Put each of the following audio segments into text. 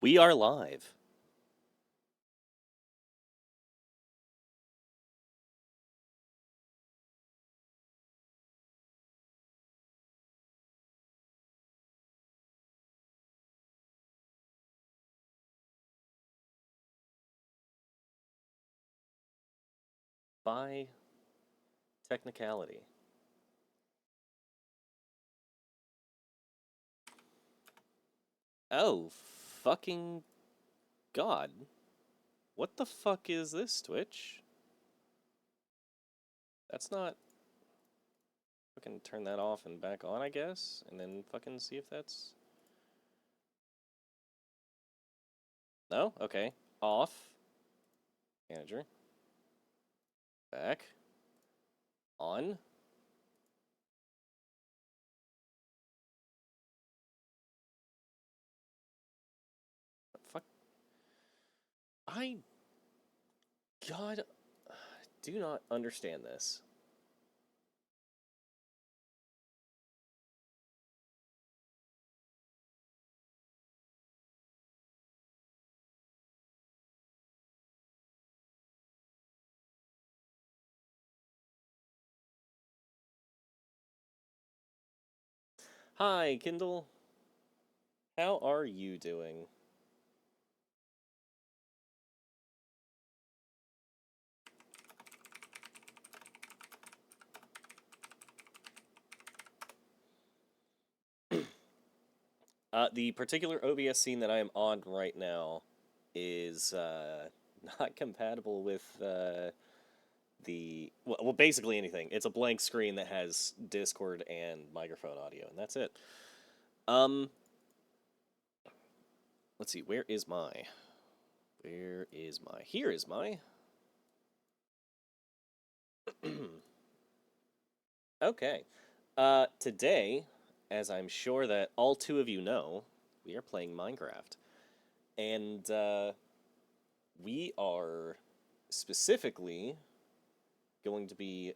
We are live. By technicality. Oh, fucking God. What the fuck is this, Twitch? That's not... Fucking turn that off and back on, I guess? And then fucking see if that's... No? Okay. Off. Manager. Back. On. Fuck. I... God... Do not understand this. Hi, Kindle. How are you doing? The particular OBS scene that I am on right now is not compatible with well, basically anything. It's a blank screen that has Discord and microphone audio, and that's it. Um, let's see. Where is my? Where is my? Here is my. Okay. Today, as I'm sure that all two of you know, we are playing Minecraft, and we are specifically going to be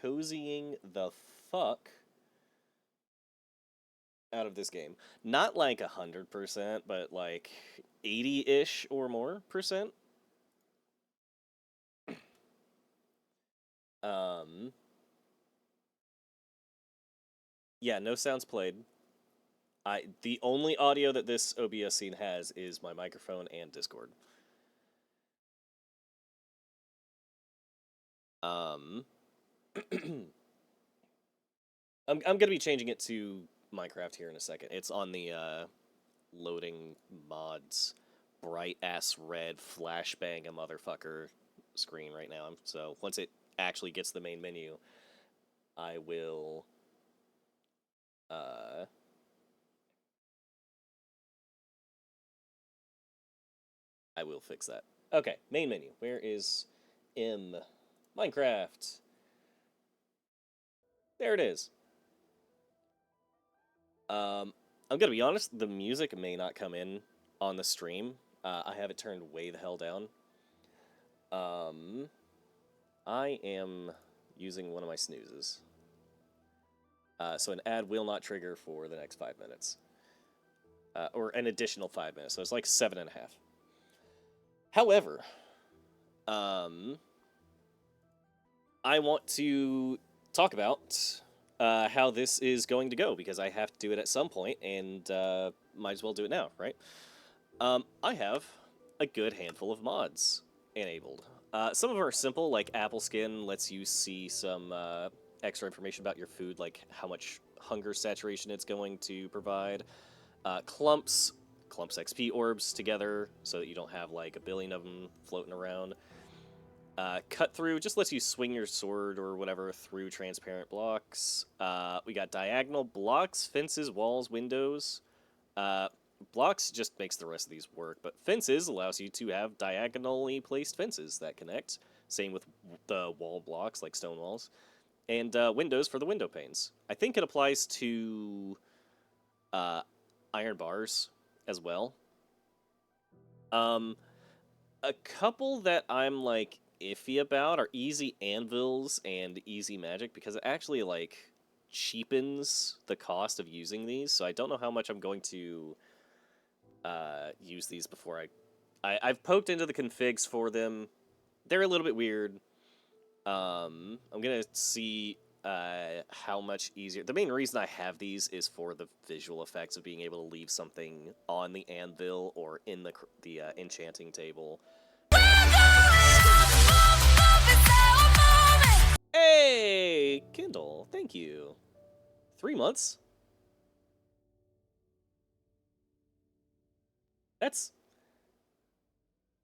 cozying the fuck out of this game. Not like 100%, but like 80-ish or more percent. Um, yeah, no sounds played. The only audio that this OBS scene has is my microphone and Discord. Um, I'm gonna be changing it to Minecraft here in a second. It's on the loading mods bright ass red flashbang a motherfucker screen right now. So once it actually gets the main menu, I will uh I will fix that. Okay, main menu. Where is M Minecraft? There it is. I'm gonna be honest, the music may not come in on the stream. I have it turned way the hell down. Um, I am using one of my snoozes. So an ad will not trigger for the next 5 minutes. Or an additional 5 minutes, so it's like 7.5. However, um, I want to talk about how this is going to go, because I have to do it at some point, and might as well do it now, right? I have a good handful of mods enabled. Some of them are simple, like Apple Skin lets you see some extra information about your food, like how much hunger saturation it's going to provide. Clumps XP orbs together, so that you don't have like a billion of them floating around. Cut through just lets you swing your sword or whatever through transparent blocks. We got diagonal blocks, fences, walls, windows. Blocks just makes the rest of these work, but fences allows you to have diagonally placed fences that connect. Same with the wall blocks, like stone walls. And windows for the window panes. I think it applies to iron bars as well. A couple that I'm like iffy about are easy anvils and easy magic, because it actually like cheapens the cost of using these. So I don't know how much I'm going to use these before I've poked into the configs for them. They're a little bit weird. I'm gonna see how much easier. The main reason I have these is for the visual effects of being able to leave something on the anvil or in the enchanting table. Hey, Kindle, thank you. 3 months? That's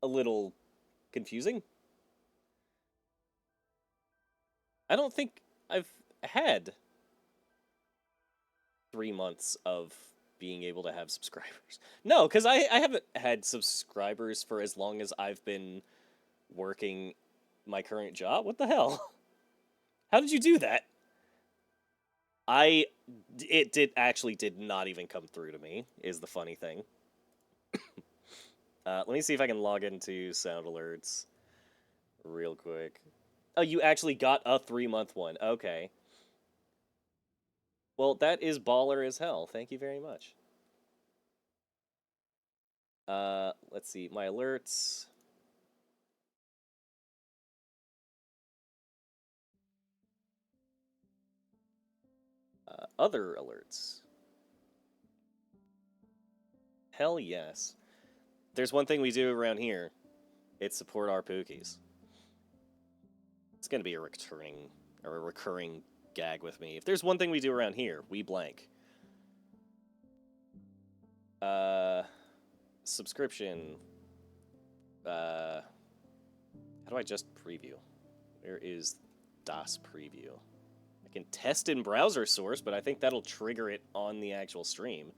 a little confusing. I don't think I've had 3 months of being able to have subscribers. No, because I haven't had subscribers for as long as I've been working my current job. What the hell? How did you do that? It did not even come through to me, is the funny thing. Let me see if I can log into Sound Alerts real quick. Oh, you actually got a 3-month one. Okay. Well, that is baller as hell. Thank you very much. Let's see. My alerts. Other alerts. Hell yes. There's one thing we do around here. It's support our Pookies. It's gonna be a recurring gag with me. If there's one thing we do around here, we blank. Subscription. How do I just preview? Where is Das Preview? I can test in browser source, but I think that'll trigger it on the actual stream.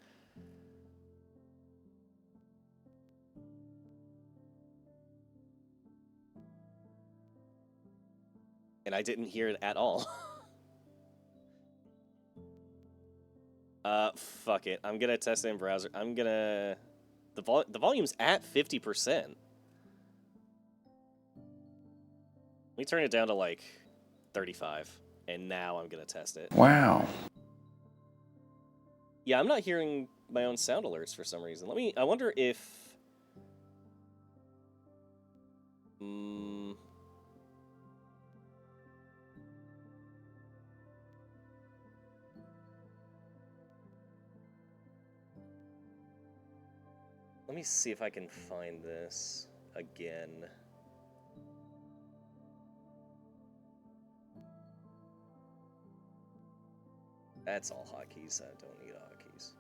And I didn't hear it at all. Fuck it. I'm gonna test it in browser. I'm gonna... The volume's at 50%. Let me turn it down to, like, 35. And now I'm gonna test it. Wow. Yeah, I'm not hearing my own sound alerts for some reason. I wonder if... Let me see if I can find this again. That's all hotkeys. I don't need hotkeys.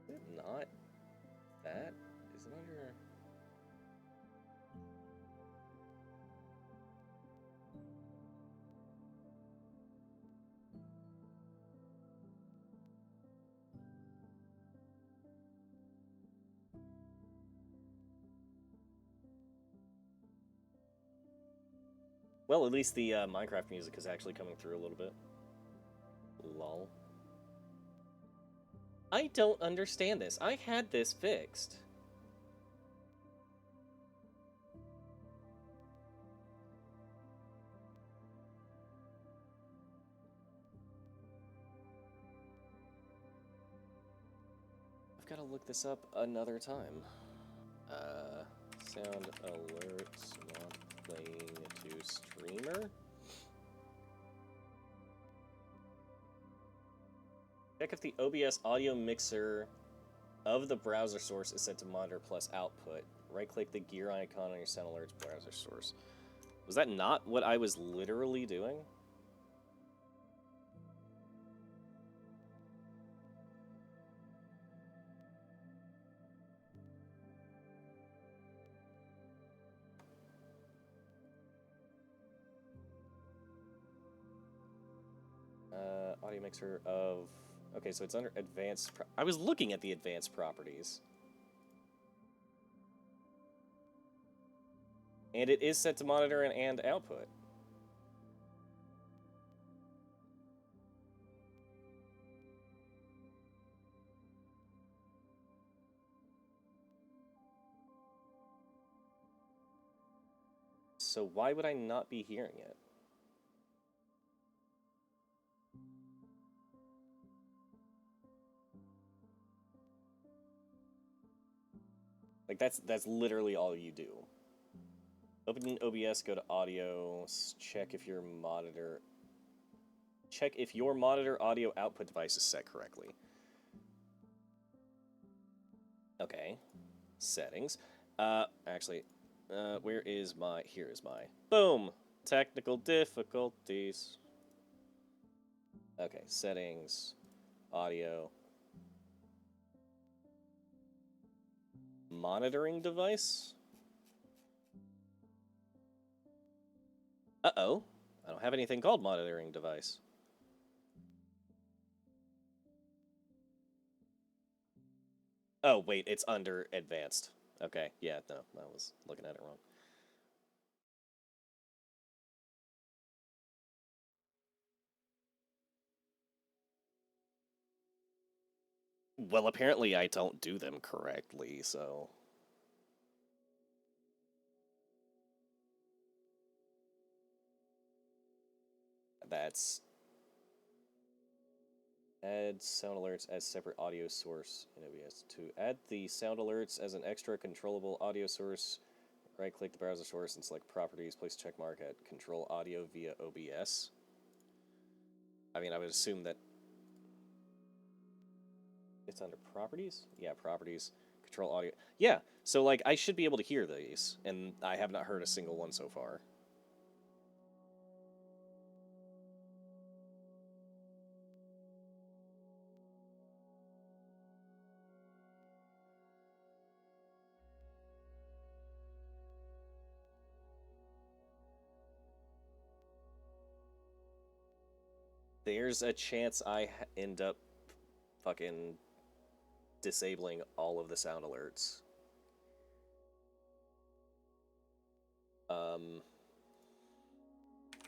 Is it not that? Is it under... Well, at least the Minecraft music is actually coming through a little bit. Lol. I don't understand this. I had this fixed. I've got to look this up another time. Sound alerts not playing to streamer. Check if the OBS audio mixer of the browser source is set to monitor plus output. Right-click the gear icon on your Sound Alerts browser source. Was that not what I was literally doing? Audio mixer of... Okay, so it's under advanced... I was looking at the advanced properties. And it is set to monitor and output. So why would I not be hearing it? Like, that's literally all you do. Open OBS, go to audio, check if your monitor... Check if your monitor audio output device is set correctly. Okay. Settings. Actually, where is my... Here is my... Boom! Technical difficulties. Okay, settings, audio. Monitoring device? Uh-oh. I don't have anything called monitoring device. Oh, wait, it's under advanced. Okay, yeah, no, I was looking at it wrong. Well, apparently I don't do them correctly, so... That's... Add sound alerts as separate audio source in OBS. To add the sound alerts as an extra controllable audio source, right-click the browser source and select Properties. Place a checkmark at Control Audio via OBS. I mean, I would assume that it's under Properties? Yeah, Properties. Control Audio. Yeah, so, like, I should be able to hear these, and I have not heard a single one so far. There's a chance I end up fucking disabling all of the sound alerts.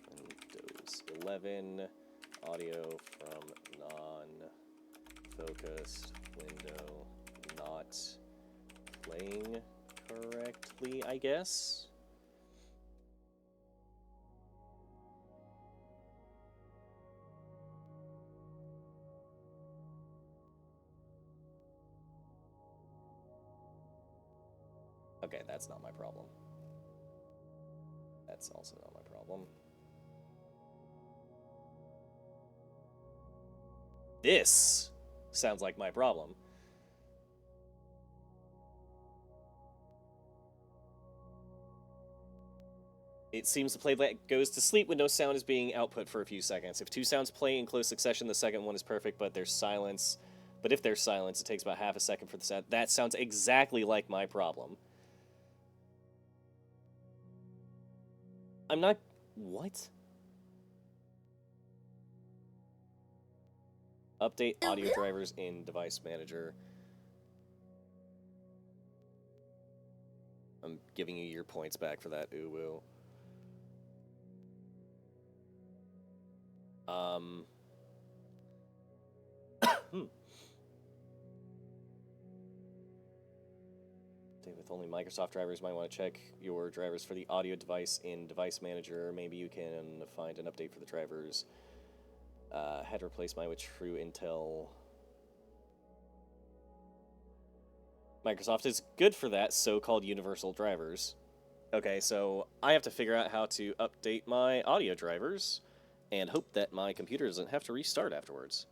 Windows 11, audio from non-focused window not playing correctly, I guess? Okay, that's not my problem. That's also not my problem. This sounds like my problem. It seems the playback goes to sleep when no sound is being output for a few seconds. If two sounds play in close succession, the second one is perfect, but there's silence. But if there's silence, it takes about half a second for the sound. That sounds exactly like my problem. I'm not... What? Update audio drivers in Device Manager. I'm giving you your points back for that, uwu. With only Microsoft drivers, you might want to check your drivers for the audio device in Device Manager. Maybe you can find an update for the drivers. Had to replace mine with True Intel. Microsoft is good for that, so-called universal drivers. Okay, so I have to figure out how to update my audio drivers and hope that my computer doesn't have to restart afterwards.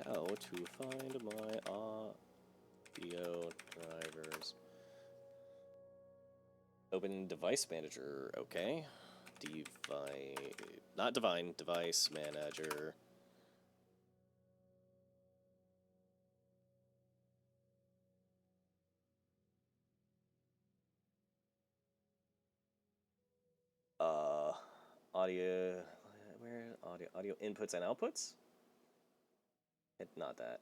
How to find my audio drivers. Open Device Manager, okay. Not Divine, Device Manager. Audio, where audio inputs and outputs? Not that.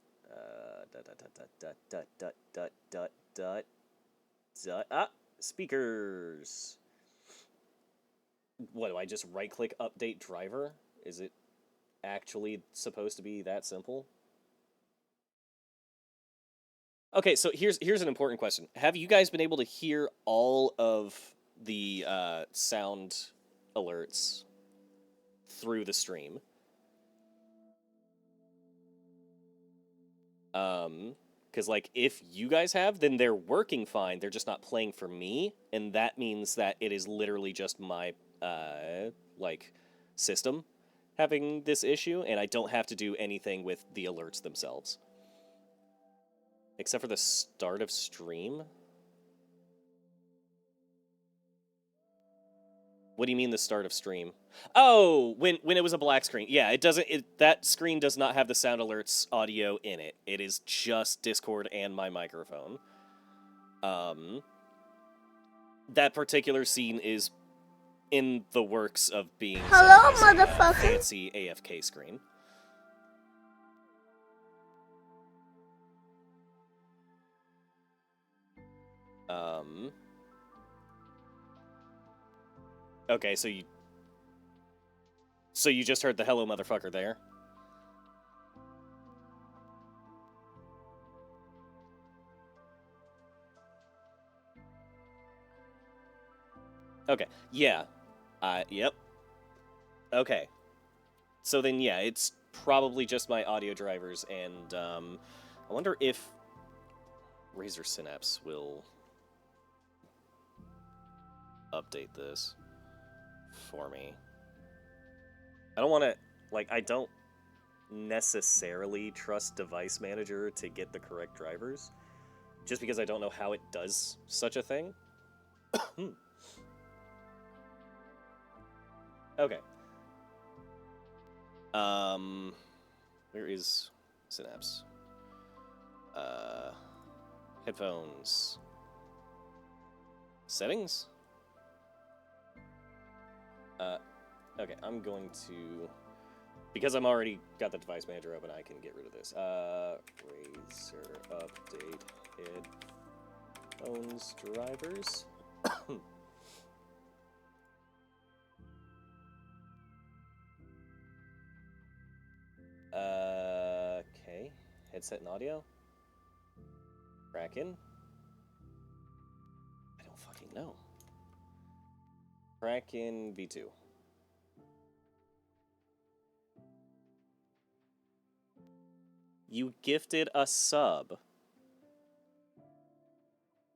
Speakers. What do I just right-click update driver? Is it actually supposed to be that simple? Okay, so here's an important question. Have you guys been able to hear all of the sound alerts through the stream? Because, like, if you guys have, then they're working fine. They're just not playing for me, and that means that it is literally just my, like, system having this issue, and I don't have to do anything with the alerts themselves. Except for the start of stream? What do you mean the start of stream? Oh, when it was a black screen. Yeah, it doesn't. That screen does not have the sound alerts audio in it. It is just Discord and my microphone. That particular scene is in the works of being hello, a motherfucker. fancy AFK screen. Okay, so you just heard the hello motherfucker there? Okay, yeah. Yep. Okay. So then, yeah, it's probably just my audio drivers, and, I wonder if Razer Synapse will update this for me. I don't want to, like, I don't necessarily trust Device Manager to get the correct drivers, just because I don't know how it does such a thing. Okay. Where is Synapse? Headphones. Settings? Okay, I'm going to... Because I'm already got the Device Manager open, I can get rid of this. Razer update headphones drivers. Okay. Headset and audio. Kraken. I don't fucking know. Kraken V2. You gifted a sub.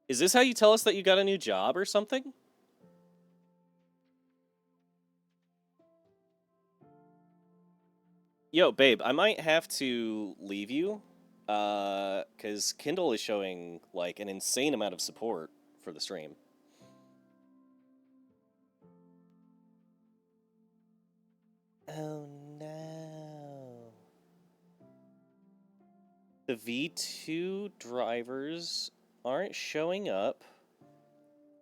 Is this how you tell us that you got a new job or something? Yo, babe, I might have to leave you, because Kindle is showing, like, an insane amount of support for the stream. Oh, no. The V2 drivers aren't showing up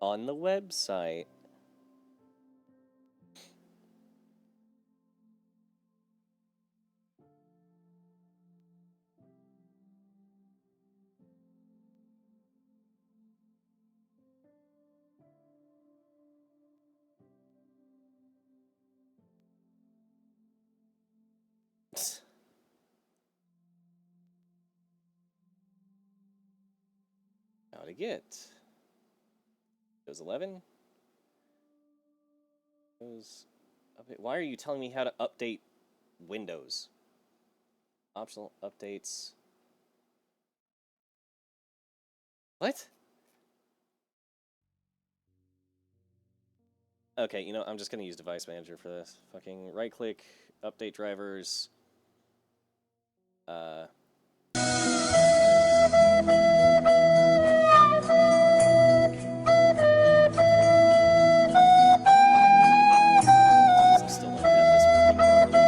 on the website. How to get Windows 11? Why are you telling me how to update Windows? Optional updates. What? Okay, you know, I'm just gonna use Device Manager for this. Fucking right-click, update drivers. Still don't have this working properly.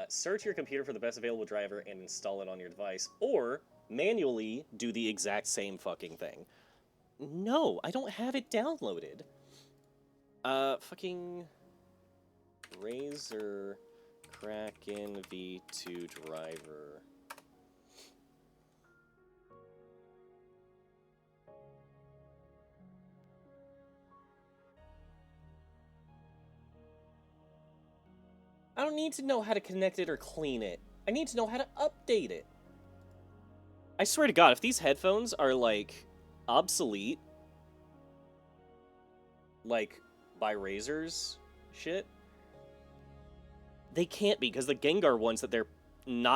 Search your computer for the best available driver and install it on your device, or manually do the exact same fucking thing. No, I don't have it downloaded. Fucking Razer Kraken V2 driver. I don't need to know how to connect it or clean it. I need to know how to update it. I swear to God, if these headphones are, like, obsolete, like, by Razer's shit, They can't be, because the Gengar ones that they're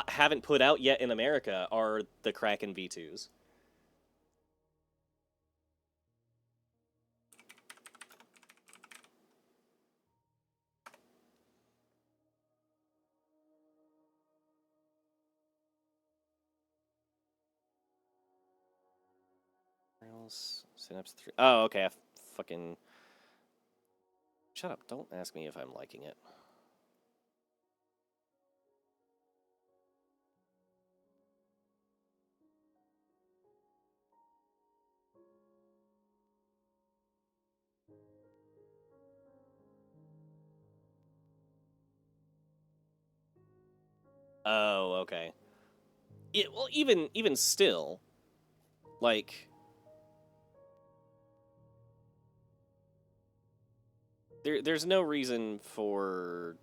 haven't put out yet in America are the Kraken V2s. Synapse 3. Oh, okay. I fucking. Shut up. Don't ask me if I'm liking it. Oh, okay. Yeah, well, even still, like, there's no reason for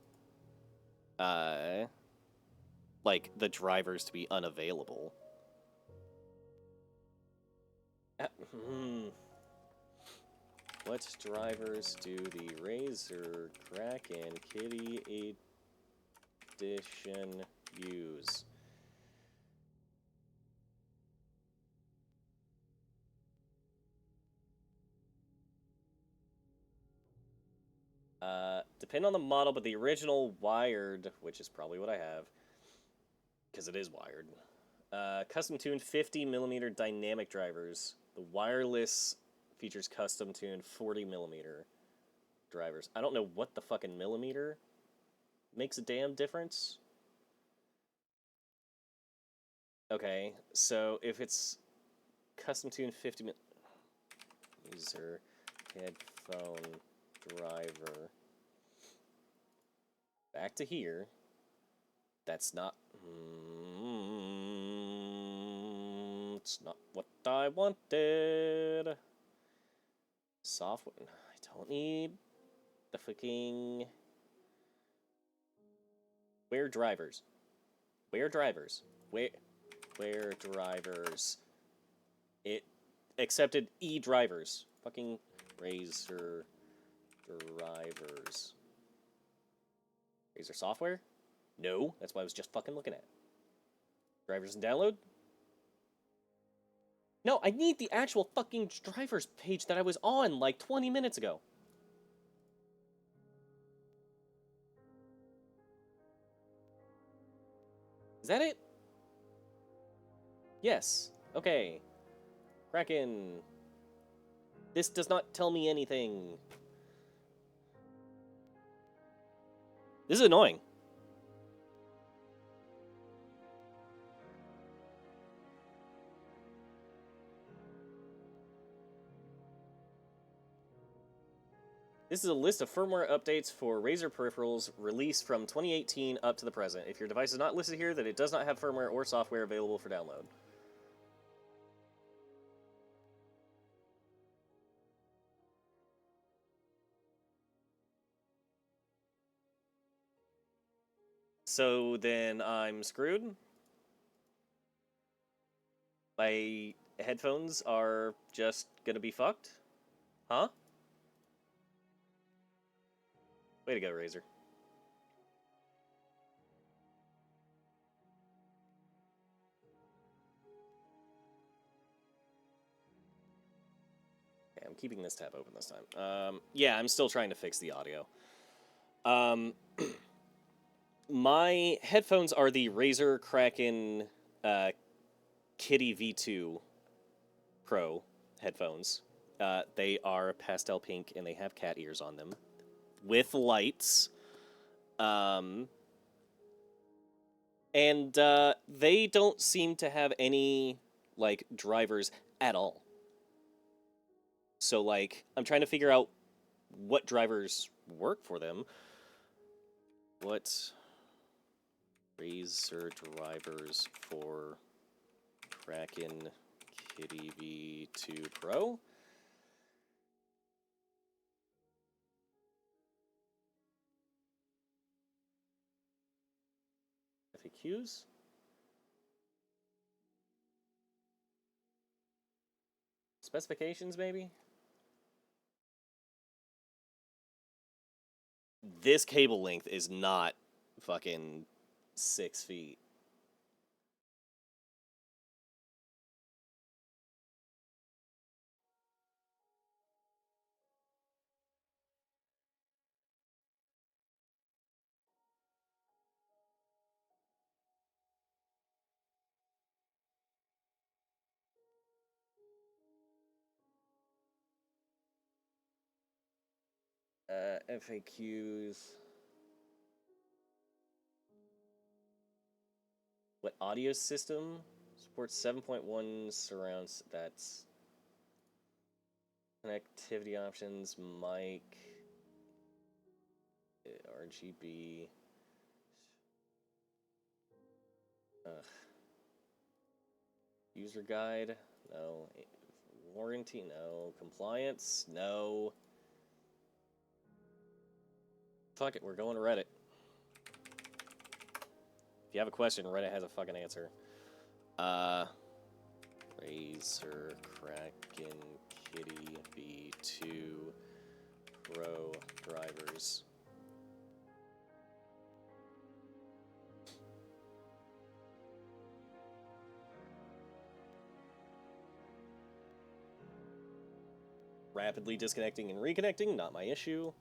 like the drivers to be unavailable. What drivers do the Razor Kraken Kitty Edition use? Depend on the model, but the original wired, which is probably what I have, because it is wired. Custom tuned 50mm dynamic drivers. The wireless features custom tuned 40mm drivers. I don't know what the fucking millimeter makes a damn difference. Okay, so if it's custom tuned 50mm user headphone driver. Back to here. That's not. It's not what I wanted. Software. I don't need the fucking. Where drivers? Where drivers? Where drivers? It accepted drivers. Fucking Razor drivers. Razor software? No, that's what I was just fucking looking at. Drivers and download? No, I need the actual fucking drivers page that I was on like 20 minutes ago. Is that it? Yes. Okay. Kraken. This does not tell me anything. This is annoying. This is a list of firmware updates for Razer peripherals released from 2018 up to the present. If your device is not listed here, then it does not have firmware or software available for download. So then I'm screwed. My headphones are just gonna be fucked? Huh? Way to go, Razer. Okay, I'm keeping this tab open this time. Yeah, I'm still trying to fix the audio. My headphones are the Razer Kraken Kitty V2 Pro headphones. They are pastel pink and they have cat ears on them with lights. And they don't seem to have any like drivers at all. So like I'm trying to figure out what drivers work for them. What Razer drivers for Kraken Kitty V2 Pro? FAQs? Specifications, maybe? This cable length is not fucking 6 feet. FAQs. What audio system? Supports 7.1 surrounds. That's connectivity options. Mic. RGB. Ugh. User guide? No. Warranty? No. Compliance? No. Fuck it, we're going to Reddit. If you have a question, Reddit has a fucking answer. Razer Kraken Kitty V2 Pro drivers. Rapidly disconnecting and reconnecting, not my issue.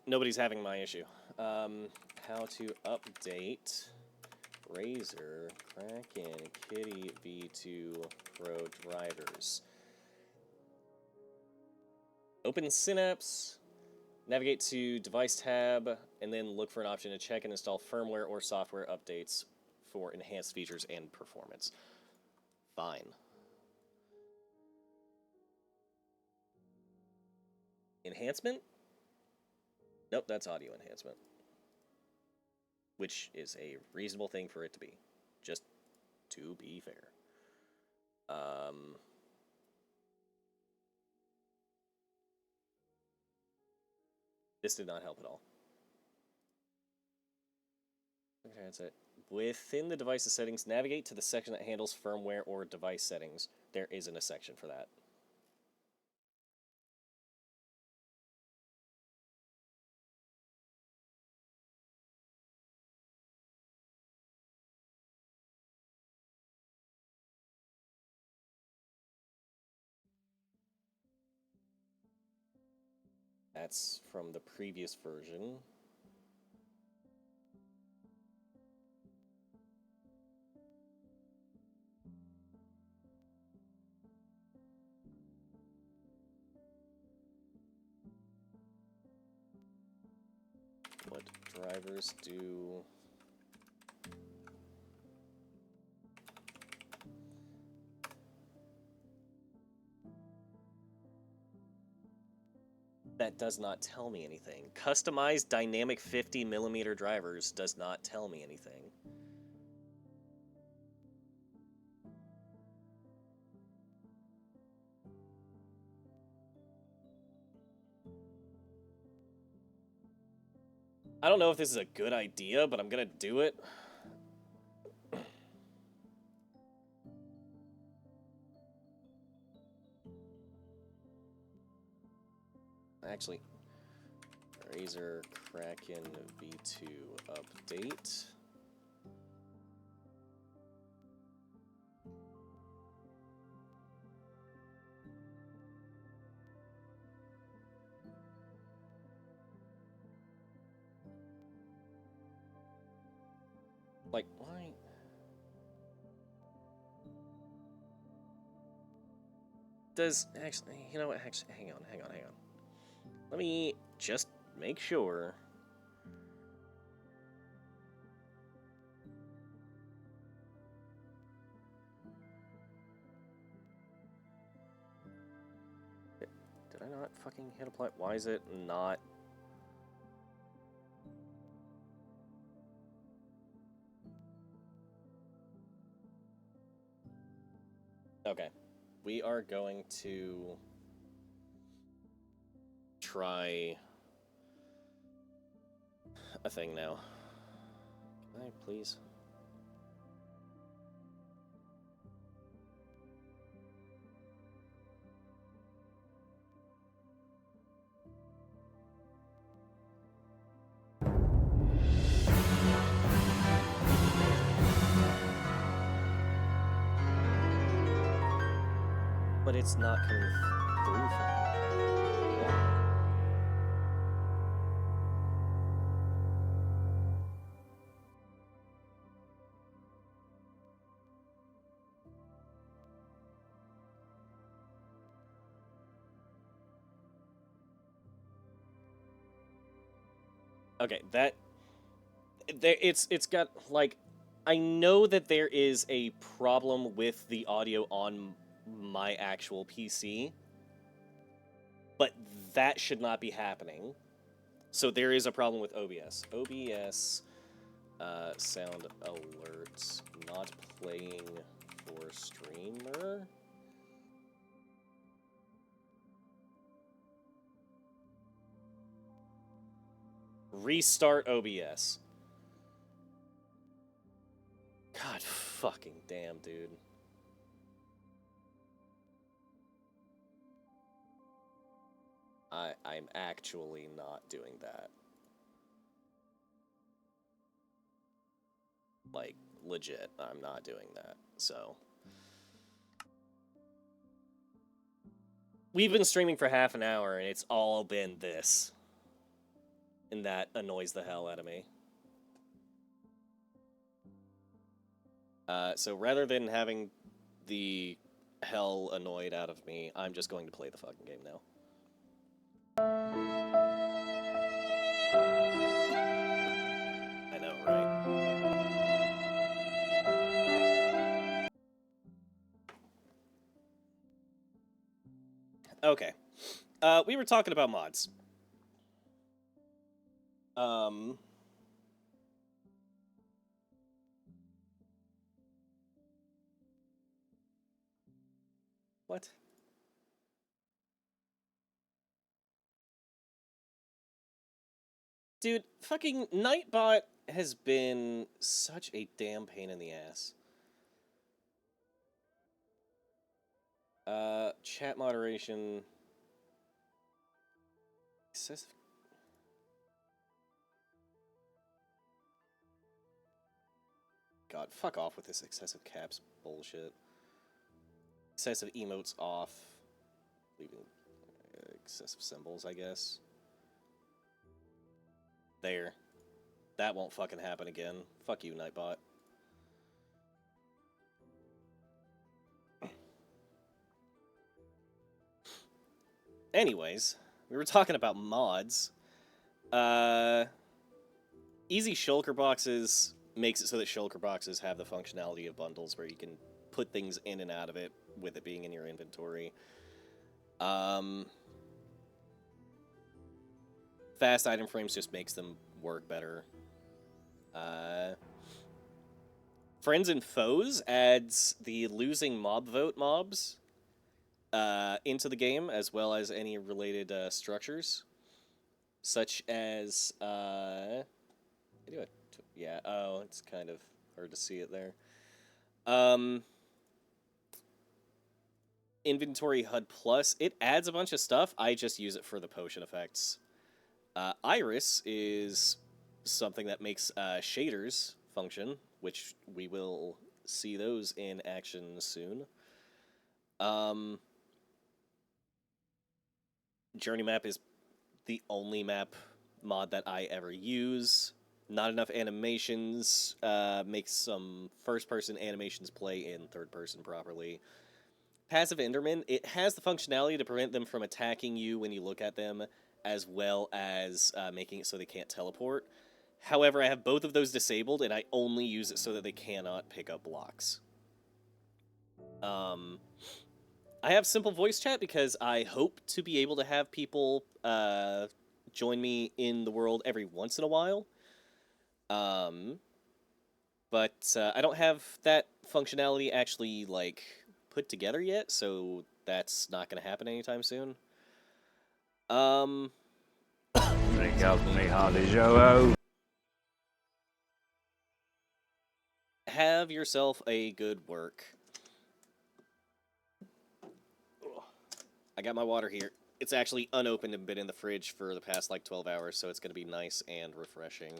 Nobody's having my issue. How to update Razer Kraken Kitty V2 Pro drivers. Open Synapse, navigate to Device tab, and then look for an option to check and install firmware or software updates for enhanced features and performance. Fine. Enhancement? Nope, that's audio enhancement. Which is a reasonable thing for it to be. Just to be fair. This did not help at all. Okay, that's it. Within the device's settings, navigate to the section that handles firmware or device settings. There isn't a section for that. That's from the previous version. What drivers do... That does not tell me anything. Customized dynamic 50mm drivers does not tell me anything. I don't know if this is a good idea, but I'm gonna do it. Actually, Razer Kraken V2 update. Like, why? Does, actually, you know what, actually, hang on. Let me just make sure. Did I not fucking hit apply? Why is it not? Okay. We are going to try a thing now. Can I please? But it's not coming through for me. Why? Okay, it's got like, I know that there is a problem with the audio on my actual PC, but that should not be happening. So there is a problem with OBS. OBS sound alerts not playing for streamer. Restart OBS. God fucking damn, dude. I'm actually not doing that. Like, legit, I'm not doing that. So we've been streaming for half an hour and it's all been this. And that annoys the hell out of me. So rather than having the hell annoyed out of me, I'm just going to play the fucking game now. I know, right? Okay. We were talking about mods. What? Dude, fucking Nightbot has been such a damn pain in the ass. Chat moderation. Excessive. God, fuck off with this excessive caps bullshit. Excessive emotes off. Leaving excessive symbols, I guess. There. That won't fucking happen again. Fuck you, Nightbot. Anyways, we were talking about mods. Easy shulker boxes makes it so that shulker boxes have the functionality of bundles where you can put things in and out of it with it being in your inventory. Fast item frames just makes them work better. Friends and Foes adds the losing mob vote mobs into the game, as well as any related structures, such as yeah. Oh, it's kind of hard to see it there. Inventory HUD Plus, it adds a bunch of stuff. I just use it for the potion effects. Iris is something that makes shaders function, which we will see those in action soon. Journey Map is the only map mod that I ever use. Not enough animations makes some first-person animations play in third-person properly. Passive Enderman, it has the functionality to prevent them from attacking you when you look at them, as well as making it so they can't teleport. However, I have both of those disabled, and I only use it so that they cannot pick up blocks. I have simple voice chat because I hope to be able to have people join me in the world every once in a while. Um, but I don't have that functionality actually like put together yet, so that's not going to happen anytime soon. Um, Drink up me Hardy Joe. have yourself a good work. I got my water here. It's actually unopened and been in the fridge for the past like 12 hours, so it's going to be nice and refreshing.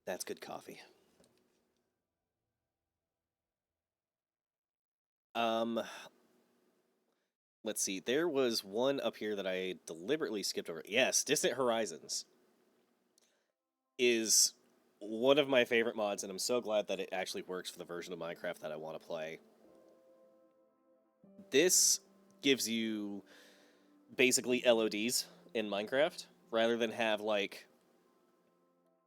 That's good coffee. Um, let's see. There was one up here that I deliberately skipped over. Yes, Distant Horizons is one of my favorite mods, and I'm so glad that it actually works for the version of Minecraft that I want to play. This gives you basically LODs in Minecraft rather than have like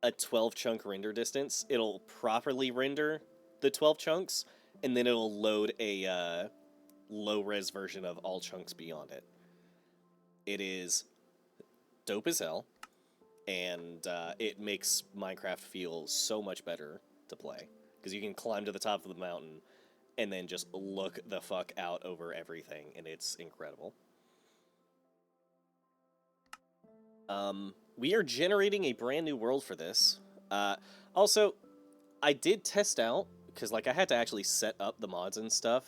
a 12 chunk render distance. It'll properly render the 12 chunks, and then it'll load a low res version of all chunks beyond it. It is dope as hell, and it makes Minecraft feel so much better to play because you can climb to the top of the mountain and then just look the fuck out over everything, and it's incredible. We are generating a brand new world for this. Also, I did test out, because like I had to actually set up the mods and stuff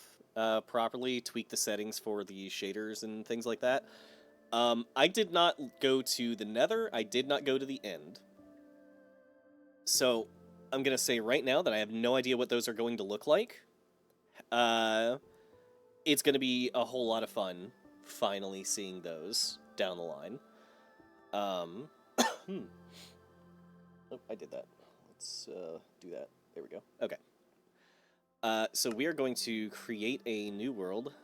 properly, tweak the settings for the shaders and things like that. I did not go to the Nether, I did not go to the End. So, I'm going to say right now that I have no idea what those are going to look like. It's going to be a whole lot of fun finally seeing those down the line. Oh, I did that. Let's do that. There we go. Okay. So we are going to create a new world.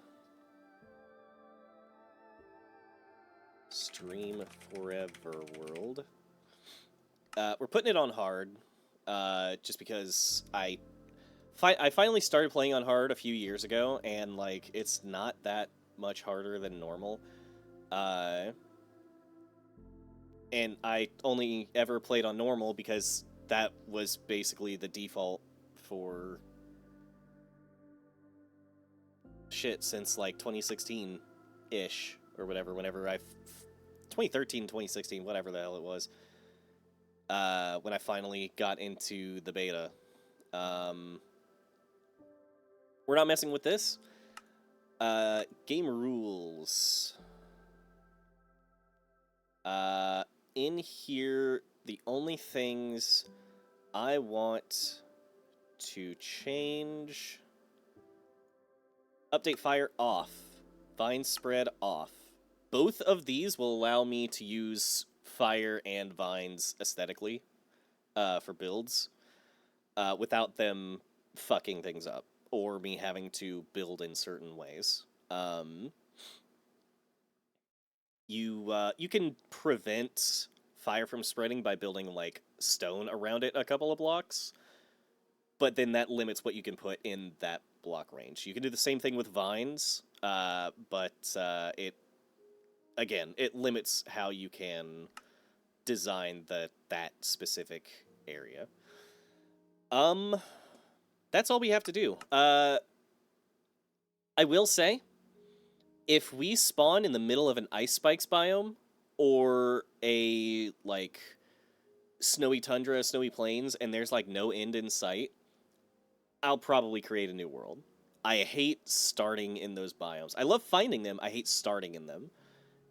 Stream Forever World. We're putting it on hard, just because I finally started playing on hard a few years ago, and like it's not that much harder than normal. And I only ever played on normal because that was basically the default for shit since like 2016-ish or whatever, whenever 2013, 2016, whatever the hell it was, when I finally got into the beta. We're not messing with this. Game rules. In here, the only things I want to change... Update fire off. Vine spread off. Both of these will allow me to use fire and vines aesthetically for builds without them fucking things up or me having to build in certain ways. You can prevent fire from spreading by building like stone around it a couple of blocks, but then that limits what you can put in that block range. You can do the same thing with vines, but it limits how you can design that specific area. That's all we have to do. I will say, if we spawn in the middle of an ice spikes biome or a like snowy tundra, snowy plains, and there's like no end in sight, I'll probably create a new world. I hate starting in those biomes. I love finding them. I hate starting in them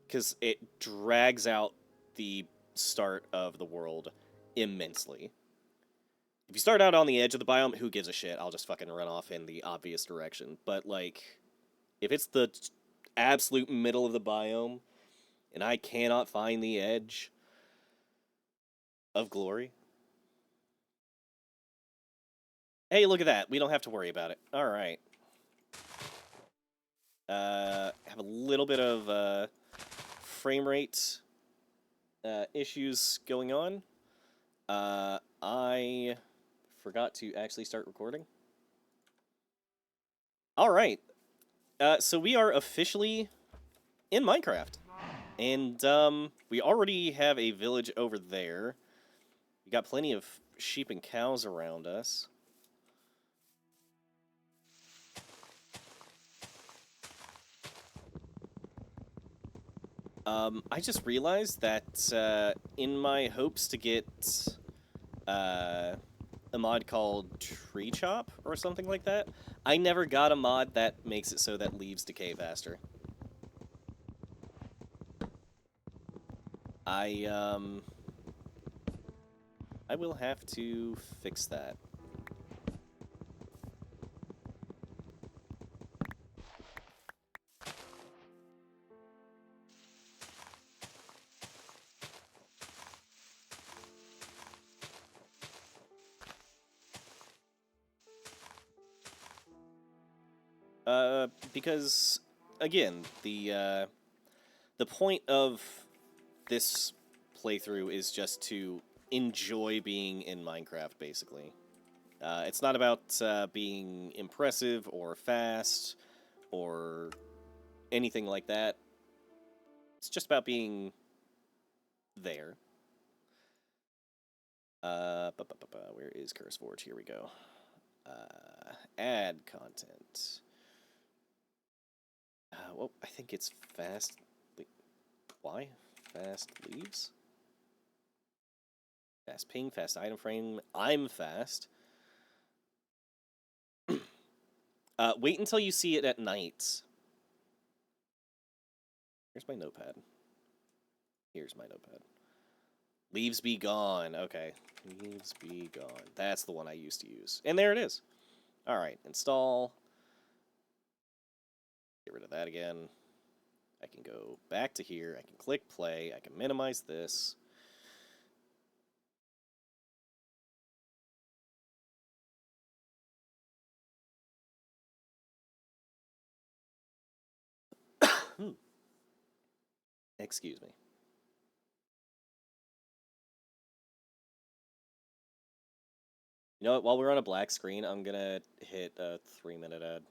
because it drags out the start of the world immensely. If you start out on the edge of the biome, who gives a shit? I'll just fucking run off in the obvious direction. But like, if it's the absolute middle of the biome and I cannot find the edge of glory, hey, look at that. We don't have to worry about it. All right. Have a little bit of frame rate issues going on. I forgot to actually start recording. All right. So we are officially in Minecraft. And, we already have a village over there. We got plenty of sheep and cows around us. I just realized that, in my hopes to get, a mod called Tree Chop or something like that, I never got a mod that makes it so that leaves decay faster. I will have to fix that. Because, again, the point of this playthrough is just to enjoy being in Minecraft, basically. It's not about being impressive or fast or anything like that. It's just about being there. Where is CurseForge? Here we go. Add content. Well, I think it's fast. Why? Fast leaves? Fast ping, fast item frame. I'm fast. Wait until you see it at night. Here's my notepad. Here's my notepad. Leaves be gone. Okay. Leaves be gone. That's the one I used to use. And there it is. Alright, install. Get rid of that again. I can go back to here. I can click play. I can minimize this. Excuse me. You know what? While we're on a black screen, I'm gonna hit a 3-minute ad.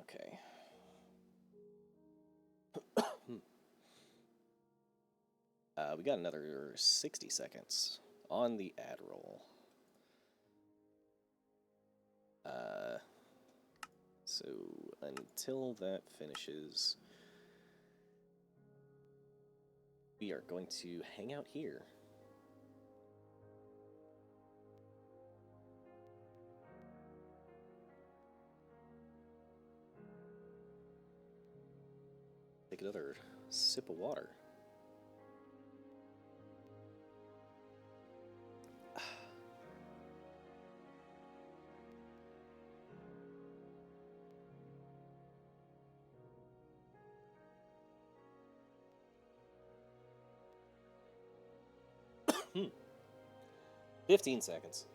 Okay. We got another 60 seconds on the ad roll. So until that finishes, we are going to hang out here. Take another sip of water. Hmm. 15 seconds.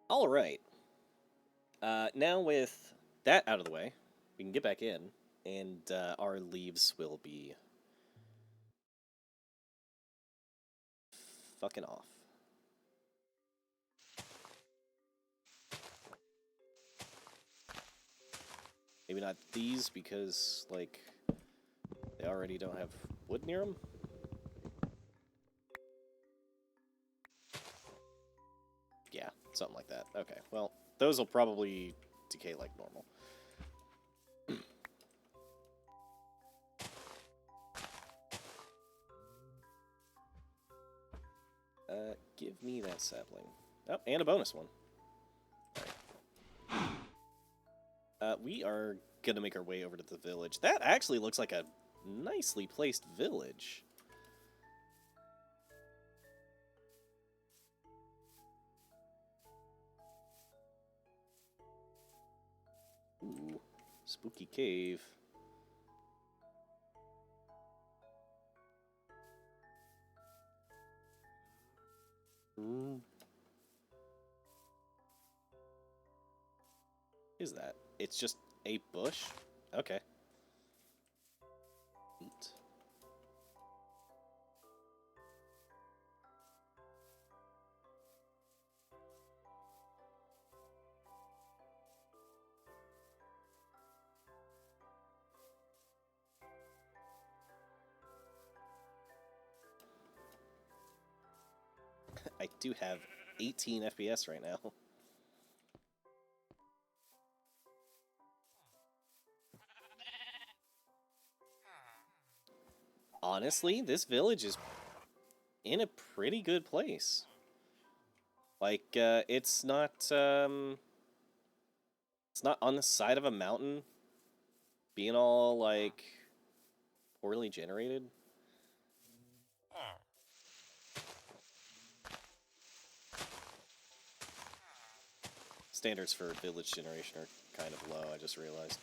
All right. Now with that out of the way, we can get back in, and our leaves will be fucking off. Maybe not these because, like, they already don't have wood near them. Yeah, something like that. Okay, well, those will probably decay like normal. Give me that sapling. Oh, and a bonus one. Alright. We are gonna make our way over to the village. That actually looks like a nicely placed village. Ooh, spooky cave. Is that? It's just a bush? Okay. Neat. I do have 18 FPS right now. Honestly, this village is in a pretty good place. Like, it's not on the side of a mountain, being all, like, poorly generated. Standards for village generation are kind of low, I just realized.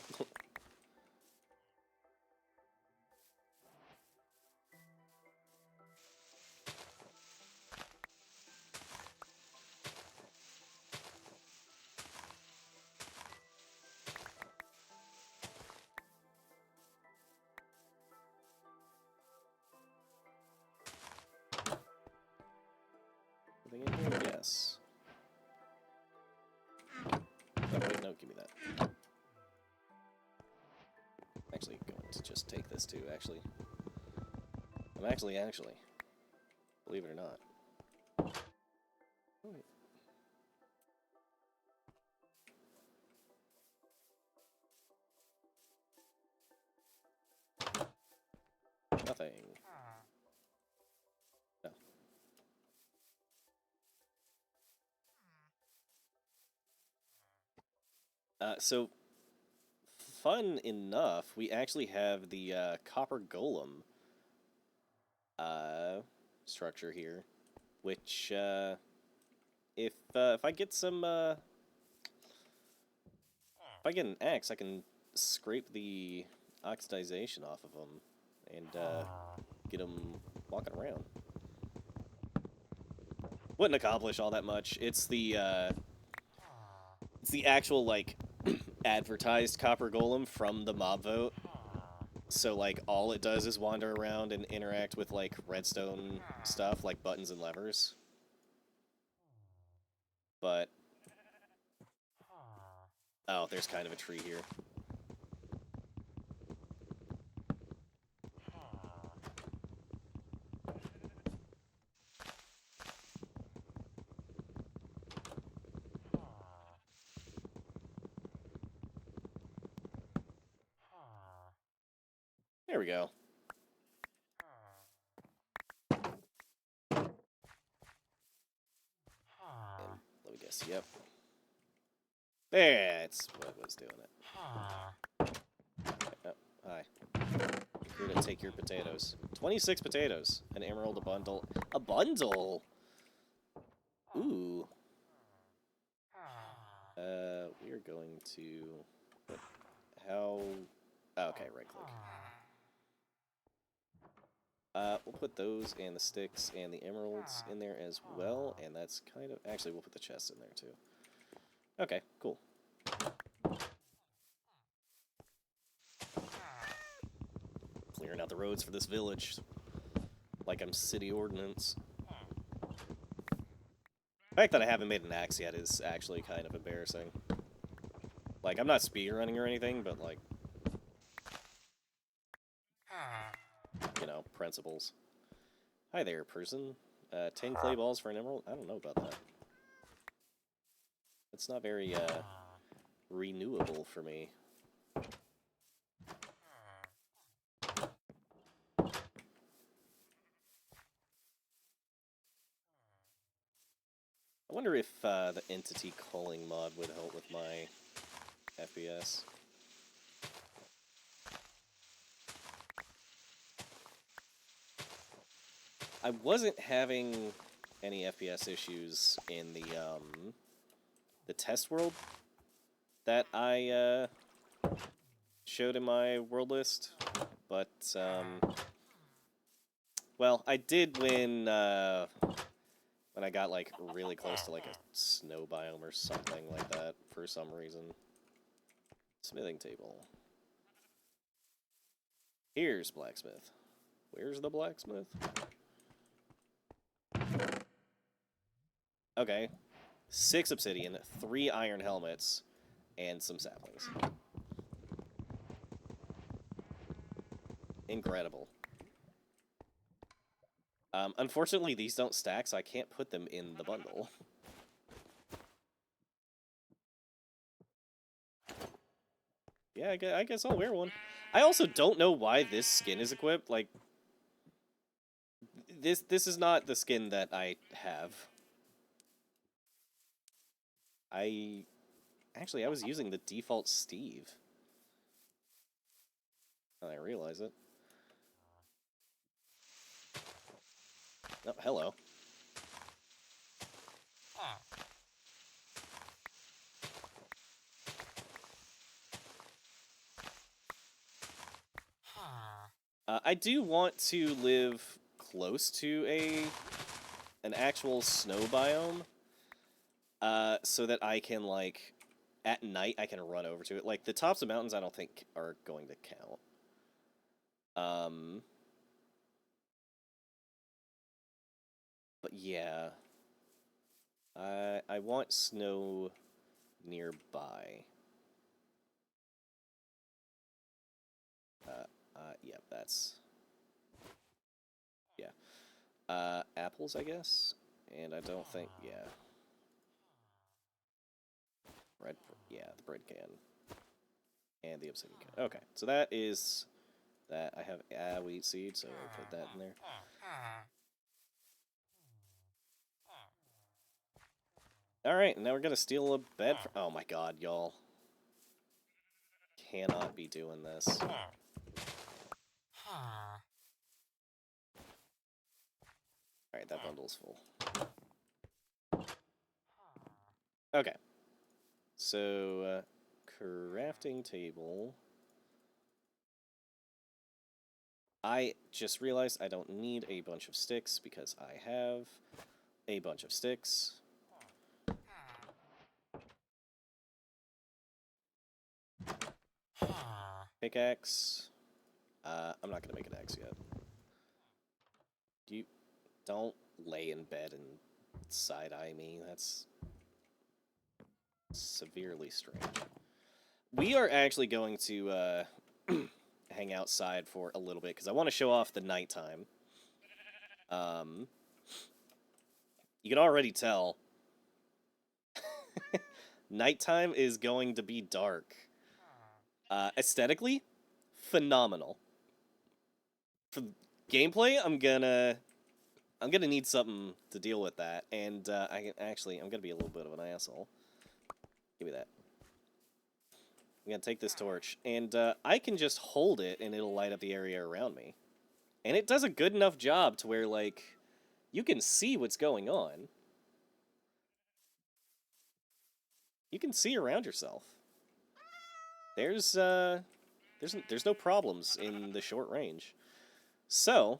Anything in here? Yes. Oh, wait, no, give me that. Actually, going to just take this too, actually. I'm actually, believe it or not. Oh, nothing. No. So, fun enough, we actually have the copper golem structure here, which if I get some if I get an axe, I can scrape the oxidization off of them and get them walking around. Wouldn't accomplish all that much. It's the actual like advertised copper golem from the mob vote. So, like, all it does is wander around and interact with, like, redstone stuff, like buttons and levers. But... oh, there's kind of a tree here. There we go. And let me guess, yep. That's what was doing it. Oh, hi. You're here to take your potatoes. 26 potatoes. An emerald, a bundle. A bundle! Ooh. We are going to... how... okay, right click. We'll put those and the sticks and the emeralds in there as well, and that's kind of... actually, we'll put the chests in there, too. Okay, cool. Clearing out the roads for this village. Like I'm city ordinance. The fact that I haven't made an axe yet is actually kind of embarrassing. Like, I'm not speedrunning or anything, but, like, you know, principles. Hi there, person. 10 clay balls for an emerald? I don't know about that. It's not very, renewable for me. I wonder if the entity culling mod would help with my FPS. I wasn't having any FPS issues in the test world that I showed in my world list, but well, I did when I got like really close to like a snow biome or something like that for some reason. Smithing table. Here's blacksmith. Where's the blacksmith? Okay. 6 obsidian, 3 iron helmets, and some saplings. Incredible. Unfortunately, these don't stack, so I can't put them in the bundle. Yeah, I guess I'll wear one. I also don't know why this skin is equipped. Like, this is not the skin that I have. Actually, I was using the default Steve. I realize it. Oh, hello. I do want to live close to an actual snow biome, so that I can, like, at night I can run over to it. Like, the tops of mountains I don't think are going to count. But yeah. I want snow nearby. Yeah, that's... Yeah. Apples, I guess? And I don't think... Yeah. Yeah, the bread can. And the obsidian can. Okay, so that is... That. I have wheat seed, so I'll put that in there. Alright, now we're gonna steal a bed from... Oh my god, y'all. Cannot be doing this. Alright, that bundle's full. Okay. So, crafting table. I just realized I don't need a bunch of sticks because I have a bunch of sticks. Pickaxe. I'm not gonna make an axe yet. Don't lay in bed and side-eye me. That's severely strange. We are actually going to hang outside for a little bit because I want to show off the nighttime. You can already tell. Nighttime is going to be dark. Aesthetically, phenomenal. For gameplay, I'm gonna need something to deal with that, and I'm gonna be a little bit of an asshole. Give me that. I'm gonna take this torch, and I can just hold it, and it'll light up the area around me. And it does a good enough job to where, like, you can see what's going on. You can see around yourself. There's no problems in the short range. So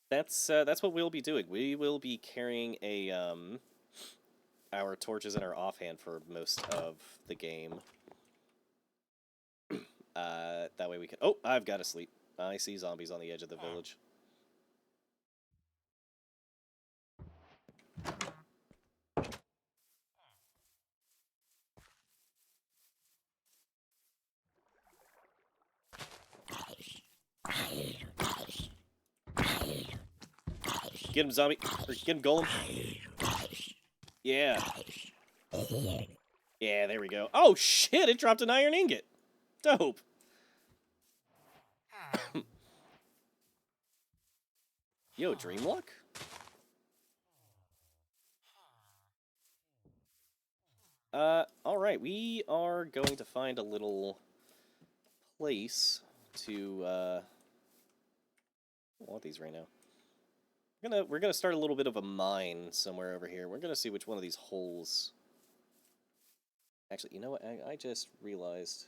that's what we'll be doing. We will be carrying our torches in our offhand for most of the game. That way we can... Oh, I've got to sleep. I see zombies on the edge of the village. Get him, zombie. Or get him, golem. Yeah. Yeah, there we go. Oh, shit, it dropped an iron ingot. Dope. Yo, Dreamlock? Alright, we are going to find a little place to, I don't want these right now. We're gonna start a little bit of a mine somewhere over here. We're gonna see which one of these holes... Actually, you know what? I just realized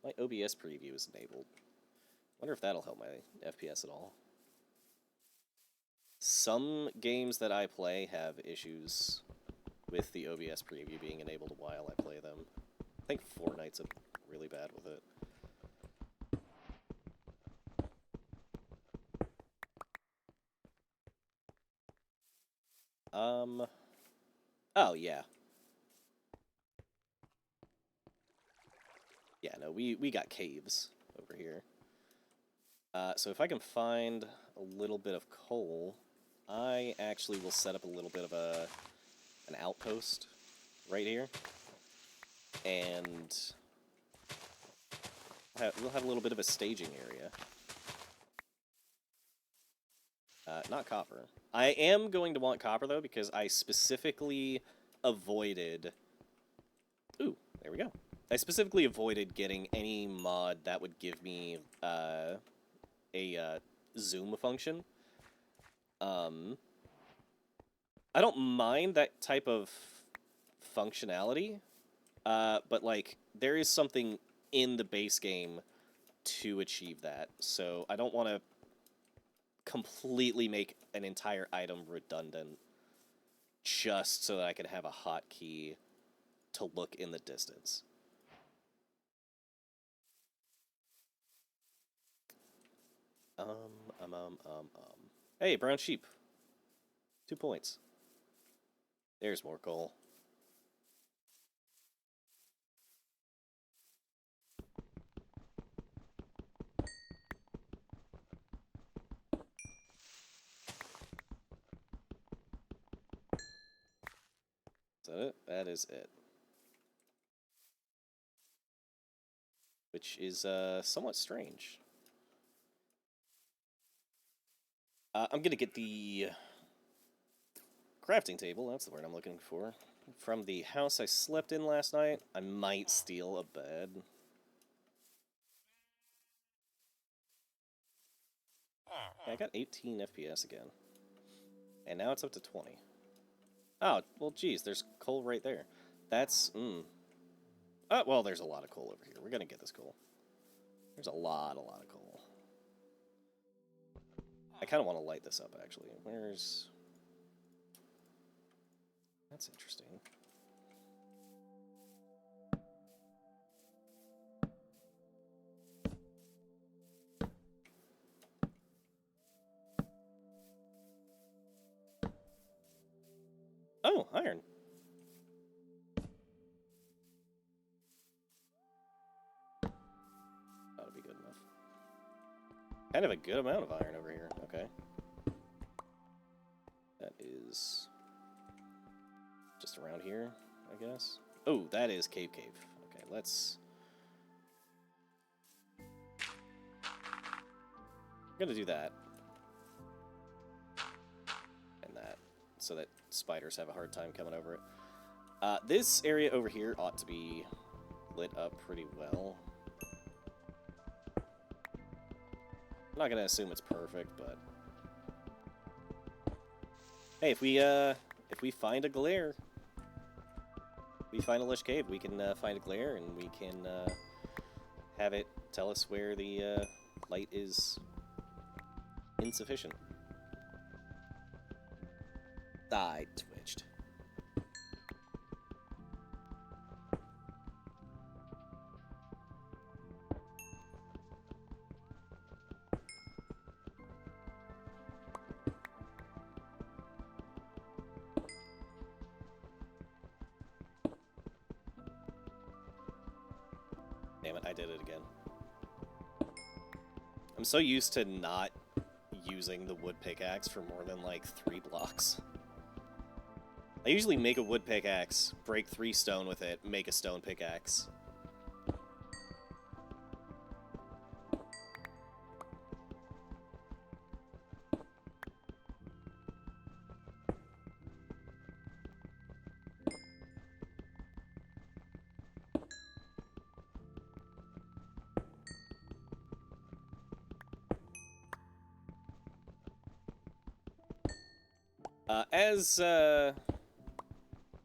my OBS preview is enabled. Wonder if that'll help my FPS at all. Some games that I play have issues with the OBS preview being enabled while I play them. I think Fortnite's really bad with it. Oh, yeah. Yeah, no, we got caves over here. So if I can find a little bit of coal, I actually will set up a little bit of an outpost right here. And we'll have a little bit of a staging area. Not copper. I am going to want copper, though, because I specifically avoided... Ooh, there we go. I specifically avoided getting any mod that would give me a zoom function. I don't mind that type of functionality, but, like, there is something in the base game to achieve that, so I don't want to completely make an entire item redundant just so that I can have a hotkey to look in the distance. Hey, brown sheep. 2 points. There's more coal. Is that it? That is it. Which is, somewhat strange. I'm gonna get the crafting table, that's the word I'm looking for, from the house I slept in last night. I might steal a bed. Yeah, I got 18 FPS again. And now it's up to 20. Oh, well, geez, there's coal right there. That's, well, there's a lot of coal over here. We're gonna get this coal. There's a lot of coal. I kind of want to light this up, actually. Where's... That's interesting. Oh, iron. That'll be good enough. Kind of a good amount of iron over here. Okay. That is just around here, I guess. Oh, that is cave. Okay, let's... I'm gonna do that. And that, so that spiders have a hard time coming over it. This area over here ought to be lit up pretty well. I'm not gonna assume it's perfect, but... Hey, if we find a glare, we find a Lich Cave, we can find a glare, and we can have it tell us where the light is insufficient. I twitched. Damn it, I did it again. I'm so used to not using the wood pickaxe for more than like 3 blocks. I usually make a wood pickaxe, break 3 stone with it, make a stone pickaxe.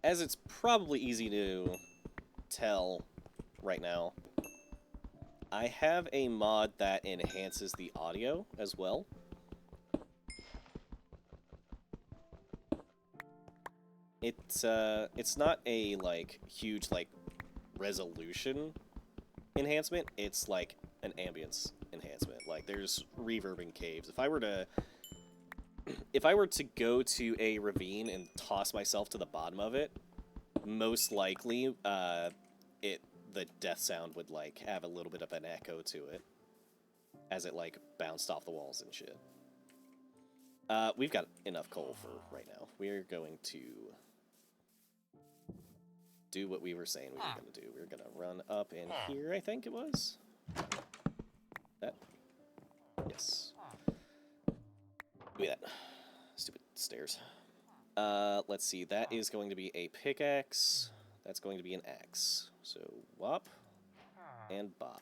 As it's probably easy to tell right now, I have a mod that enhances the audio as well. It's not a, like, huge, like, resolution enhancement. It's, like, an ambience enhancement. Like, there's reverb in caves. If I were to go to a ravine and toss myself to the bottom of it, most likely, the death sound would, like, have a little bit of an echo to it as it, like, bounced off the walls and shit. We've got enough coal for right now. We're going to do what we were saying we were going to do. We were going to run up in here, I think it was. That? Yes. Look at that. Stupid stairs. Let's see. That is going to be a pickaxe. That's going to be an axe. So, wop and bop.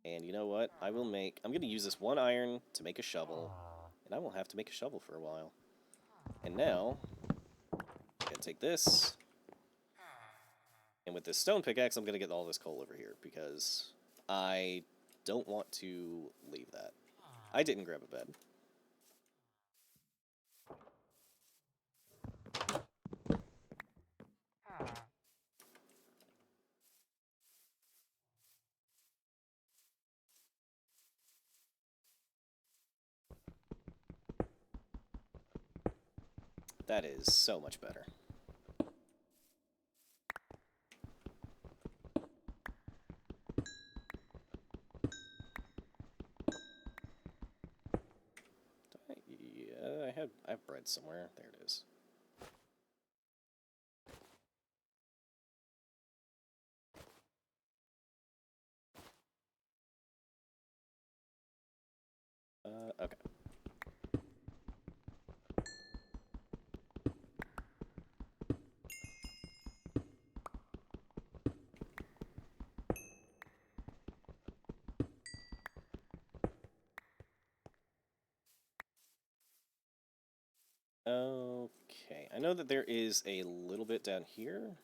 And you know what? I'm going to use this 1 iron to make a shovel, and I won't have to make a shovel for a while. And now, I'm going to take this, and with this stone pickaxe, I'm going to get all this coal over here, because I don't want to leave that. I didn't grab a bed. That is so much better. Yeah, I have bread somewhere. There it is. Okay. Okay, I know that there is a little bit down here.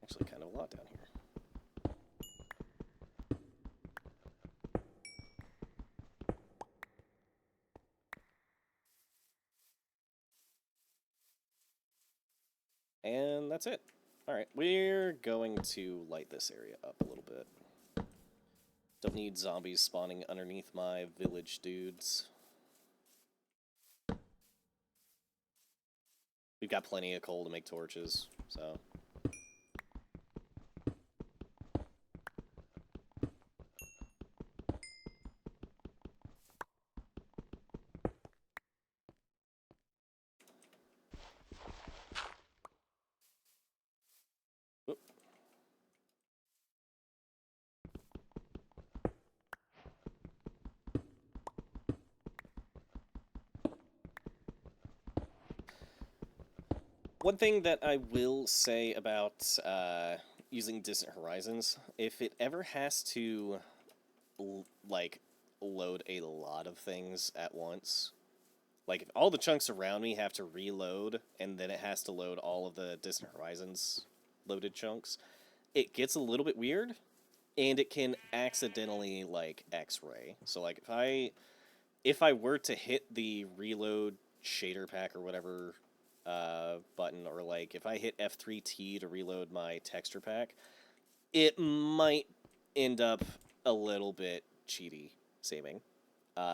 Actually, kind of a lot down here. And that's it. Alright, we're going to light this area up a little bit. Don't need zombies spawning underneath my village dudes. We've got plenty of coal to make torches, so... Whoop. One thing that I will say about using Distant Horizons, if it ever has to, like, load a lot of things at once, like, if all the chunks around me have to reload, and then it has to load all of the Distant Horizons loaded chunks, it gets a little bit weird, and it can accidentally, like, X-ray. So, like, if I were to hit the reload shader pack or whatever button, or like if I hit F3T to reload my texture pack, it might end up a little bit cheaty saving.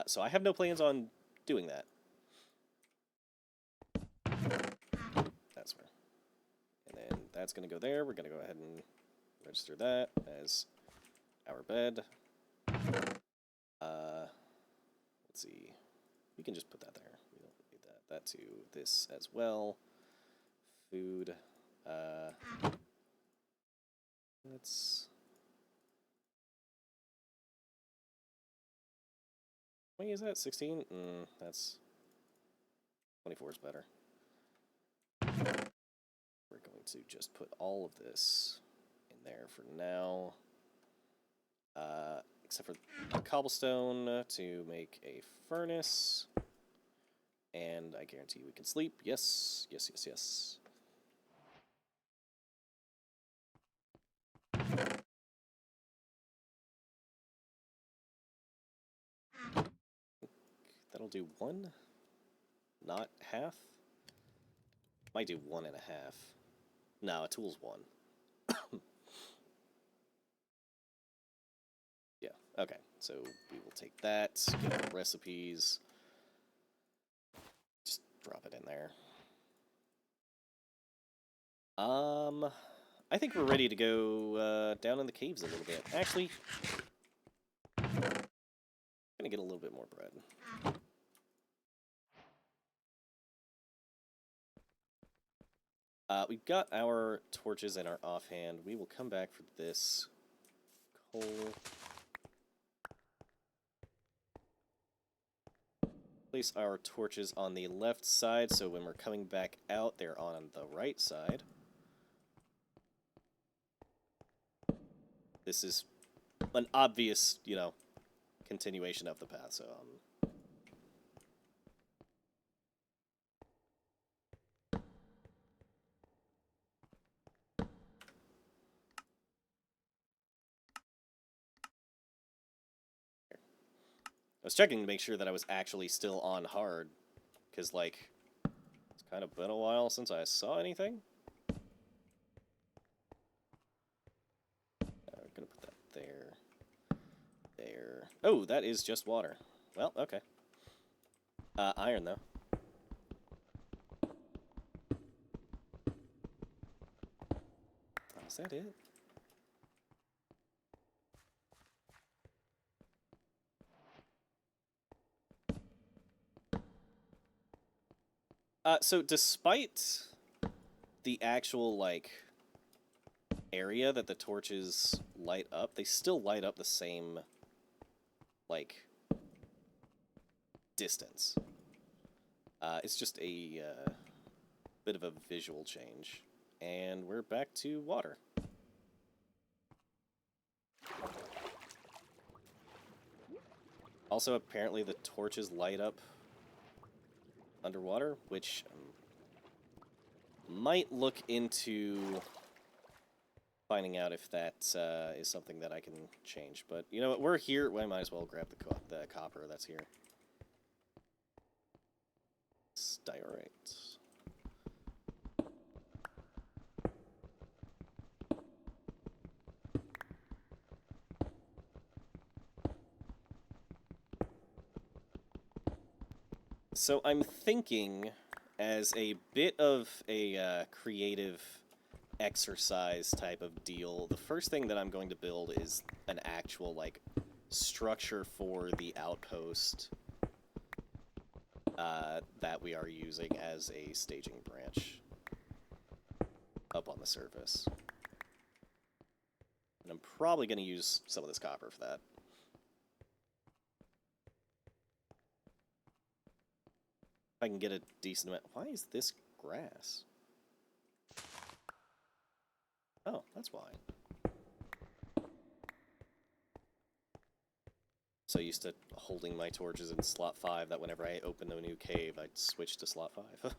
So I have no plans on doing that. That's where. And then that's going to go there. We're going to go ahead and register that as our bed. Let's see. We can just put that there. We don't need that. That to this as well. Food. Let's... What is that? 16? That's... 24 is better. We're going to just put all of this in there for now. Except for the cobblestone to make a furnace. And I guarantee we can sleep. Yes, yes, yes, yes. That'll do 1. Not half. Might do 1.5. No, a tool's 1. Yeah, okay. So we will take that, get our recipes, just drop it in there. I think we're ready to go down in the caves a little bit. Actually, I'm gonna get a little bit more bread. We've got our torches in our offhand. We will come back for this coal. Place our torches on the left side, so when we're coming back out, they're on the right side. This is an obvious, you know, continuation of the path, so, I was checking to make sure that I was actually still on hard, because, like, it's kind of been a while since I saw anything. We're gonna put that there. There. Oh, that is just water. Well, okay. Iron, though. Oh, is that it? So despite the actual, like, area that the torches light up, they still light up the same, like, distance. It's just a bit of a visual change. And we're back to water. Also, apparently the torches light up underwater, which might look into finding out if that is something that I can change. But, you know what, we're here. Well, I might as well grab the copper that's here. Diorite. So I'm thinking, as a bit of a creative exercise type of deal, the first thing that I'm going to build is an actual, like, structure for the outpost that we are using as a staging branch up on the surface. And I'm probably going to use some of this copper for that. If I can get a decent amount... Why is this grass? Oh, that's why. So used to holding my torches in slot 5 that whenever I opened a new cave, I'd switch to slot 5.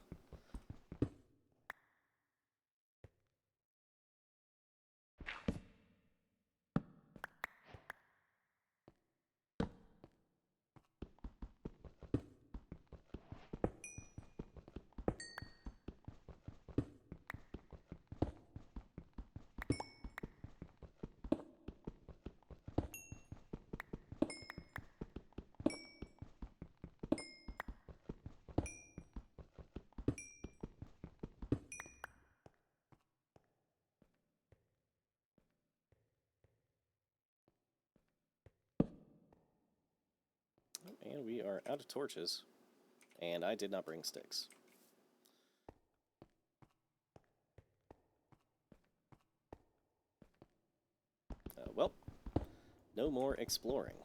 And we are out of torches. And I did not bring sticks. Well, no more exploring.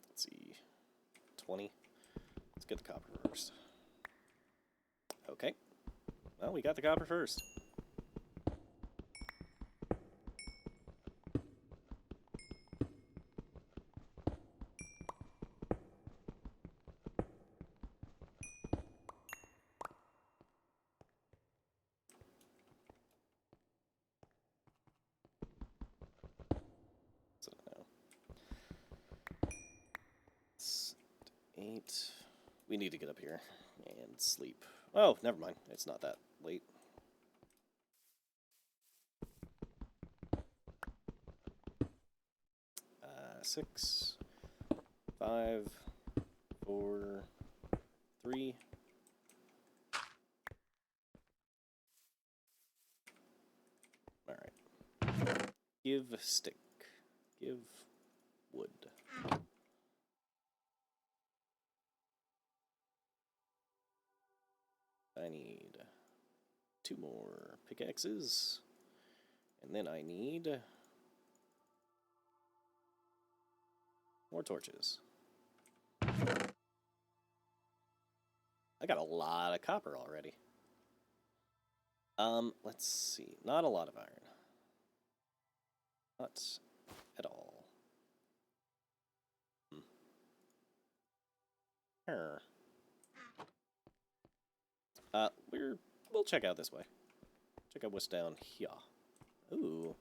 Let's see. 20. Let's get the copper first. Okay. Well, we got the copper first. So now. 8. We need to get up here and sleep. Oh, never mind. It's not that late. Six, 5, 4, 3. All right. Give stick. Give wood. I need 2 more pickaxes. And then I need more torches. I got a lot of copper already. Let's see. Not a lot of iron. Not at all. Her. We'll check out this way. Check out what's down here. Ooh.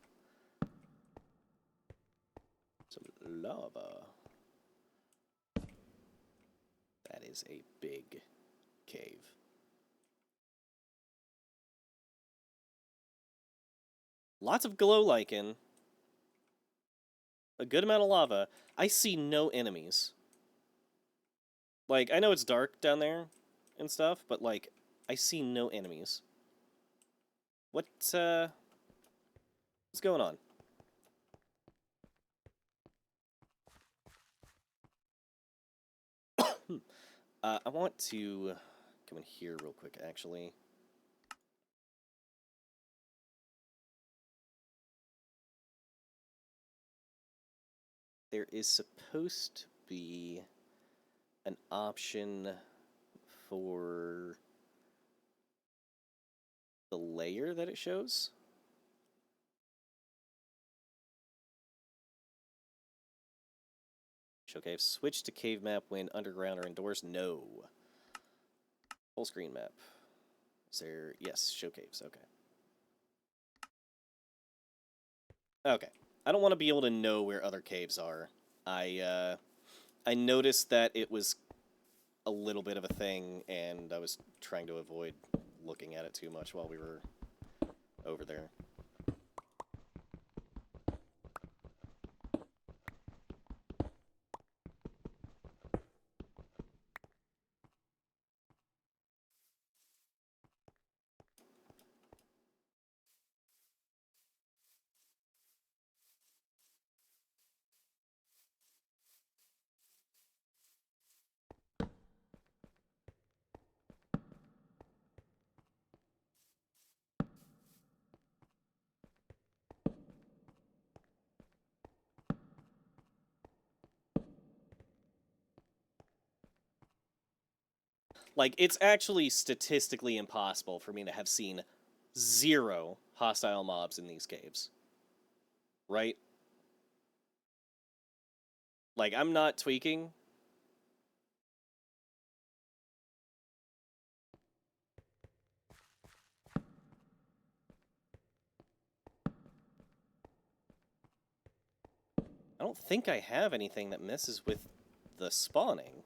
Some lava. That is a big cave. Lots of glow lichen. A good amount of lava. I see no enemies. Like, I know it's dark down there and stuff, but, like, I see no enemies. What's going on? I want to come in here real quick, actually. There is supposed to be an option for the layer that it shows. Show cave. Switch to cave map when underground or indoors. No. Full screen map. Is there? Yes, show caves. Okay. Okay. I don't want to be able to know where other caves are. I noticed that it was a little bit of a thing, and I was trying to avoid looking at it too much while we were over there. Like, it's actually statistically impossible for me to have seen 0 hostile mobs in these caves. Right? Like, I'm not tweaking. I don't think I have anything that messes with the spawning.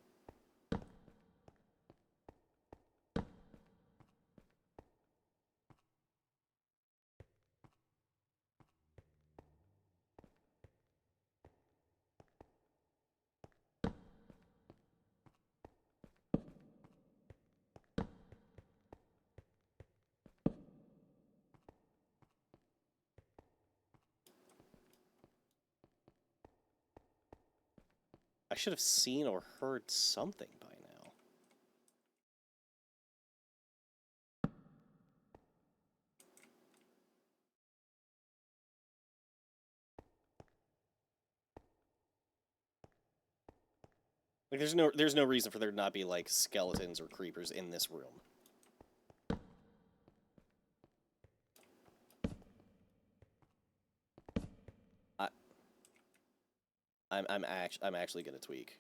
I should have seen or heard something by now. Like, there's no reason for there to not be, like, skeletons or creepers in this room. I'm actually gonna tweak.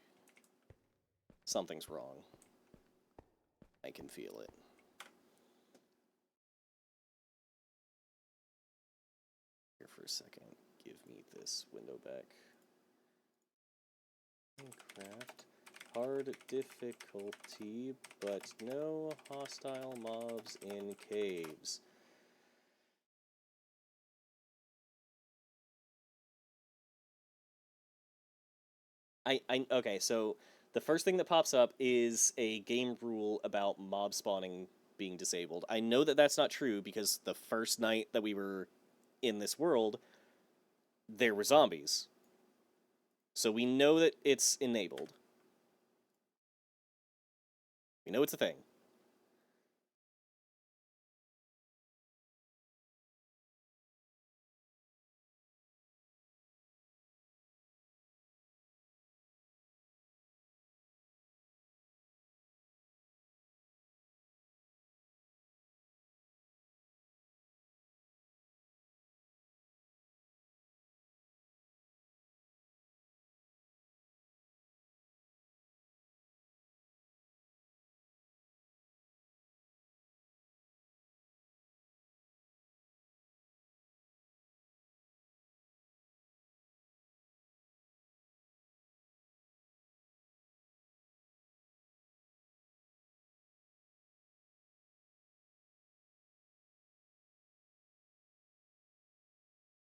Something's wrong. I can feel it. Here for a second. Give me this window back. Minecraft. Hard difficulty, but no hostile mobs in caves. Okay, so the first thing that pops up is a game rule about mob spawning being disabled. I know that that's not true because the first night that we were in this world, there were zombies. So we know that it's enabled. We know it's a thing.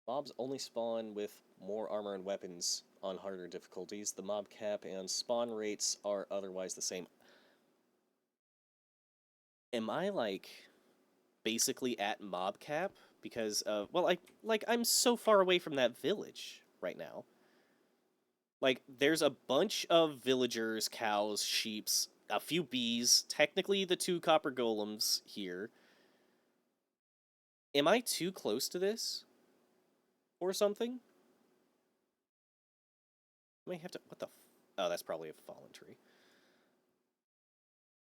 Mobs only spawn with more armor and weapons on harder difficulties. The mob cap and spawn rates are otherwise the same. Am I, like, basically at mob cap? Because, well, I'm so far away from that village right now. Like, there's a bunch of villagers, cows, sheeps, a few bees, technically the 2 copper golems here. Am I too close to this? Or something? I may have to... What the... Oh, that's probably a fallen tree.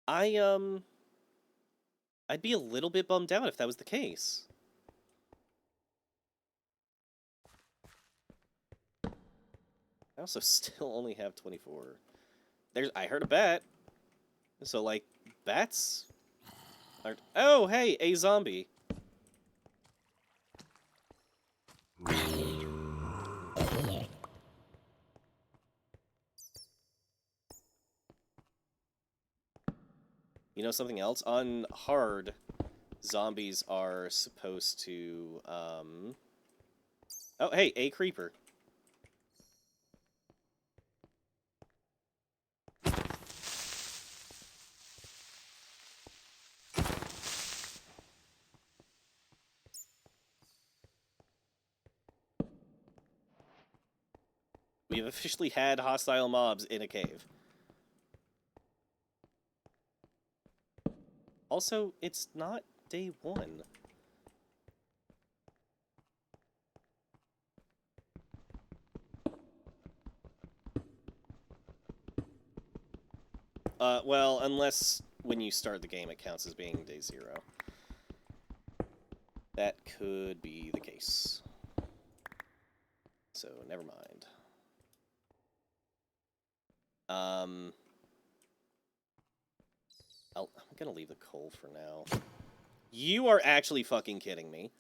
I'd be a little bit bummed out if that was the case. I also still only have 24. I heard a bat. So, like, bats aren't... Oh, hey, a zombie. You know something else? On hard, zombies are supposed to, Oh, hey, a creeper. We've officially had hostile mobs in a cave. Also, it's not day 1. Well, unless when you start the game it counts as being day 0. That could be the case. So, never mind. I'm gonna leave the coal for now. You are actually fucking kidding me.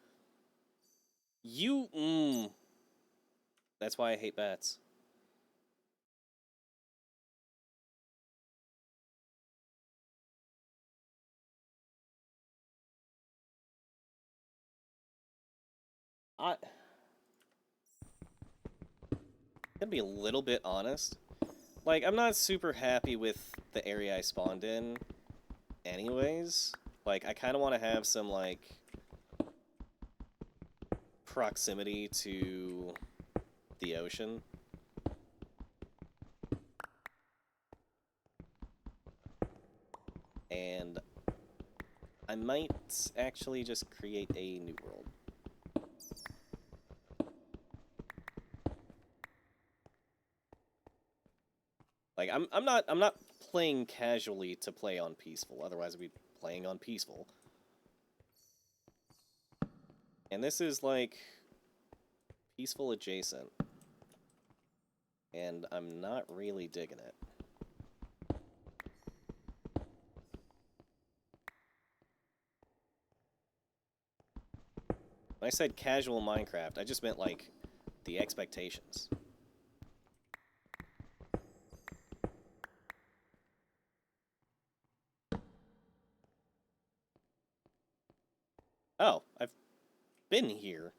That's why I hate bats. I gonna be a little bit honest. Like, I'm not super happy with the area I spawned in anyways. Like, I kind of want to have some, like, proximity to the ocean. And I might actually just create a new world. Like, I'm not playing casually to play on peaceful, otherwise I'd be playing on peaceful. And this is like peaceful adjacent. And I'm not really digging it. When I said casual Minecraft, I just meant like the expectations. Oh, I've been here.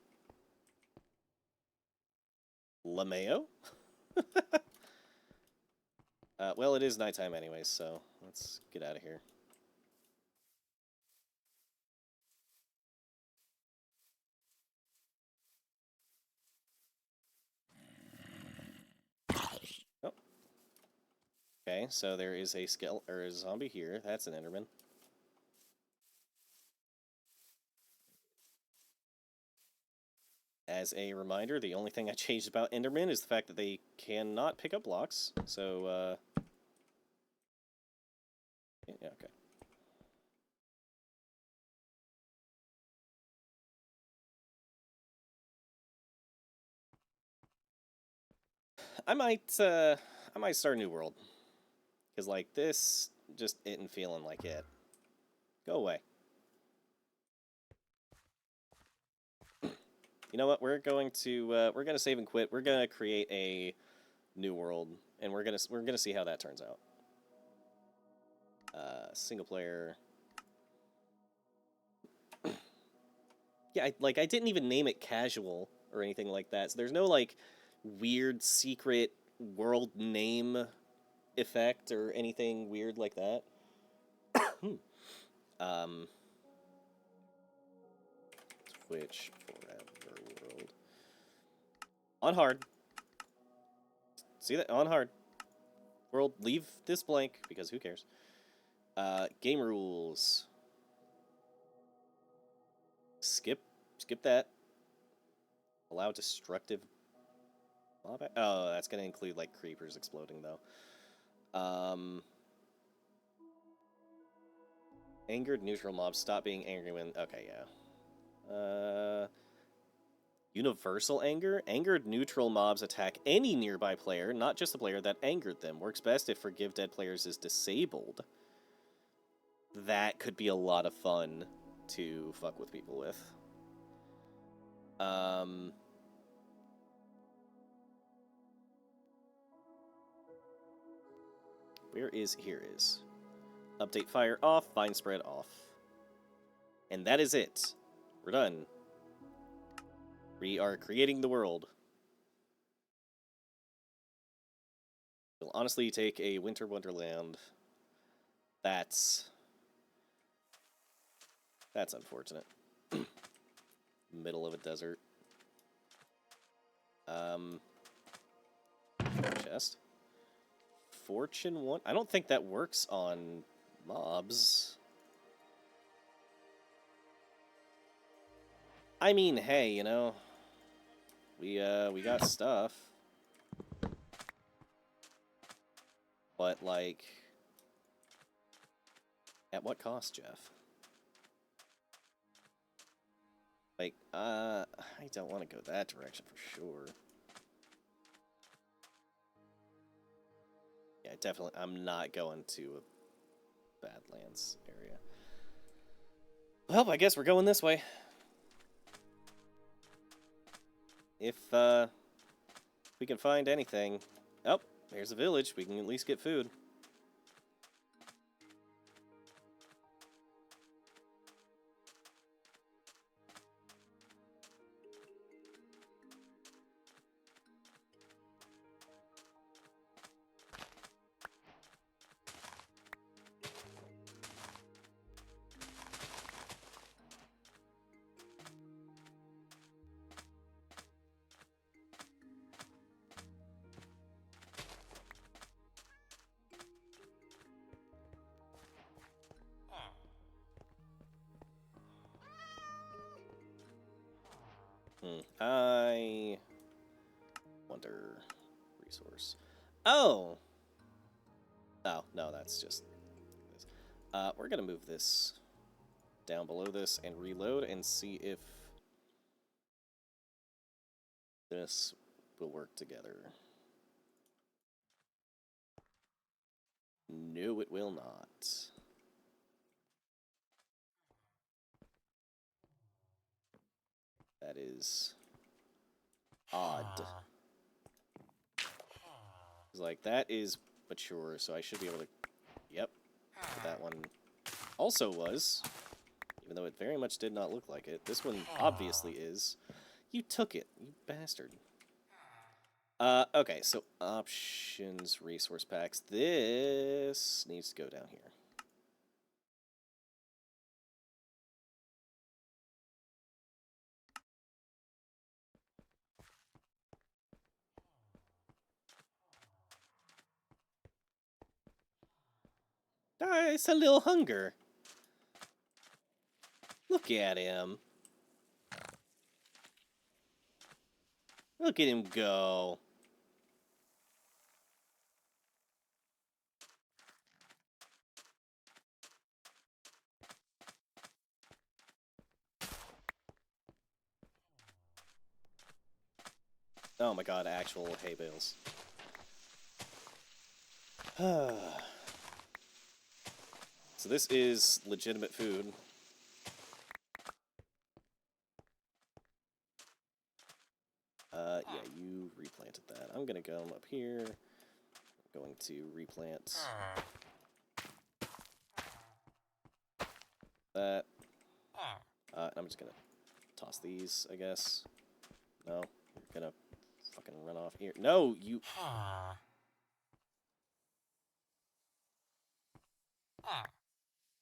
LeMayo? Well, it is nighttime anyways, so let's get out of here. Oh. Okay, so there is a or a zombie here. That's an Enderman. As a reminder, the only thing I changed about Enderman is the fact that they cannot pick up blocks. So, yeah, okay. I might start a new world. Because, like, this just isn't feeling like it. Go away. You know what? We're going to save and quit. We're gonna create a new world, and we're gonna see how that turns out. Single player. Yeah, I didn't even name it casual or anything like that. So there's no like weird secret world name effect or anything weird like that. Twitch forever world on hard. See that on hard world. Leave this blank because who cares? Game rules. Skip that. Allow destructive mob. Oh, that's gonna include like creepers exploding though. Angered neutral mobs stop being angry when. Okay, yeah. Universal anger. Angered neutral mobs attack any nearby player, not just the player that angered them. Works best if forgive dead players is disabled. That could be a lot of fun to fuck with people with. Where is here is update fire off, vine spread off, and that is it. We're done. We are creating the world. We'll honestly take a winter wonderland. That's unfortunate. Middle of a desert. Chest. Fortune 1. I don't think that works on mobs. I mean, hey, you know, we got stuff. But like at what cost, Jeff? Like, I don't want to go that direction for sure. Yeah, definitely. I'm not going to a Badlands area. Well, I guess we're going this way. If we can find anything. Oh, there's a village. We can at least get food. I wonder resource. Oh! Oh, no, that's just this. We're gonna move this down below this and reload and see if this will work together. No, it will not. That is odd. It's like, that is mature, so I should be able to... Yep. That one also was, even though it very much did not look like it. This one obviously is. You took it, you bastard. Okay, so options, resource packs. This needs to go down here. Ah, it's a little hunger. Look at him. Look at him go. Oh my god, actual hay bales. So this is legitimate food. Yeah, you replanted that. I'm gonna go up here. I'm going to replant that. And I'm just gonna toss these, I guess. No, you're gonna fucking run off here. No, you...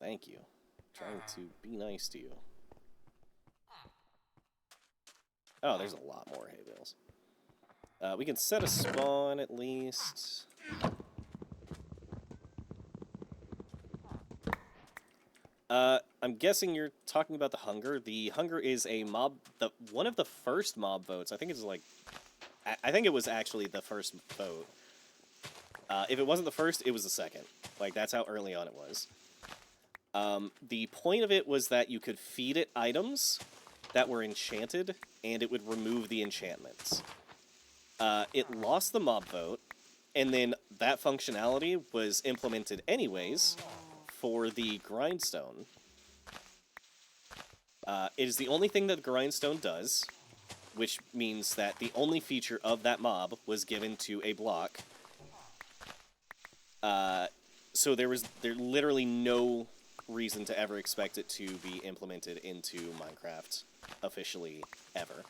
Thank you. Trying to be nice to you. Oh, there's a lot more hay bales. We can set a spawn at least. I'm guessing you're talking about the hunger. The hunger is a mob, one of the first mob votes. I think it's like, I think it was actually the first vote. If it wasn't the first, it was the second. Like, that's how early on it was. The point of it was that you could feed it items that were enchanted, and it would remove the enchantments. It lost the mob vote, and then that functionality was implemented anyways for the grindstone. It is the only thing that the grindstone does, which means that the only feature of that mob was given to a block. So there literally no reason to ever expect it to be implemented into Minecraft officially ever.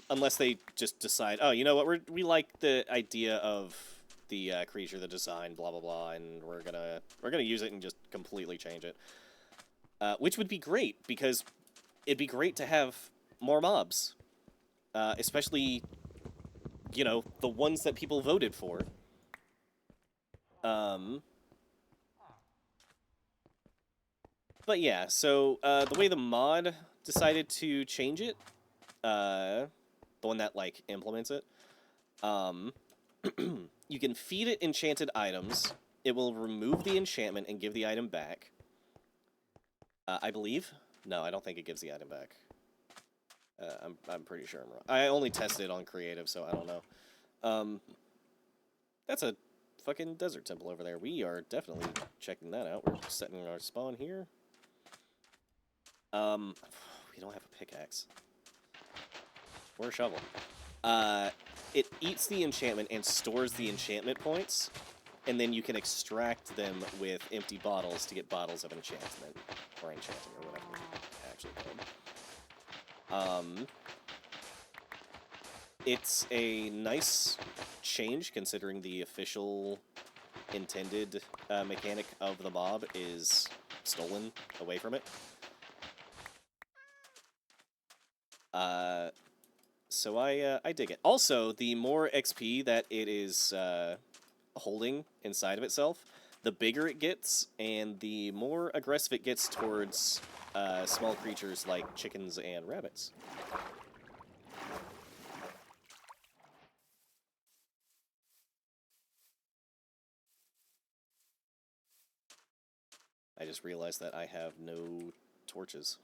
Unless they just decide, oh, you know what, we like the idea of the creature, the design, blah blah blah, and we're gonna use it and just completely change it. Which would be great, because it'd be great to have more mobs, especially, you know, the ones that people voted for. But yeah, so the way the mod decided to change it, the one that, like, implements it, you can feed it enchanted items. It will remove the enchantment and give the item back. I believe. No, I don't think it gives the item back. I'm pretty sure I'm wrong. I only tested it on creative, so I don't know. That's a fucking desert temple over there. We are definitely checking that out. We're setting our spawn here. We don't have a pickaxe. Or a shovel. It eats the enchantment and stores the enchantment points, and then you can extract them with empty bottles to get bottles of enchantment, or enchanting, or whatever it's actually called. It's a nice change, considering the official intended mechanic of the mob is stolen away from it. So I dig it. Also, the more XP that it is holding inside of itself, the bigger it gets, and the more aggressive it gets towards small creatures like chickens and rabbits. I just realized that I have no torches.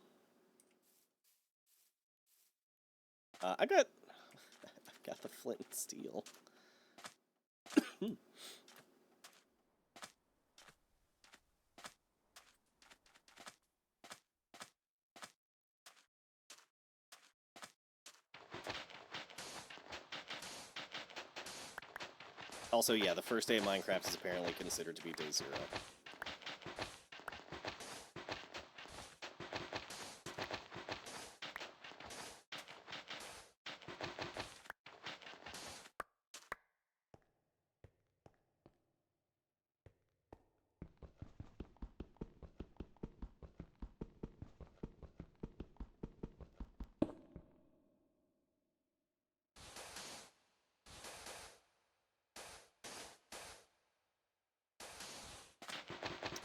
I've got the flint and steel. Also, yeah, the first day of Minecraft is apparently considered to be day 0.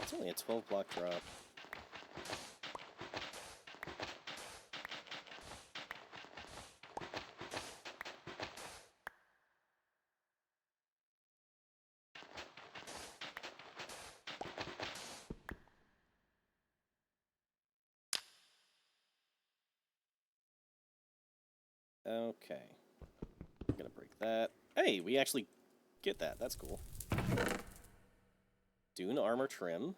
It's only a 12-block drop. Okay. I'm gonna break that. Hey, we actually get that. That's cool. Dune armor trim.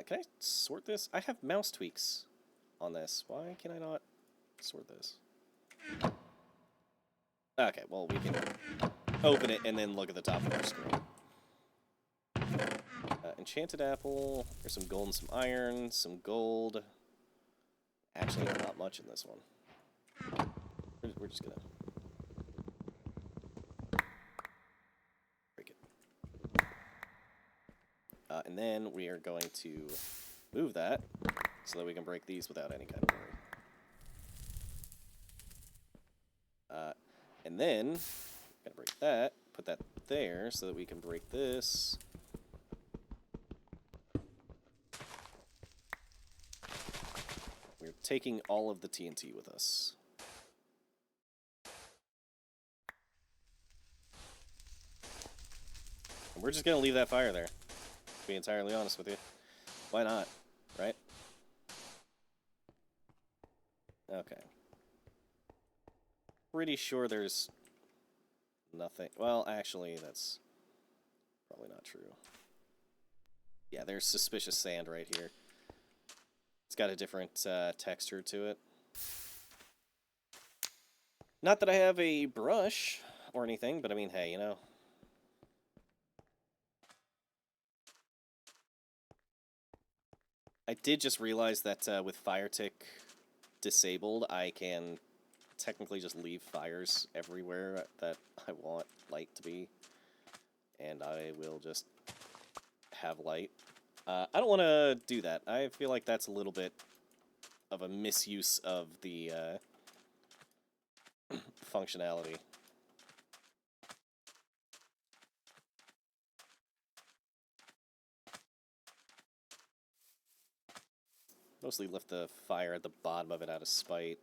Can I sort this? I have mouse tweaks on this. Why can I not sort this? Okay, well, we can open it and then look at the top of our screen. Enchanted apple. There's some gold and some iron. Some gold. Actually, not much in this one. We're just gonna break it. And then we are going to move that so that we can break these without any kind of worry. And then, gotta break that, put that there so that we can break this. We're taking all of the TNT with us. And we're just gonna leave that fire there, to be entirely honest with you. Why not, right? Okay. Pretty sure there's nothing. Well, actually, that's probably not true. Yeah, there's suspicious sand right here. It's got a different texture to it. Not that I have a brush or anything, but I mean, hey, you know. I did just realize that with Fire Tick disabled, I can technically just leave fires everywhere that I want light to be. And I will just have light. I don't want to do that. I feel like that's a little bit of a misuse of the functionality. Mostly left the fire at the bottom of it out of spite.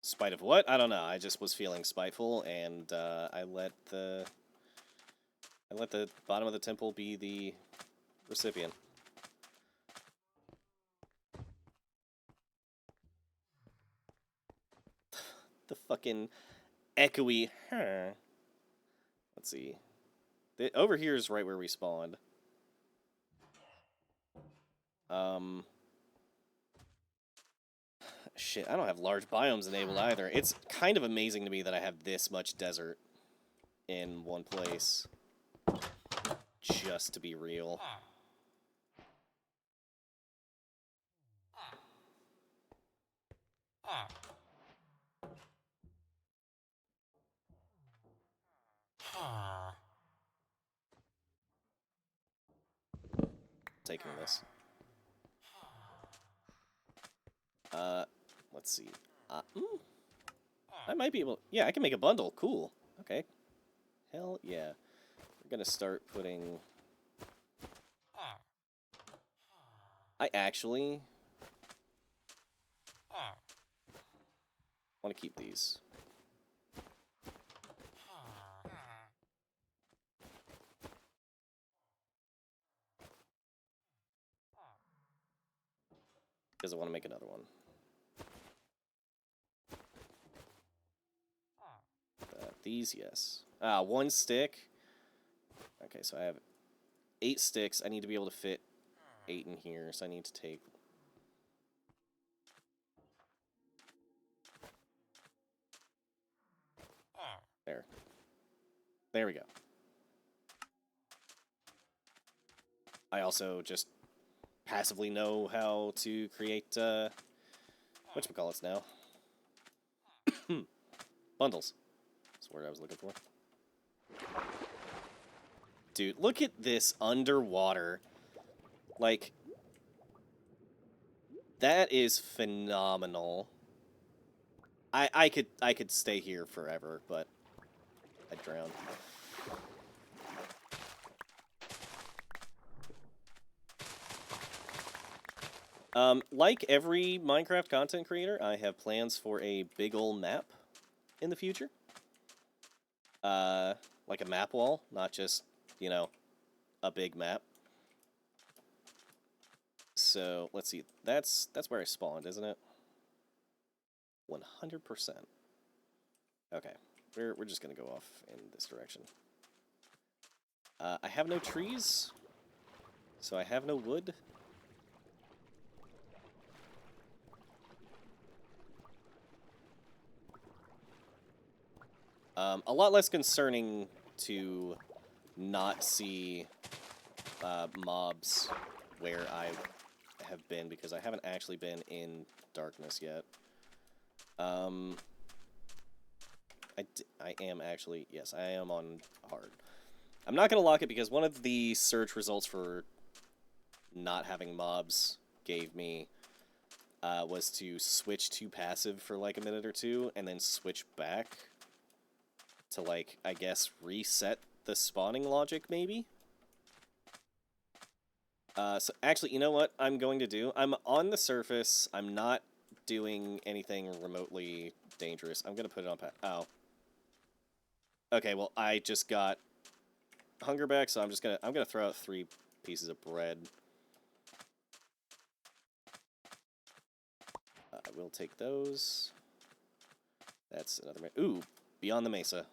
Spite of what? I don't know. I just was feeling spiteful, and I let the bottom of the temple be the recipient. The fucking echoey. Huh. Let's see. Over here is right where we spawned. Shit, I don't have large biomes enabled either. It's kind of amazing to me that I have this much desert in one place. Just to be real. Taking this. Let's see. I might be able... Yeah, I can make a bundle. Cool. Okay. Hell yeah. We're gonna start putting... I actually want to keep these. Because I want to make another one. These, yes. 1 stick. Okay, so I have 8 sticks. I need to be able to fit 8 in here, so I need to take... There. There we go. I also just passively know how to create, whatchamacallits now. Bundles. That's the word I was looking for. Dude, look at this underwater. Like, that is phenomenal. I could stay here forever, but I'd drown. Like every Minecraft content creator, I have plans for a big ol' map in the future. Like a map wall, not just, you know, a big map. So, let's see. That's where I spawned, isn't it? 100%. Okay. We're just gonna go off in this direction. I have no trees, so I have no wood. A lot less concerning to not see mobs where I have been, because I haven't actually been in darkness yet. I am actually, yes, I am on hard. I'm not going to lock it because one of the search results for not having mobs gave me was to switch to passive for like a minute or two and then switch back to, like, I guess reset the spawning logic, maybe? So actually, you know what I'm going to do? I'm on the surface. I'm not doing anything remotely dangerous. I'm going to put it on oh. Okay, well, I just got hunger back, so I'm gonna throw out 3 pieces of bread. I will take those. That's another... Ooh, Beyond the Mesa.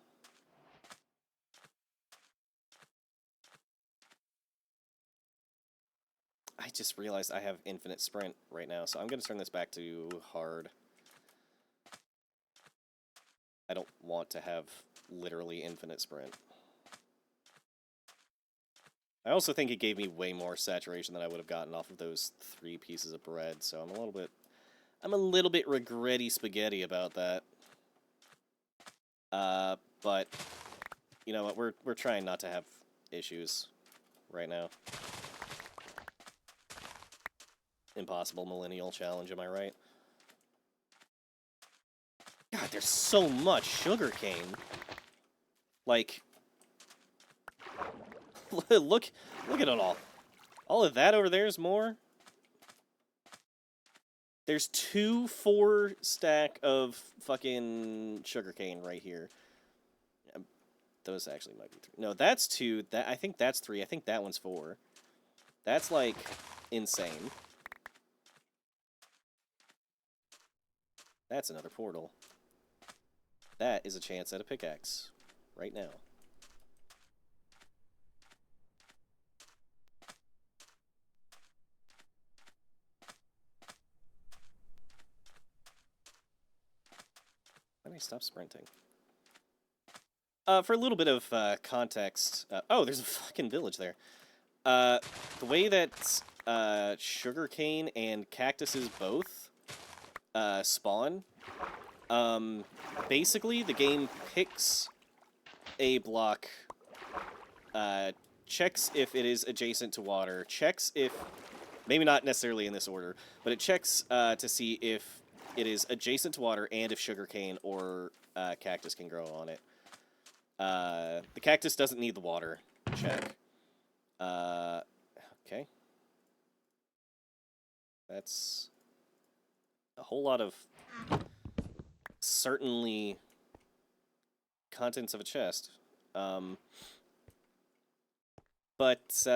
I just realized I have infinite sprint right now, so I'm going to turn this back to hard. I don't want to have literally infinite sprint. I also think it gave me way more saturation than I would have gotten off of those 3 pieces of bread, so I'm a little bit regretty spaghetti about that. But you know what? We're trying not to have issues right now. Impossible millennial challenge, am I right? God, there's so much sugarcane. Like, look at it all. All of that over there is more. There's 2 4-stack of fucking sugarcane right here. Those actually might be 3. No, that's 2. I think that's 3. I think that one's 4. That's, like, insane. That's another portal. That is a chance at a pickaxe. Right now. Why did I stop sprinting? For a little bit of context... oh, there's a fucking village there. The way that sugarcane and cactuses both spawn... basically, the game picks a block, checks if it is adjacent to water, checks if, maybe not necessarily in this order, but it checks to see if it is adjacent to water and if sugarcane or cactus can grow on it. The cactus doesn't need the water check. Okay. That's a whole lot of certainly contents of a chest. But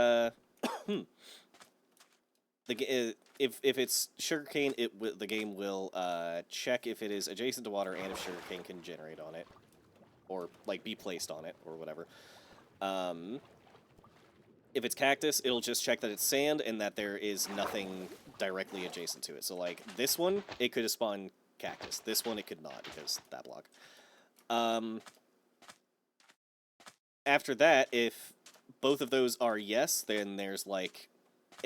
if it's sugarcane, the game will check if it is adjacent to water and if sugarcane can generate on it, or like be placed on it or whatever. If it's cactus, it'll just check that it's sand and that there is nothing directly adjacent to it. So like this one, it could have spawned cactus. This one, it could not because that block. After that, if both of those are yes, then there's like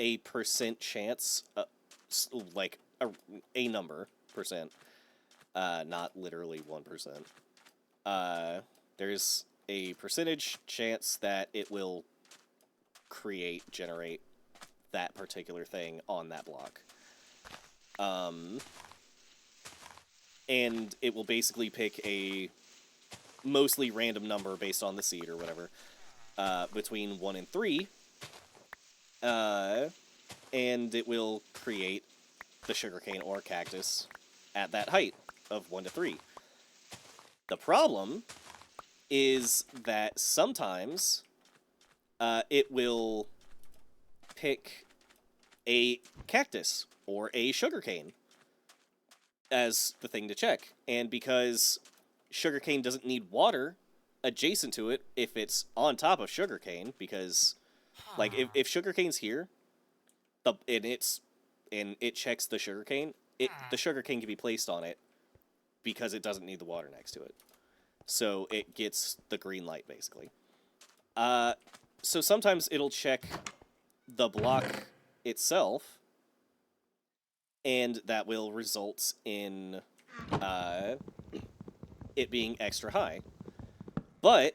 a % chance, like a number percent, not literally 1%. There's a percentage chance that it will generate that particular thing on that block. And it will basically pick a mostly random number based on the seed or whatever, between 1 and 3, and it will create the sugarcane or cactus at that height of 1 to 3. The problem is that sometimes it will pick a cactus or a sugarcane as the thing to check. And because sugarcane doesn't need water adjacent to it if it's on top of sugarcane, because like if sugarcane's here, and it checks the sugarcane, the sugarcane can be placed on it because it doesn't need the water next to it. So it gets the green light basically. So sometimes it'll check the block itself, and that will result in it being extra high. But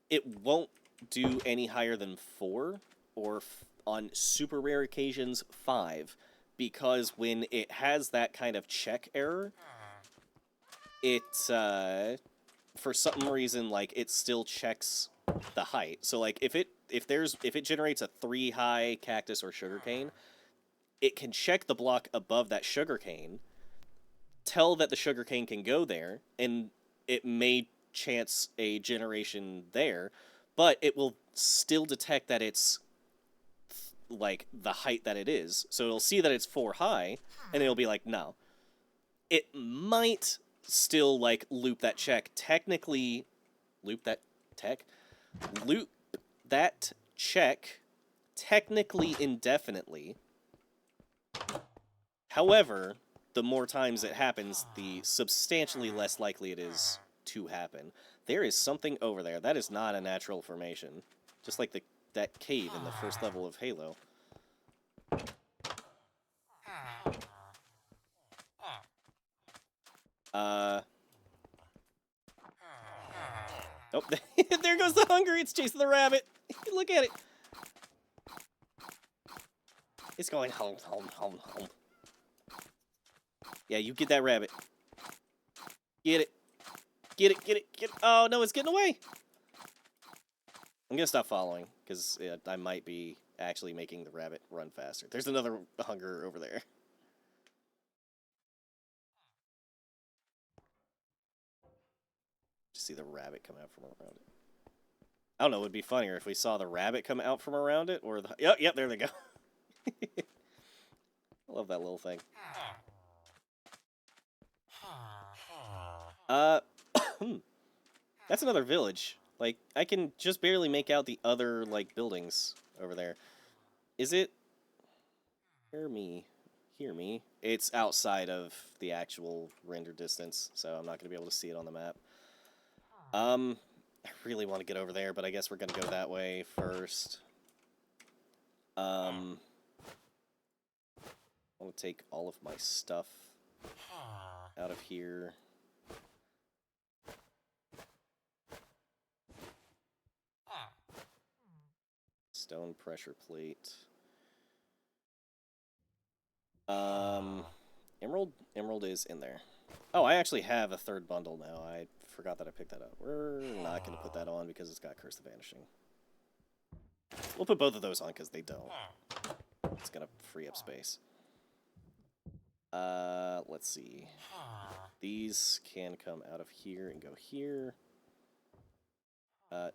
it won't do any higher than 4, or on super rare occasions 5, because when it has that kind of check error, it for some reason like it still checks the height. So like if it generates a 3 high cactus or sugarcane, it can check the block above that sugarcane, tell that the sugarcane can go there, and it may chance a generation there, but it will still detect that it's like the height that it is. So it'll see that it's 4 high, and it'll be like, no. It might still like loop that check. Technically, loop that check technically indefinitely. However, the more times it happens, the substantially less likely it is to happen. There is something over there. That is not a natural formation. Just like that cave in the first level of Halo. Oh, there goes the hunger. It's chasing the rabbit. Look at it. It's going home, home, home, home. Yeah, you get that rabbit. Get it. Get it, get it, get it. Oh, no, it's getting away. I'm gonna stop following, because I might be actually making the rabbit run faster. There's another hunger over there. Just see the rabbit come out from around it. I don't know, it would be funnier if we saw the rabbit come out from around it, or the... Yep, there they go. I love that little thing. That's another village. Like, I can just barely make out the other, like, buildings over there. Is it... Hear me. It's outside of the actual render distance, so I'm not going to be able to see it on the map. I really want to get over there, but I guess we're going to go that way first. I want to take all of my stuff out of here. Stone pressure plate. Emerald is in there. Oh, I actually have a third bundle now. I forgot that I picked that up. We're not going to put that on because it's got Curse the Vanishing. We'll put both of those on because they don't. It's going to free up space. Let's see. These can come out of here and go here. I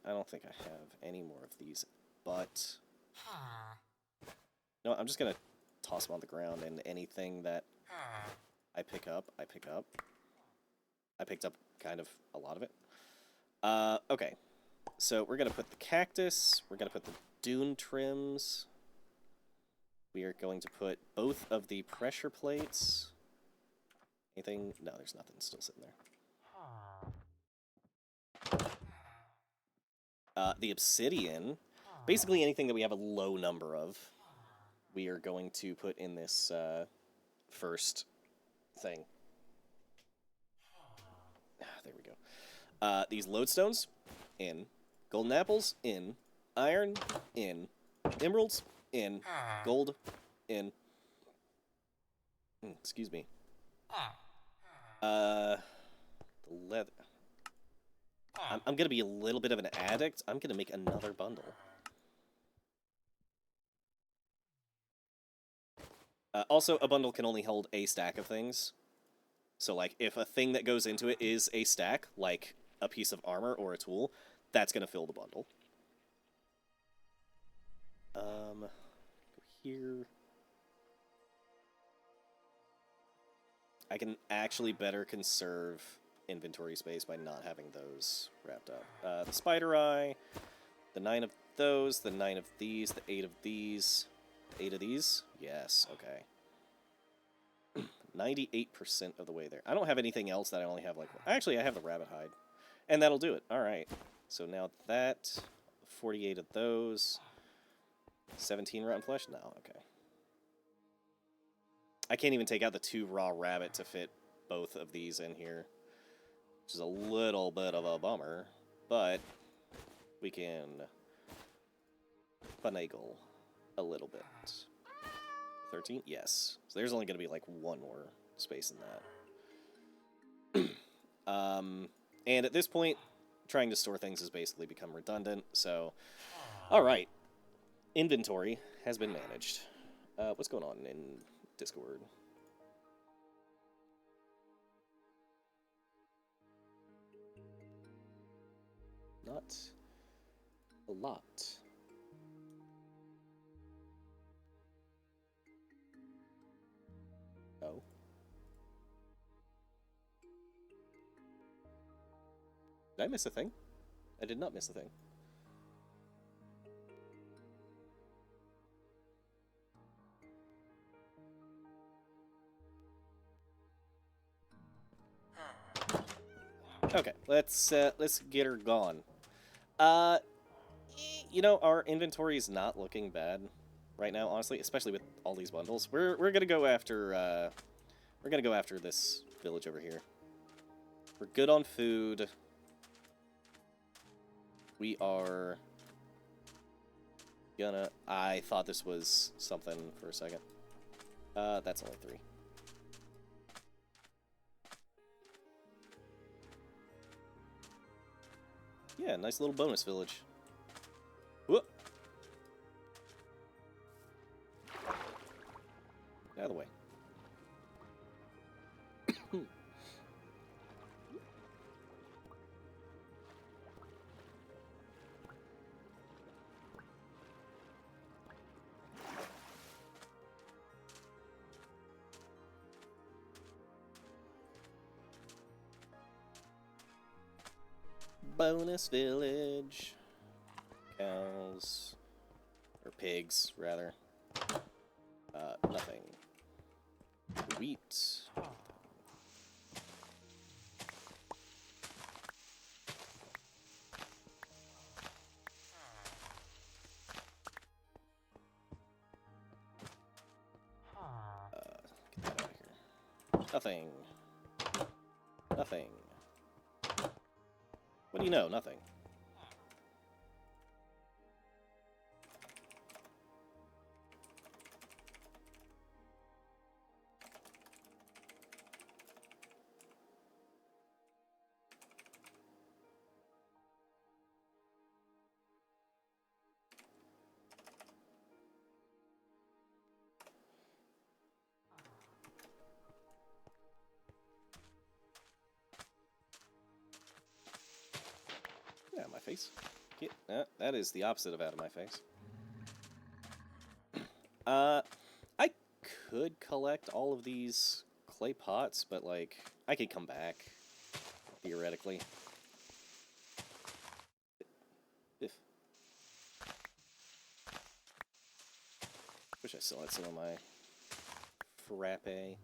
don't think I have any more of these, but no, I'm just gonna toss them on the ground, and anything that I pick up, I pick up. I picked up kind of a lot of it. Okay, so we're gonna put the cactus. We're gonna put the dune trims. We are going to put both of the pressure plates. Anything? No, there's nothing still sitting there. The obsidian, basically anything that we have a low number of, we are going to put in this first thing. There we go. These lodestones, in. Golden apples, in. Iron, in. Emeralds, in. Gold, in. Excuse me. The leather. I'm going to be a little bit of an addict. I'm going to make another bundle. Also, a bundle can only hold a stack of things. So, like, if a thing that goes into it is a stack, like a piece of armor or a tool, that's going to fill the bundle. Go here. I can actually better conserve inventory space by not having those wrapped up. The spider eye, the 9 of those, the 9 of these, the 8 of these, 8 of these. Yes, okay. 98% of the way there. I don't have anything else that I only have, like... Actually, I have the rabbit hide. And that'll do it. Alright. So now that... 48 of those... 17 rotten flesh? No, okay. I can't even take out the 2 raw rabbit to fit both of these in here. Which is a little bit of a bummer. But... we can... finagle a little bit. 13? Yes. So there's only going to be like 1 more space in that. And at this point, trying to store things has basically become redundant, so... Alright. Inventory has been managed. What's going on in Discord? Not a lot. Oh. Did I miss a thing? I did not miss a thing. Okay, let's get her gone. You know, our inventory is not looking bad right now, honestly, especially with all these bundles. We're gonna go after this village over here. We're good on food. We are gonna... I thought this was something for a second. That's only 3. Yeah, nice little bonus village. Whoop! Out of the way. Bonus village. Cows. Or pigs, rather. Nothing. Wheat. Get that out of here. Nothing. Nothing. What do you know? Nothing. face. That is the opposite of out of my face. I could collect all of these clay pots, but, like, I could come back, theoretically. If. Wish I still had some of my frappe.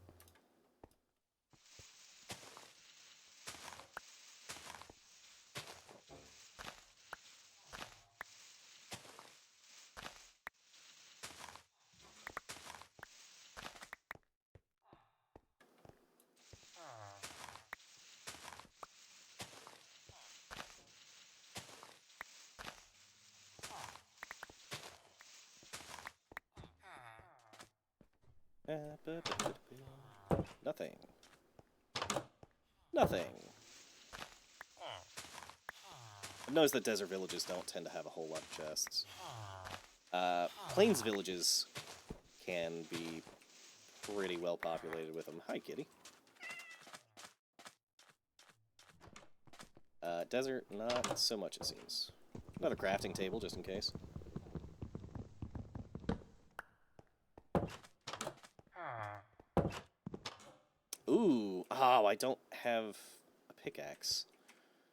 Nothing. Nothing. I've noticed that desert villages don't tend to have a whole lot of chests. Plains villages can be pretty well populated with them. Hi, kitty. Desert, not so much, it seems. Another crafting table, just in case. Ooh, oh, I don't have a pickaxe.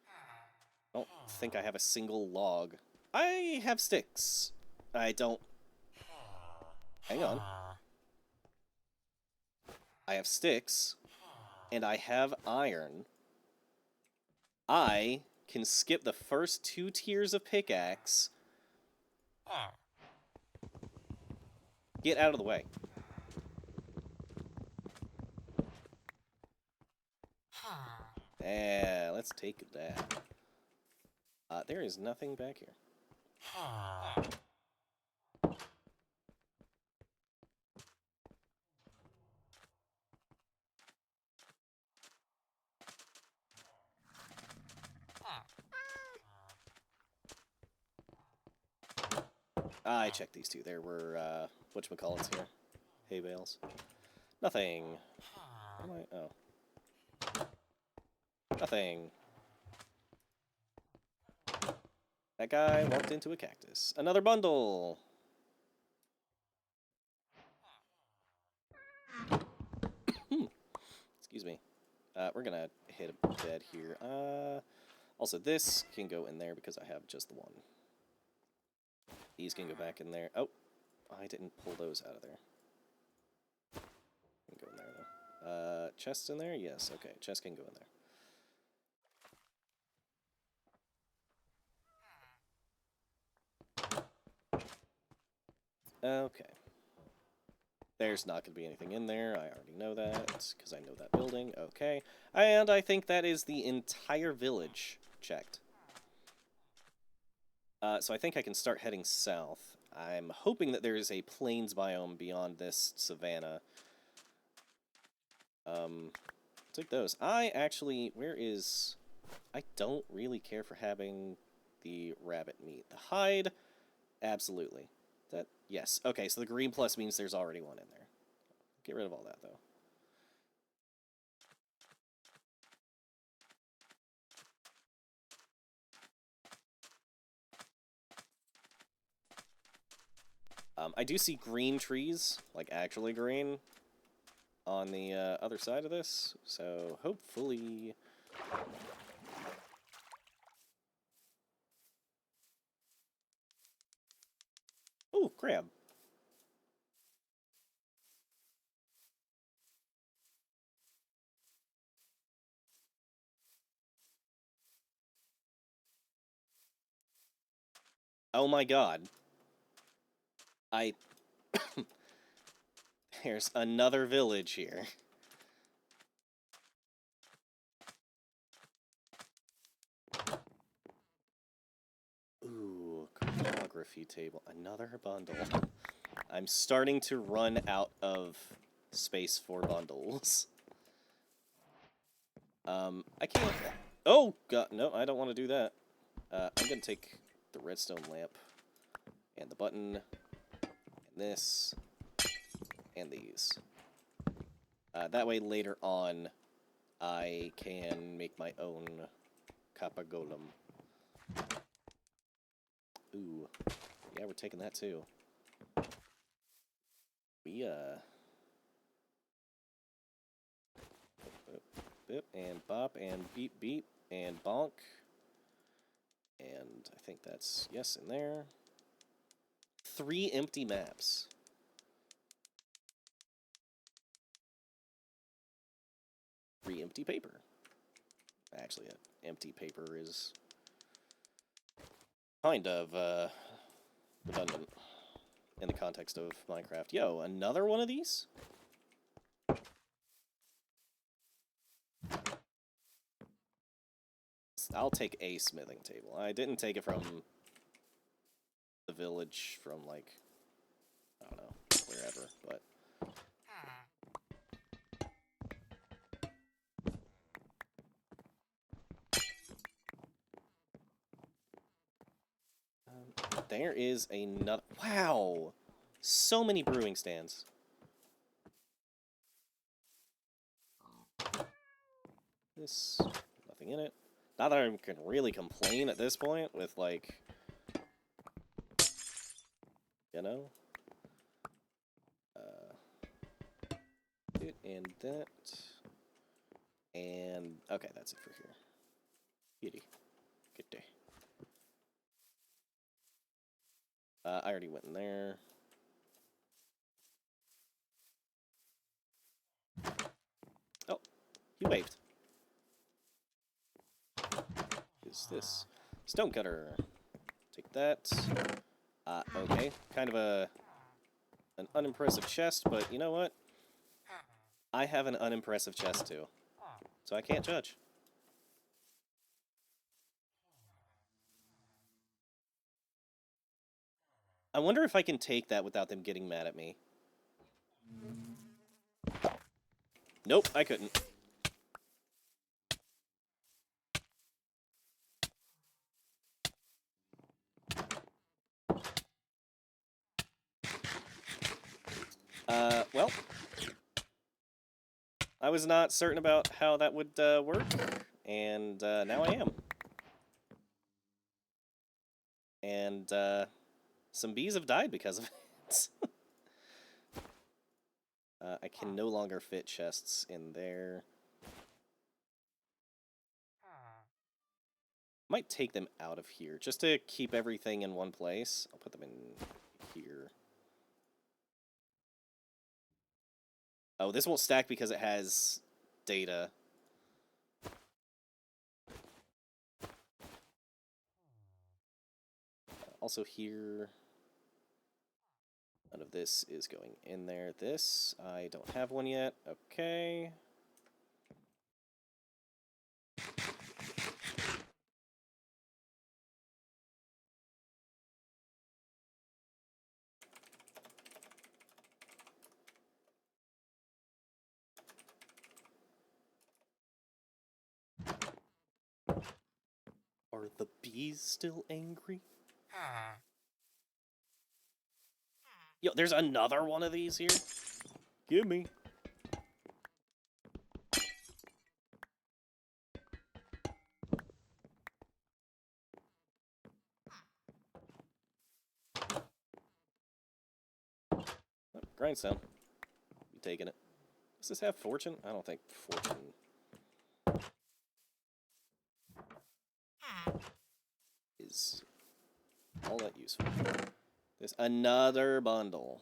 I don't think I have a single log. I have sticks. I don't... Hang on. I have sticks, and I have iron. I can skip the first 2 tiers of pickaxe. Get out of the way. Yeah, let's take that. There is nothing back here. I checked these two. There were, whatchamacallits here. Hay bales. Nothing. What am I? Oh. Nothing. That guy walked into a cactus. Another bundle! Excuse me. We're gonna hit a bed here. Also, this can go in there because I have just the one. These can go back in there. Oh, I didn't pull those out of there. Can go in there, though. Chests in there? Yes, okay. Chest can go in there. Okay. There's not going to be anything in there. I already know that, because I know that building. Okay. And I think that is the entire village checked. So I think I can start heading south. I'm hoping that there is a plains biome beyond this savanna. Take those. I actually... Where is... I don't really care for having the rabbit meat. The hide? Absolutely. That... Yes. Okay, so the green plus means there's already one in there. Get rid of all that, though. I do see green trees, like actually green, on the other side of this, so hopefully... Ooh, crab. Oh my god. There's another village here. Ooh, cartography table. Another bundle. I'm starting to run out of space for bundles. I can't... Oh, god, no, I don't want to do that. I'm gonna take the redstone lamp, and the button, and this, and these. That way, later on, I can make my own Kappa Golem. Ooh. Yeah, we're taking that too. We, Bip, and bop, and beep, beep, and bonk. And I think that's yes in there. 3 empty maps. Three empty paper. Actually, empty paper is kind of redundant in the context of Minecraft. Yo, another one of these? I'll take a smithing table. I didn't take it from the village, from, like, I don't know, wherever, but... there is another... Wow! So many brewing stands. This... nothing in it. Not that I can really complain at this point with, like... you know? It and that. And... okay, that's it for here. Kitty. Good day. I already went in there. Oh, he waved. Is this stonecutter? Take that. Okay, kind of an unimpressive chest, but you know what? I have an unimpressive chest too, so I can't judge. I wonder if I can take that without them getting mad at me. Nope, I couldn't. Well, I was not certain about how that would work, and now I am. And some bees have died because of it. I can no longer fit chests in there. Might take them out of here, just to keep everything in one place. I'll put them in here. Oh, this won't stack because it has data. Also here, none of this is going in there. This, I don't have one yet. Okay. Are the bees still angry? Yo, there's another one of these here? Give me. Oh, grindstone. You taking it. Does this have fortune? I don't think fortune... is all that useful. There's another bundle.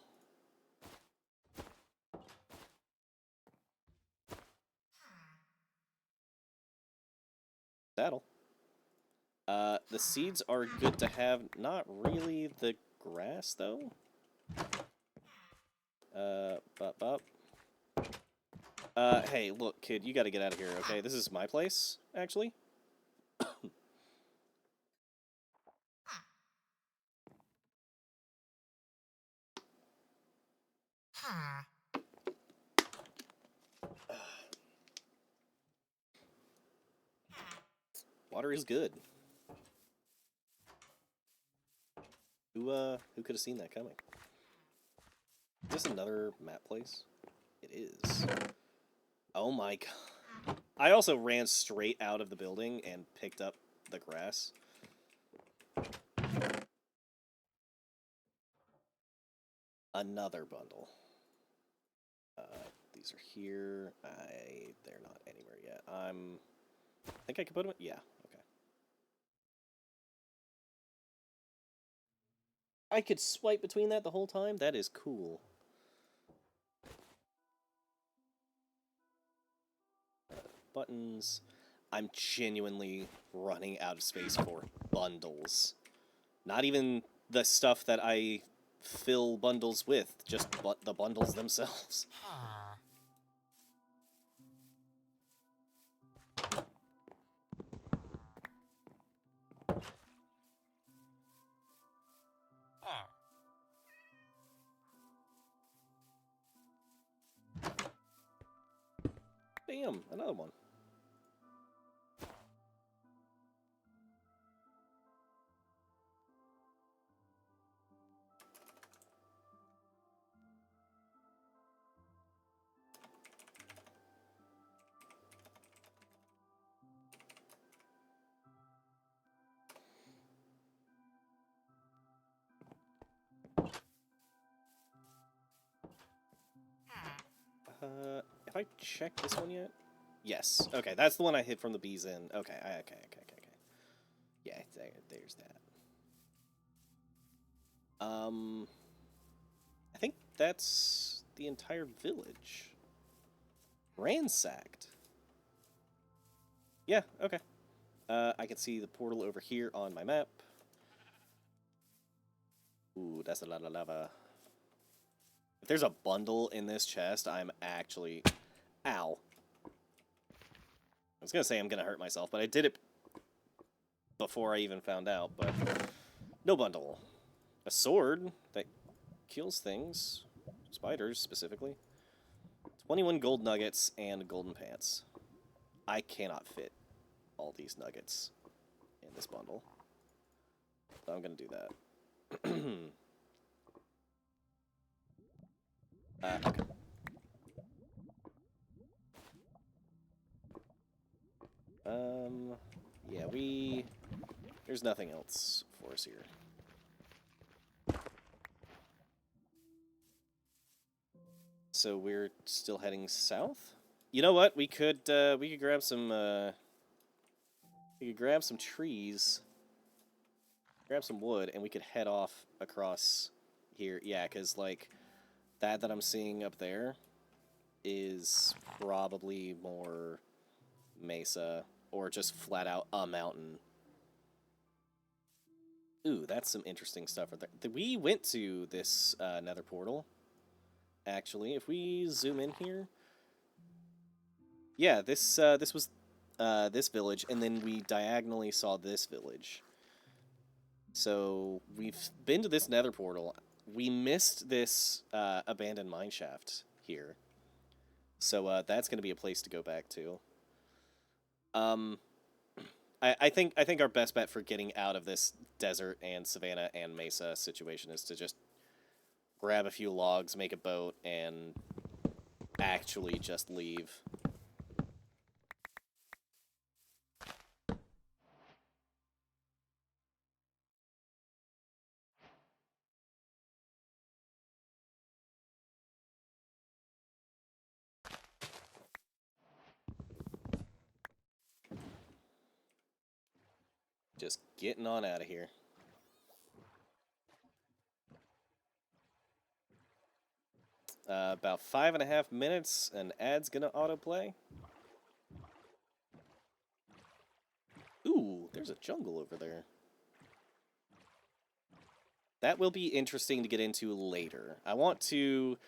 Saddle. The seeds are good to have. Not really the grass, though. Bop. Hey, look, kid, you gotta get out of here, okay? This is my place, actually. Water is good. Who could have seen that coming? Is this another map place? It is. Oh my god. I also ran straight out of the building and picked up the grass. Another bundle. These are here. They're not anywhere yet. I think I can put them. Yeah. Okay. I could swipe between that the whole time. That is cool. Buttons. I'm genuinely running out of space for bundles. Not even the stuff that I fill bundles with, just the bundles themselves. Bam, another one. Have I checked this one yet? Yes. Okay, that's the one I hit from the bees in. Okay, okay. Yeah, there's that. I think that's the entire village. Ransacked. Yeah, okay. I can see the portal over here on my map. Ooh, that's a lot of lava. If there's a bundle in this chest, I'm actually... Ow. I was gonna say I'm gonna hurt myself, but I did it before I even found out, but... No bundle. A sword that kills things. Spiders, specifically. 21 gold nuggets and golden pants. I cannot fit all these nuggets in this bundle. So I'm gonna do that. Okay. Yeah, there's nothing else for us here. So we're still heading south? You know what? We could grab some, we could grab some trees, grab some wood, and we could head off across here. Yeah, because, like, that I'm seeing up there is probably more mesa, or just flat out a mountain. Ooh, that's some interesting stuff right there. We went to this nether portal, actually. If we zoom in here, yeah, this was this village, and then we diagonally saw this village. So we've been to this nether portal. We missed this abandoned mineshaft here, so that's going to be a place to go back to. I think our best bet for getting out of this desert and savanna and mesa situation is to just grab a few logs, make a boat, and actually just leave. Just getting on out of here. About 5.5 minutes, and ad's gonna autoplay. Ooh, there's a jungle over there. That will be interesting to get into later. I want to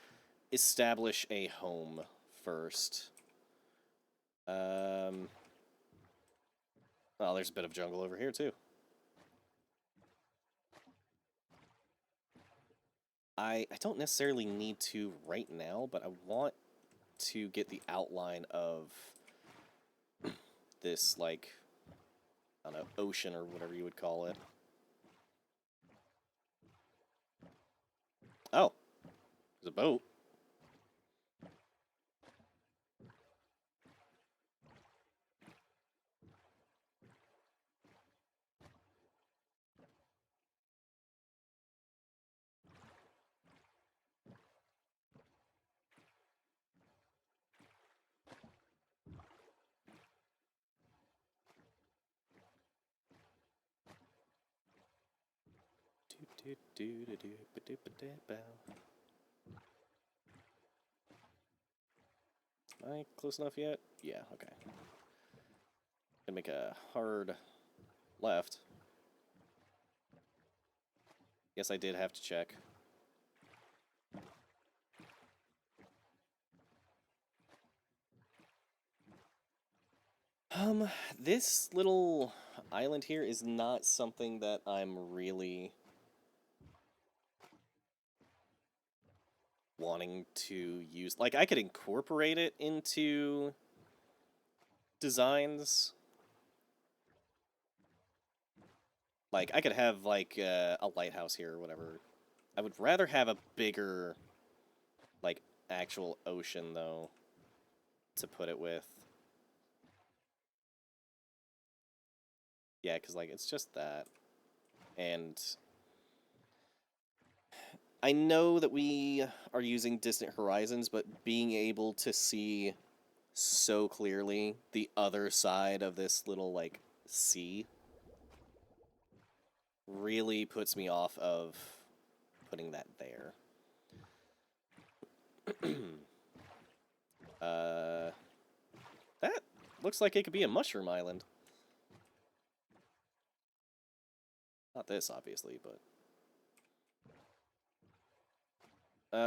establish a home first. Well, there's a bit of jungle over here, too. I don't necessarily need to right now, but I want to get the outline of this, like, I don't know, ocean or whatever you would call it. Oh, there's a boat. Am I close enough yet? Yeah, okay. Gonna make a hard left. Guess I did have to check. This little island here is not something that I'm really wanting to use. Like, I could incorporate it into designs. Like, I could have, like, a lighthouse here or whatever. I would rather have a bigger, like, actual ocean, though, to put it with. Yeah, because, like, it's just that. And I know that we are using Distant Horizons, but being able to see so clearly the other side of this little, like, sea really puts me off of putting that there. That looks like it could be a mushroom island. Not this, obviously, but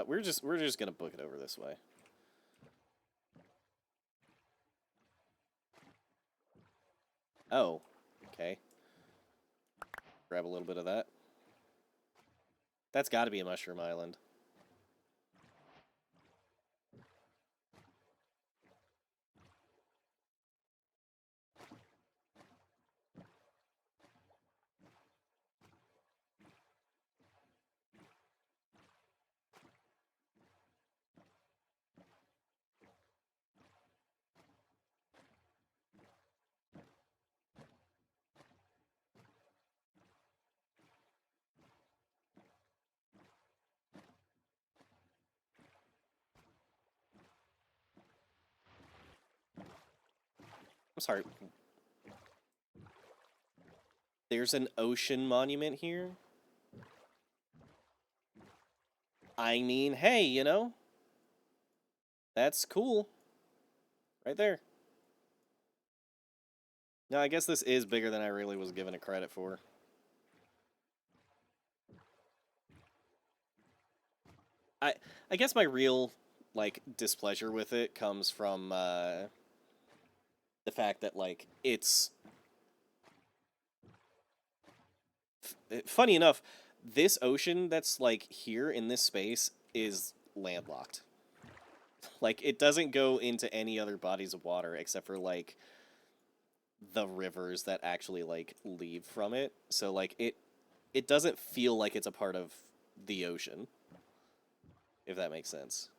we're just gonna book it over this way. Oh, okay. Grab a little bit of that. That's got to be a mushroom island. I'm sorry. There's an ocean monument here? I mean, hey, you know? That's cool. Right there. No, I guess this is bigger than I really was giving it credit for. I guess my real, like, displeasure with it comes from, the fact that, like, it's... Funny enough, this ocean that's, like, here in this space is landlocked. Like, it doesn't go into any other bodies of water except for, like, the rivers that actually, like, leave from it. So, like, it doesn't feel like it's a part of the ocean, if that makes sense.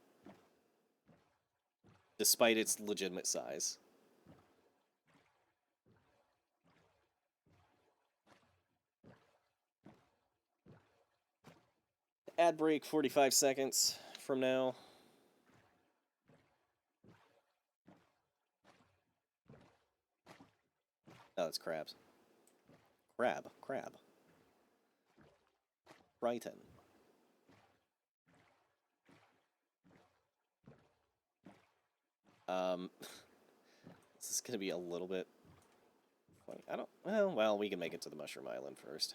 Despite its legitimate size. Ad break 45 seconds from now. Oh, it's crabs. Crab. Brighton. This is gonna be a little bit funny. I don't... Well, we can make it to the Mushroom Island first.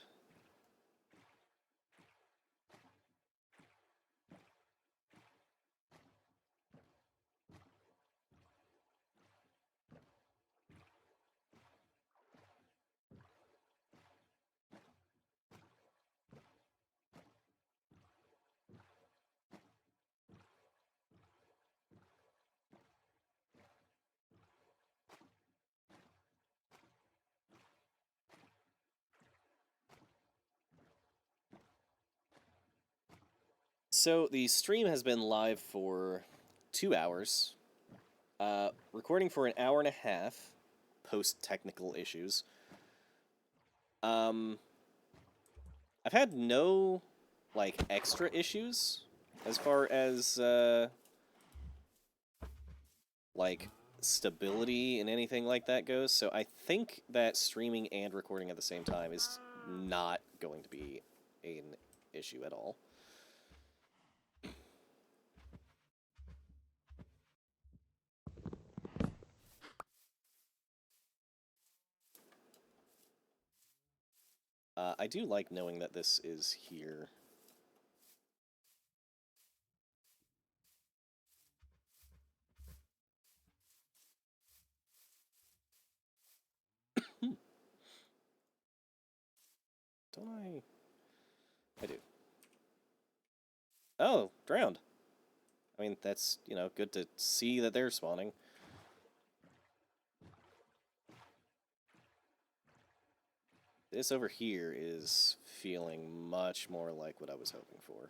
So, the stream has been live for 2 hours. Recording for an hour and a half, post-technical issues. I've had no, like, extra issues as far as, like, stability and anything like that goes, so I think that streaming and recording at the same time is not going to be an issue at all. I do like knowing that this is here. Don't I? I do. Oh, drowned. I mean, that's, you know, good to see that they're spawning. This over here is feeling much more like what I was hoping for.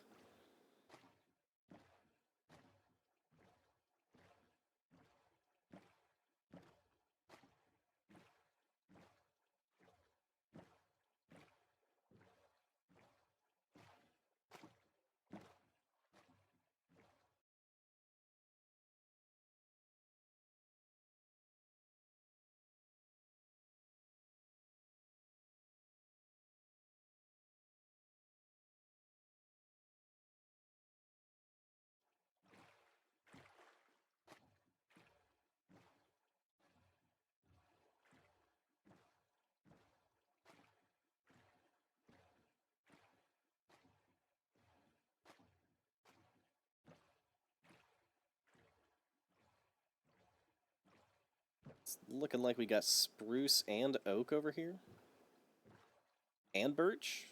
It's looking like we got spruce and oak over here. And birch.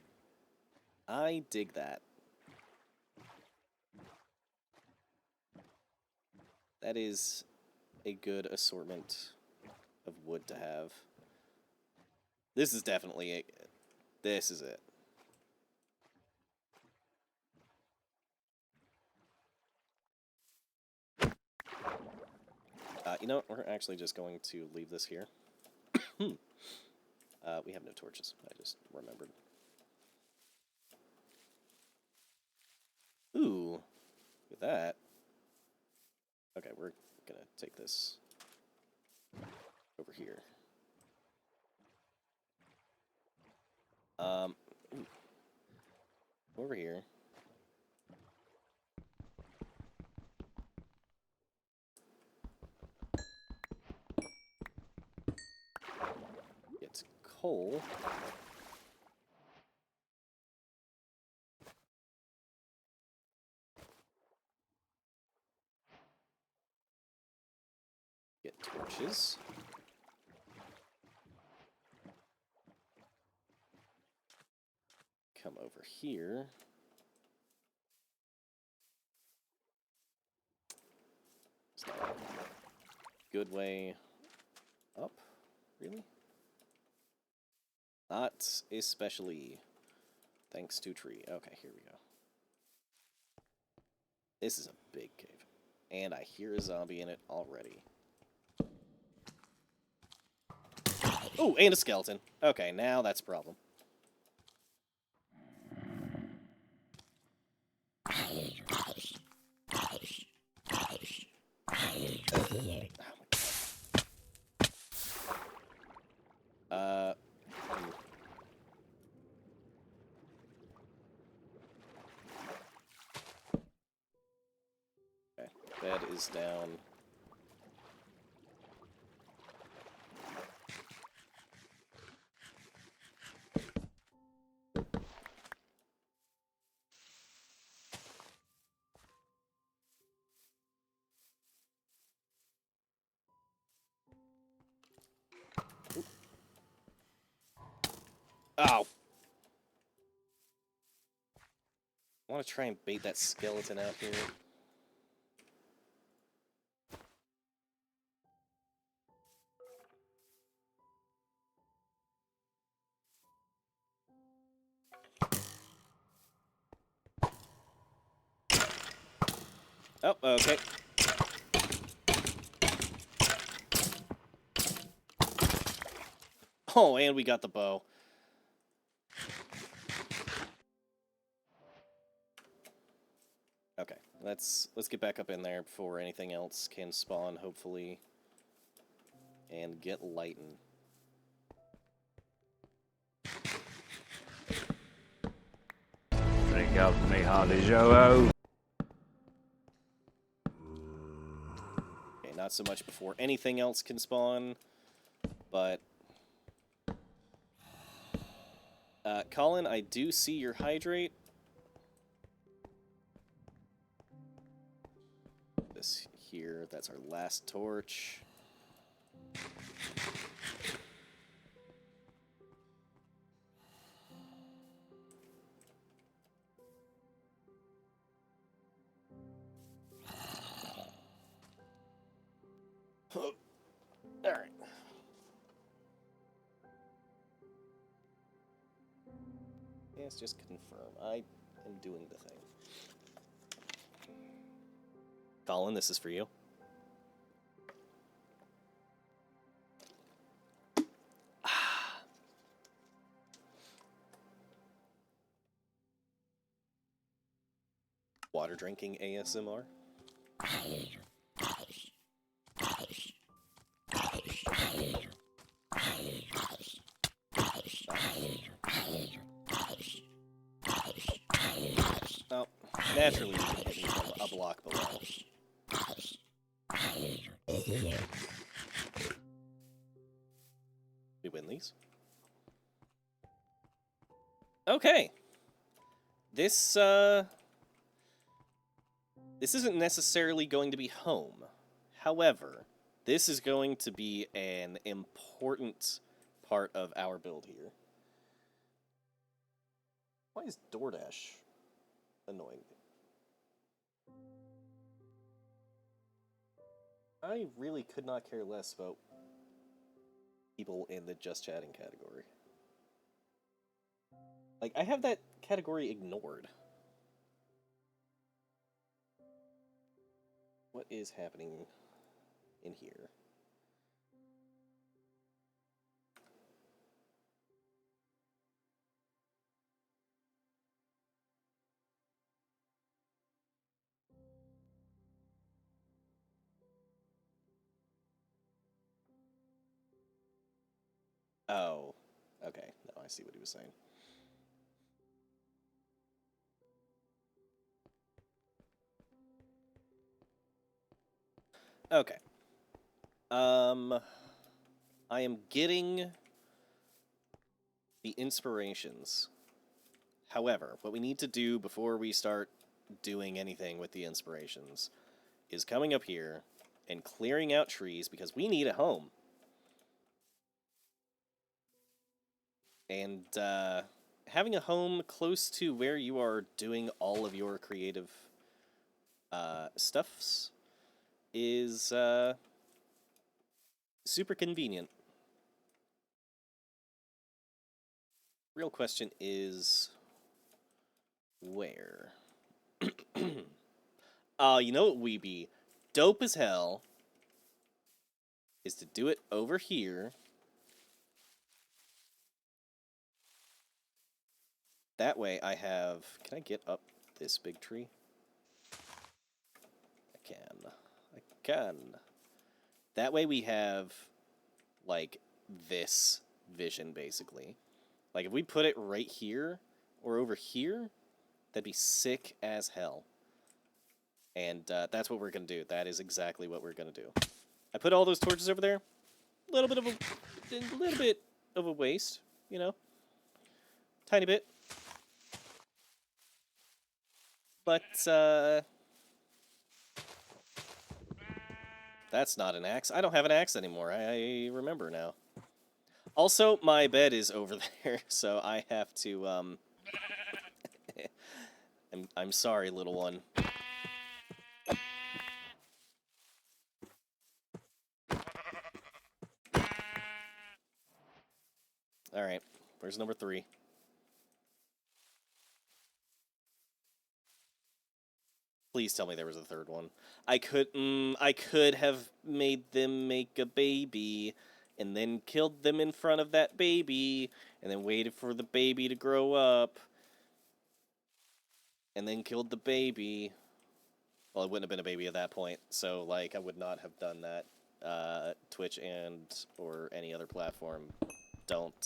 I dig that. That is a good assortment of wood to have. This is definitely it. This is it. You know what? We're actually just going to leave this here. We have no torches. I just remembered. Ooh, look at that. Okay, we're gonna take this over here. Ooh. Over here. Get coal. Get torches. Come over here. It's not a good way up, really? Not especially. Thanks to tree. Okay, here we go. This is a big cave. And I hear a zombie in it already. Oh, and a skeleton. Okay, now that's a problem. Okay, bed is down. Ow! I want to try and bait that skeleton out here. Oh, okay. Oh, and we got the bow. Okay, let's get back up in there before anything else can spawn, hopefully, and get lightened. Drink up me hearty Joe. Okay, not so much before anything else can spawn, but... Colin, I do see your hydrate. This here, that's our last torch. Alright. Yes, just confirm. I am doing the thing. Colin, this is for you. Water drinking ASMR. Oh, naturally you can hit me from a block below. We win these. Okay. This isn't necessarily going to be home. However, this is going to be an important part of our build here. Why is DoorDash annoying me? I really could not care less about people in the just chatting category. Like, I have that category ignored. What is happening in here? Oh, okay. No, I see what he was saying. Okay. I am getting the inspirations. However, what we need to do before we start doing anything with the inspirations is coming up here and clearing out trees because we need a home. And having a home close to where you are doing all of your creative stuffs is super convenient. Real question is where? You know what we be dope as hell is to do it over here. That way I have... Can I get up this big tree? I can. I can. That way we have, like, this vision, basically. Like, if we put it right here, or over here, that'd be sick as hell. And that's what we're going to do. That is exactly what we're going to do. I put all those torches over there. A little bit of a waste, you know? Tiny bit. But, that's not an axe. I don't have an axe anymore. I remember now. Also, my bed is over there, so I have to, I'm sorry, little one. Alright, where's number 3? Please tell me there was a third one. I could have made them make a baby, and then killed them in front of that baby, and then waited for the baby to grow up, and then killed the baby. Well, it wouldn't have been a baby at that point, so, like, I would not have done that. Twitch or any other platform, don't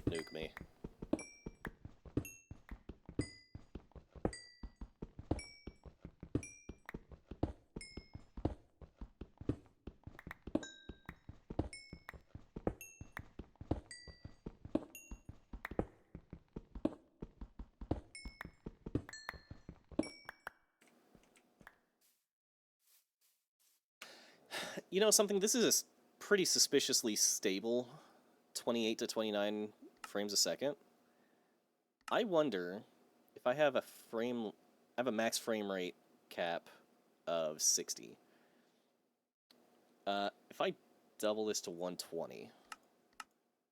nuke me. You know something? This is a pretty suspiciously stable 28 to 29 frames a second. I wonder if I have a max frame rate cap of 60. If I double this to 120,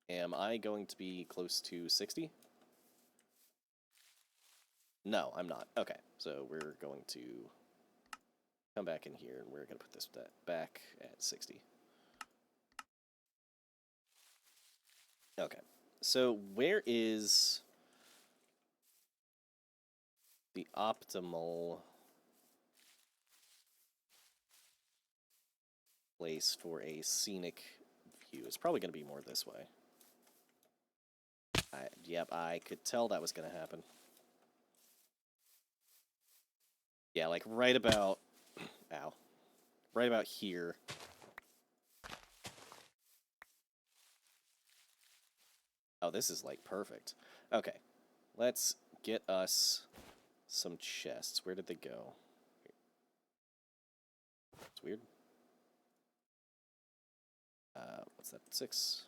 am I going to be close to 60? No, I'm not. Okay, so we're going to come back in here, and we're going to put this back at 60. Okay, so where is the optimal place for a scenic view? It's probably going to be more this way. Yep, I could tell that was going to happen. Yeah, like right about... Ow. Right about here. Oh, this is, like, perfect. Okay, let's get us some chests. Where did they go? It's weird. What's that? 6.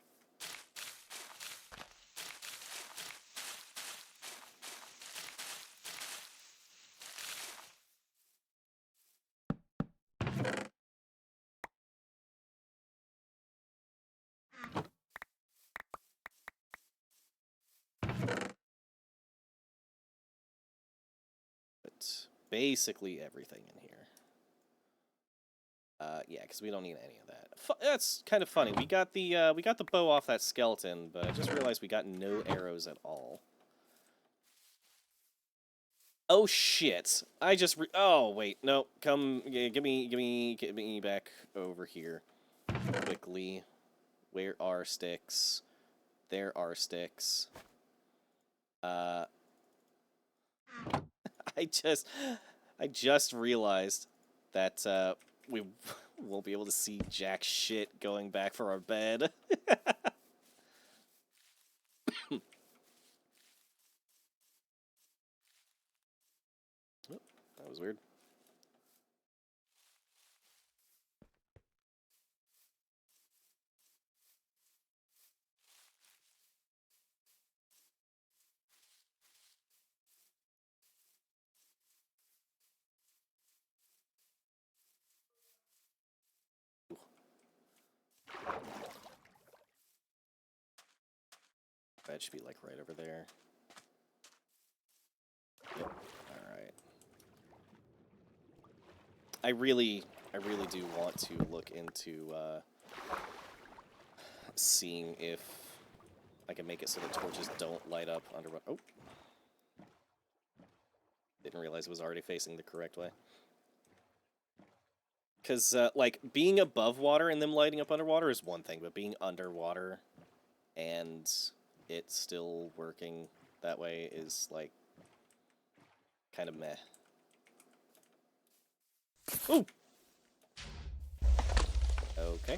But basically everything in here. Yeah, because we don't need any of that. That's kind of funny. We got the bow off that skeleton, but I just realized we got no arrows at all. Oh shit! Oh wait, no. Come, give me back over here quickly. Where are sticks? There are sticks. I just realized that we won't be able to see jack shit going back for our bed. Oh, that was weird. That should be like right over there. Yep. Alright. I really do want to look into seeing if I can make it so the torches don't light up underwater. Oh. Didn't realize it was already facing the correct way. Because, like, being above water and them lighting up underwater is one thing, but being underwater and it still working that way is, like, kind of meh. Ooh! Okay.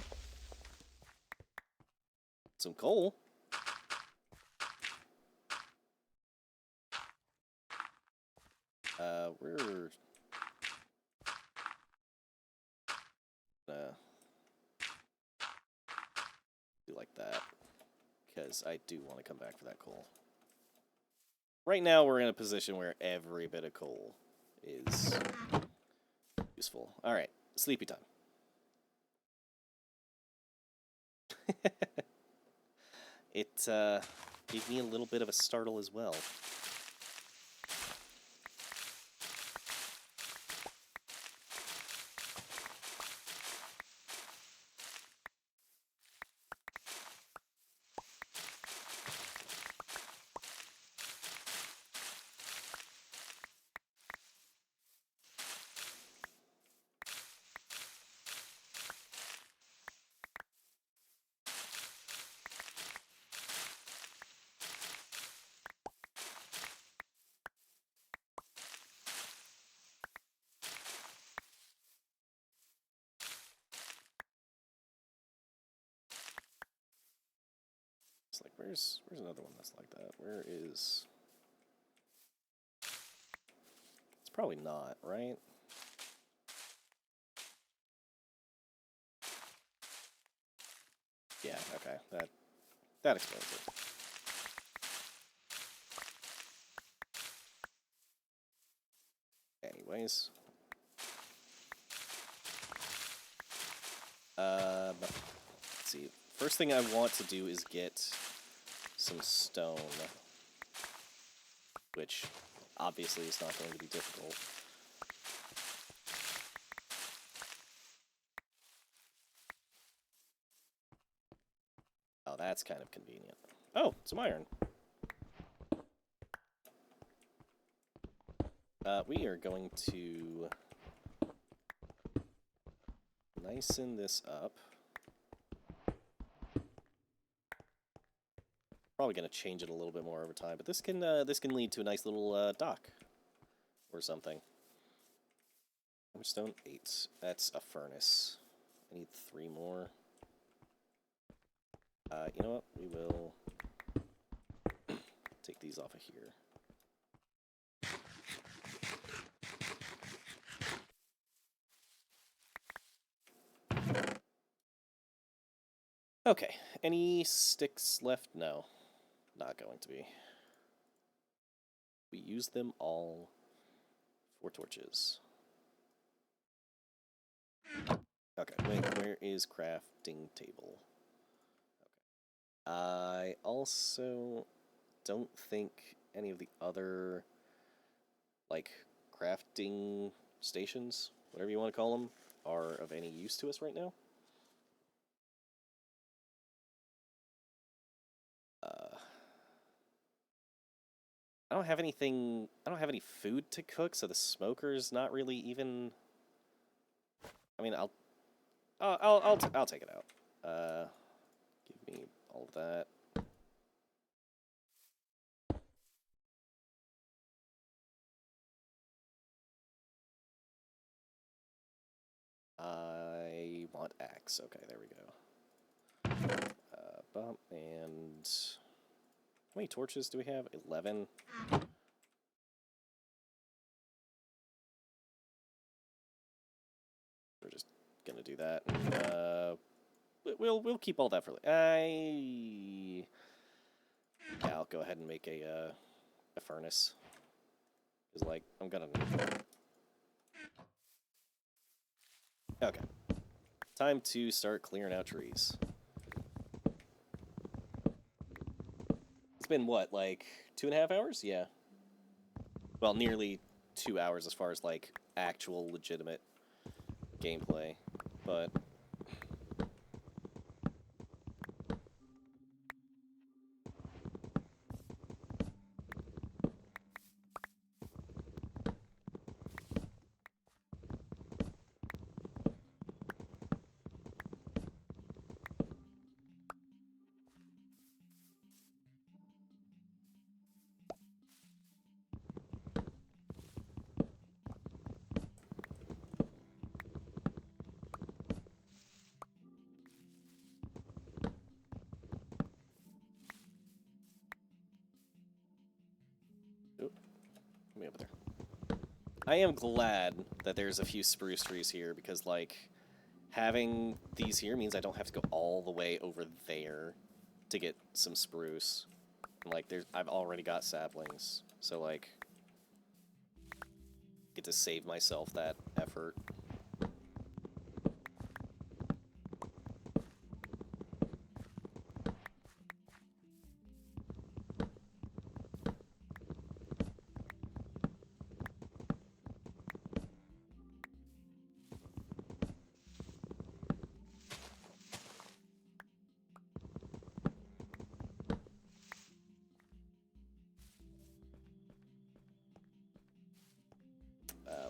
Some coal. We're... do like that. Because I do want to come back for that coal. Right now, we're in a position where every bit of coal is useful. Alright, sleepy time. It gave me a little bit of a startle as well. It's like, where's another one that's like that? Where is... It's probably not, right? Yeah, okay. That explains it. Anyways. Let's see. First thing I want to do is get some stone, which obviously is not going to be difficult. Oh, that's kind of convenient. Oh, some iron. We are going to nicen this up. Probably going to change it a little bit more over time, but this can lead to a nice little dock or something. How much stone? 8. That's a furnace. I need 3 more. You know what? We will take these off of here. Okay. Any sticks left? No. Not going to be. We use them all for torches. Okay, wait, where is crafting table? Okay. I also don't think any of the other, like, crafting stations, whatever you want to call them, are of any use to us right now. I don't have anything. I don't have any food to cook, so the smoker's not really even. I mean, I'll take it out. Give me all of that. I want axe. Okay, there we go. Bump and how many torches do we have? 11. We're just gonna do that. And, we'll keep all that for later. Yeah, I'll go ahead and make a furnace. Cause like I'm gonna need that. Okay. Time to start clearing out trees. It's been what, like 2.5 hours? Yeah. Well, nearly 2 hours as far as like actual legitimate gameplay, but me over there. I am glad that there's a few spruce trees here because, like, having these here means I don't have to go all the way over there to get some spruce. And, like, I've already got saplings, so like, get to save myself that effort.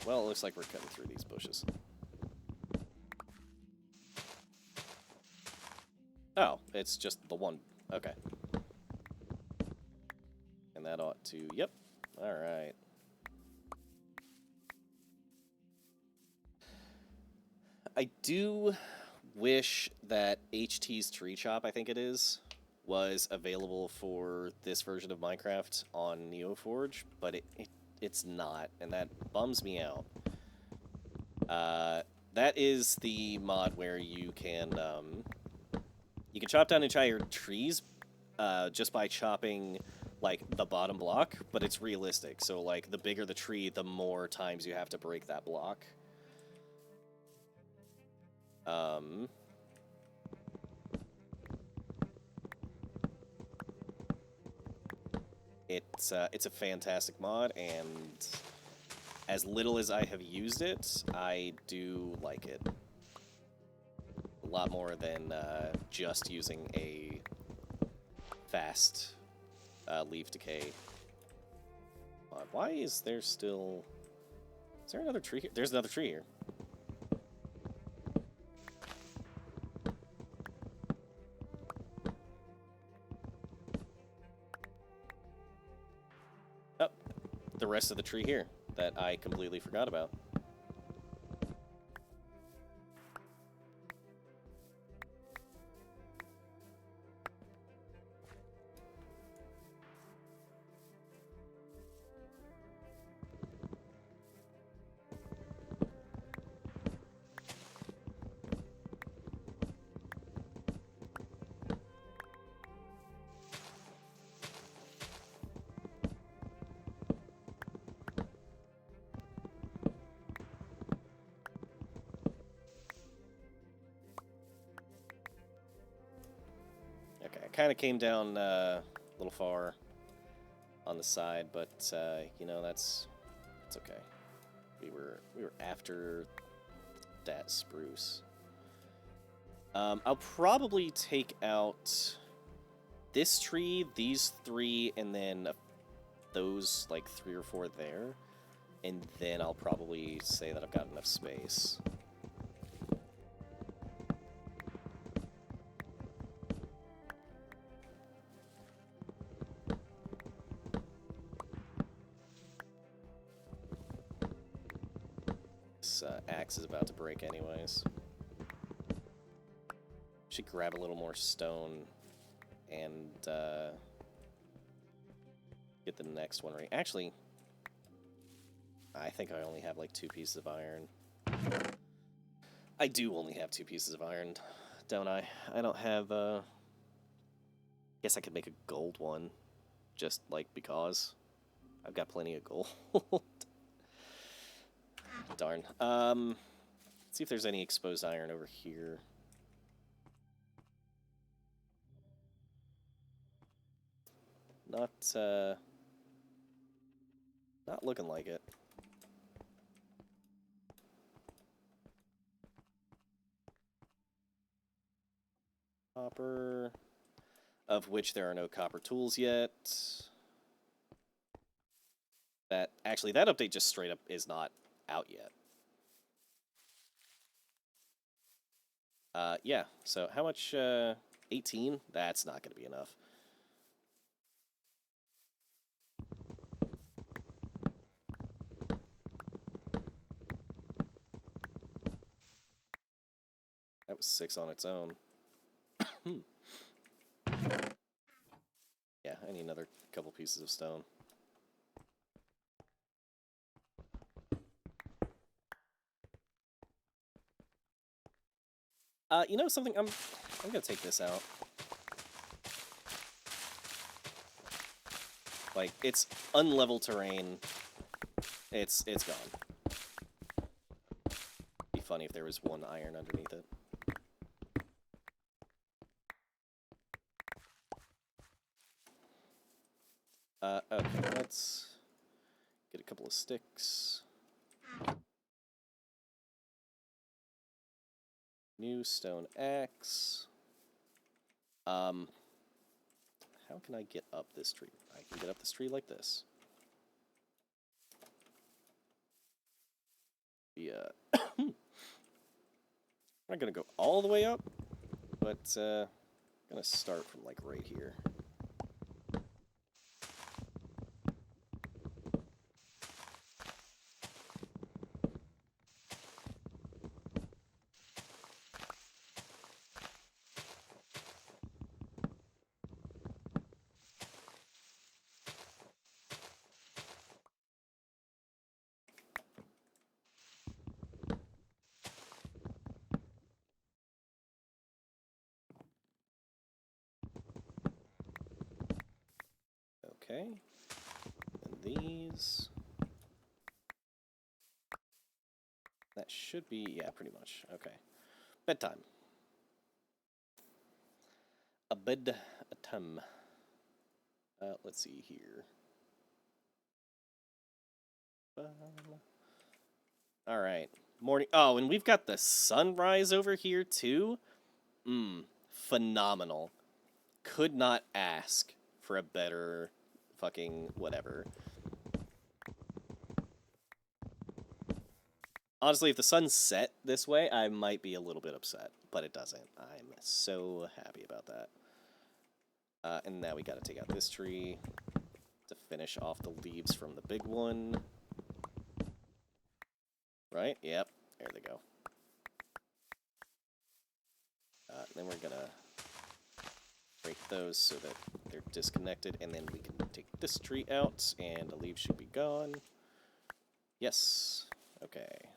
Well, it looks like we're cutting through these bushes. Oh, it's just the one. Okay. And that ought to... Yep. Alright. I do wish that HT's Tree Chop, I think it is, was available for this version of Minecraft on NeoForge, but it's not, and that bums me out. That is the mod where you can You can chop down entire trees just by chopping, like, the bottom block, but it's realistic. So, like, the bigger the tree, the more times you have to break that block. It's a fantastic mod, and as little as I have used it, I do like it. A lot more than just using a fast leaf decay. Why is there still... Is there another tree here? There's another tree here. Oh, the rest of the tree here that I completely forgot about. Kind of came down a little far on the side, but you know, it's okay. We were after that spruce. I'll probably take out this tree, these three, and then those like 3 or 4 there, and then I'll probably say that I've got enough space. Axe is about to break anyways. Should grab a little more stone and get the next one right. Actually, I think I only have like 2 pieces of iron. I do only have 2 pieces of iron, don't I? I don't have, guess I could make a gold one, just like because. I've got plenty of gold. Darn. Let's see if there's any exposed iron over here. Not looking like it. Copper, of which there are no copper tools yet. That update just straight up is not out yet. Yeah, so how much, 18? That's not going to be enough. That was 6 on its own. Yeah, I need another couple pieces of stone. You know something? I'm gonna take this out. Like, it's unlevel terrain. It's gone. Be funny if there was 1 iron underneath it. Okay, let's get a couple of sticks. New stone axe. How can I get up this tree? I can get up this tree like this. Yeah. I'm not gonna go all the way up, but I'm gonna start from like right here. Okay. And these. That should be, yeah, pretty much. Okay. Bedtime. A bedtime. Let's see here. All right. Morning. Oh, and we've got the sunrise over here too. Phenomenal. Could not ask for a better fucking whatever. Honestly, if the sun set this way, I might be a little bit upset, but it doesn't. I'm so happy about that. And now we gotta take out this tree to finish off the leaves from the big one. Right? Yep. There they go. Then we're gonna break those so that they're disconnected, and then we can take this tree out, and the leaves should be gone. Yes. Okay.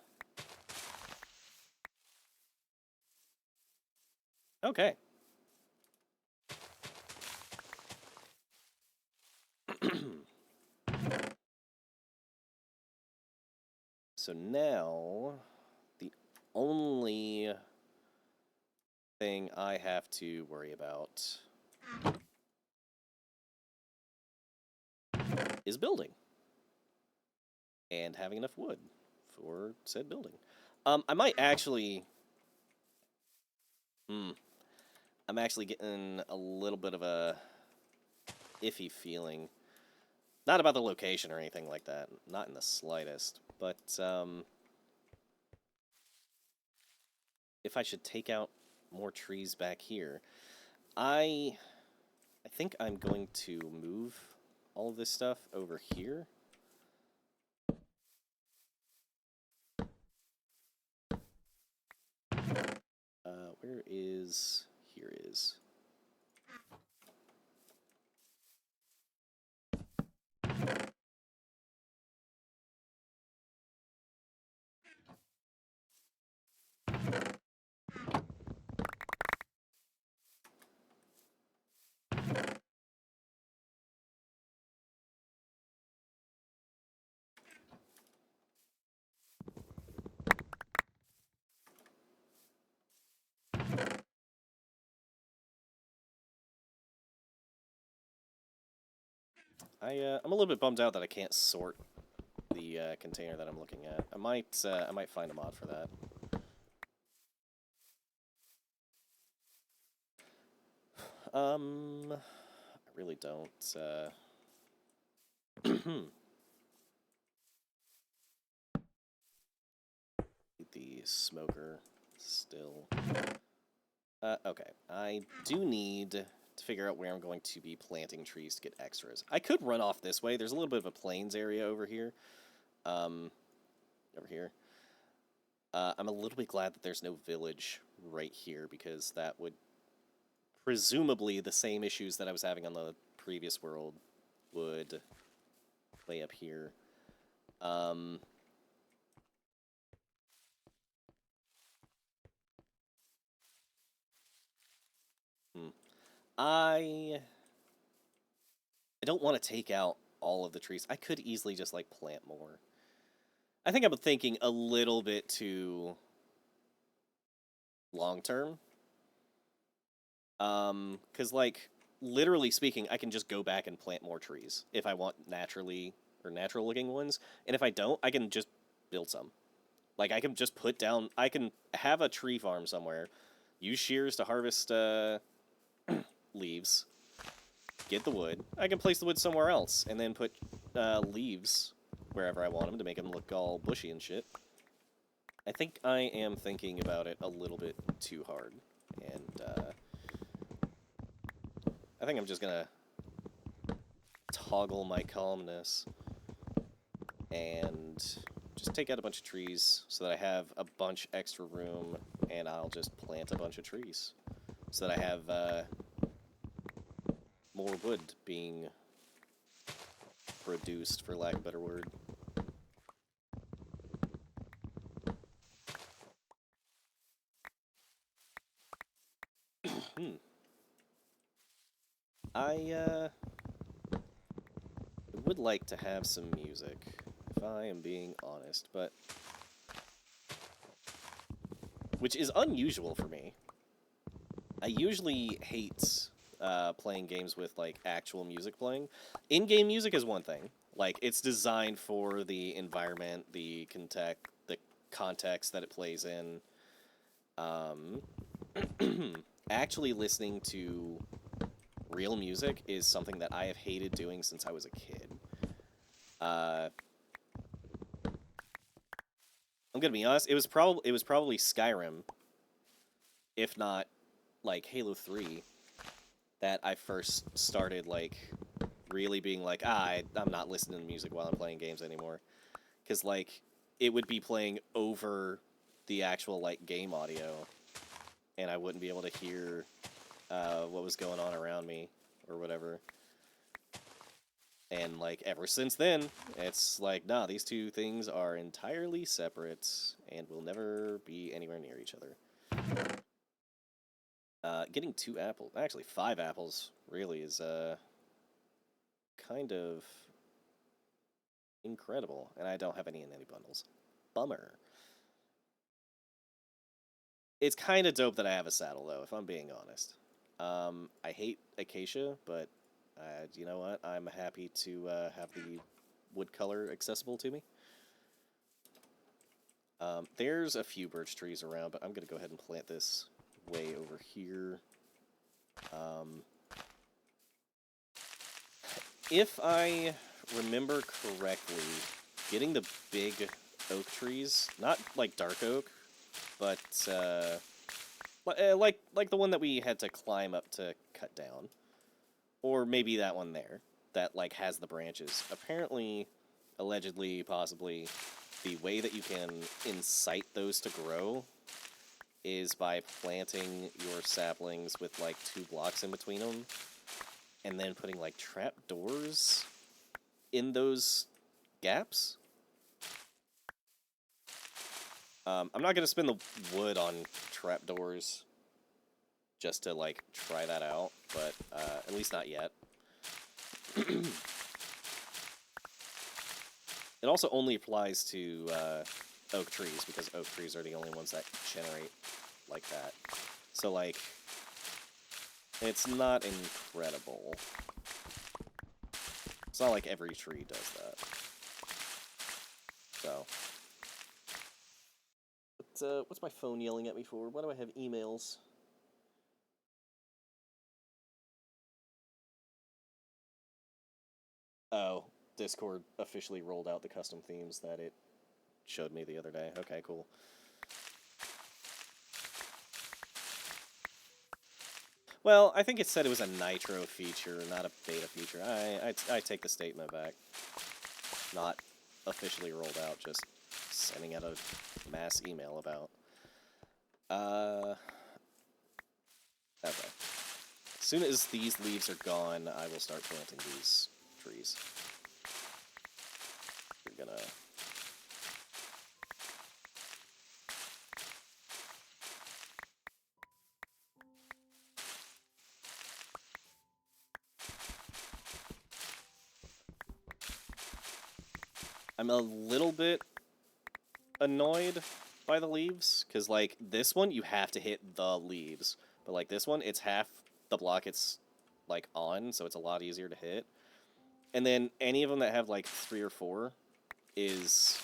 Okay. So now, the only thing I have to worry about is building. And having enough wood for said building. I might actually... I'm actually getting a little bit of a iffy feeling. Not about the location or anything like that. Not in the slightest. But, if I should take out more trees back here. I think I'm going to move all of this stuff over here. Where is... Here is... I'm a little bit bummed out that I can't sort the container that I'm looking at. I might find a mod for that. I really don't. The smoker still. Okay. I do need to figure out where I'm going to be planting trees to get extras. I could run off this way. There's a little bit of a plains area over here. Over here. I'm a little bit glad that there's no village right here, because that would presumably the same issues that I was having on the previous world would play up here. I don't want to take out all of the trees. I could easily just, like, plant more. I think I'm thinking a little bit too long-term. Because, like, literally speaking, I can just go back and plant more trees if I want naturally or natural-looking ones. And if I don't, I can just build some. Like, I can just put down... I can have a tree farm somewhere, use shears to harvest leaves, get the wood. I can place the wood somewhere else, and then put leaves wherever I want them to make them look all bushy and shit. I think I am thinking about it a little bit too hard, and I think I'm just gonna toggle my calmness and just take out a bunch of trees so that I have a bunch extra room, and I'll just plant a bunch of trees so that I have more wood being produced, for lack of a better word. I would like to have some music, if I am being honest, but... Which is unusual for me. I usually hate playing games with, like, actual music playing. In-game music is one thing. Like, it's designed for the environment, the context that it plays in. Actually listening to real music is something that I have hated doing since I was a kid. I'm gonna be honest, it was probably Skyrim, if not, like, Halo 3, that I first started, like, really being like, I'm not listening to music while I'm playing games anymore. Because, like, it would be playing over the actual, like, game audio, and I wouldn't be able to hear what was going on around me, or whatever. And, like, ever since then, it's like, nah, these two things are entirely separate, and will never be anywhere near each other. Getting 2 apples, actually 5 apples, really, is, kind of incredible. And I don't have any in any bundles. Bummer. It's kind of dope that I have a saddle, though, if I'm being honest. I hate Acacia, but you know what? I'm happy to have the wood color accessible to me. There's a few birch trees around, but I'm going to go ahead and plant this way over here. If I remember correctly, getting the big oak trees, not like dark oak, but like the one that we had to climb up to cut down, or maybe that one there that like has the branches. Apparently, allegedly, possibly, the way that you can incite those to grow is by planting your saplings with like 2 blocks in between them, and then putting like trap doors in those gaps. I'm not gonna spend the wood on trapdoors just to like try that out, but at least not yet. It also only applies to oak trees, because oak trees are the only ones that generate like that. So like, it's not incredible. It's not like every tree does that. So. What's my phone yelling at me for? Why do I have emails? Oh, Discord officially rolled out the custom themes that it showed me the other day. Okay, cool. Well, I think it said it was a Nitro feature, not a beta feature. I take the statement back. Not officially rolled out, just sending out a mass email about. Okay. As soon as these leaves are gone, I will start planting these trees. We're gonna... I'm a little bit annoyed by the leaves, because, like, this one, you have to hit the leaves. But, like, this one, it's half the block it's, like, on, so it's a lot easier to hit. And then any of them that have, like, 3 or 4 is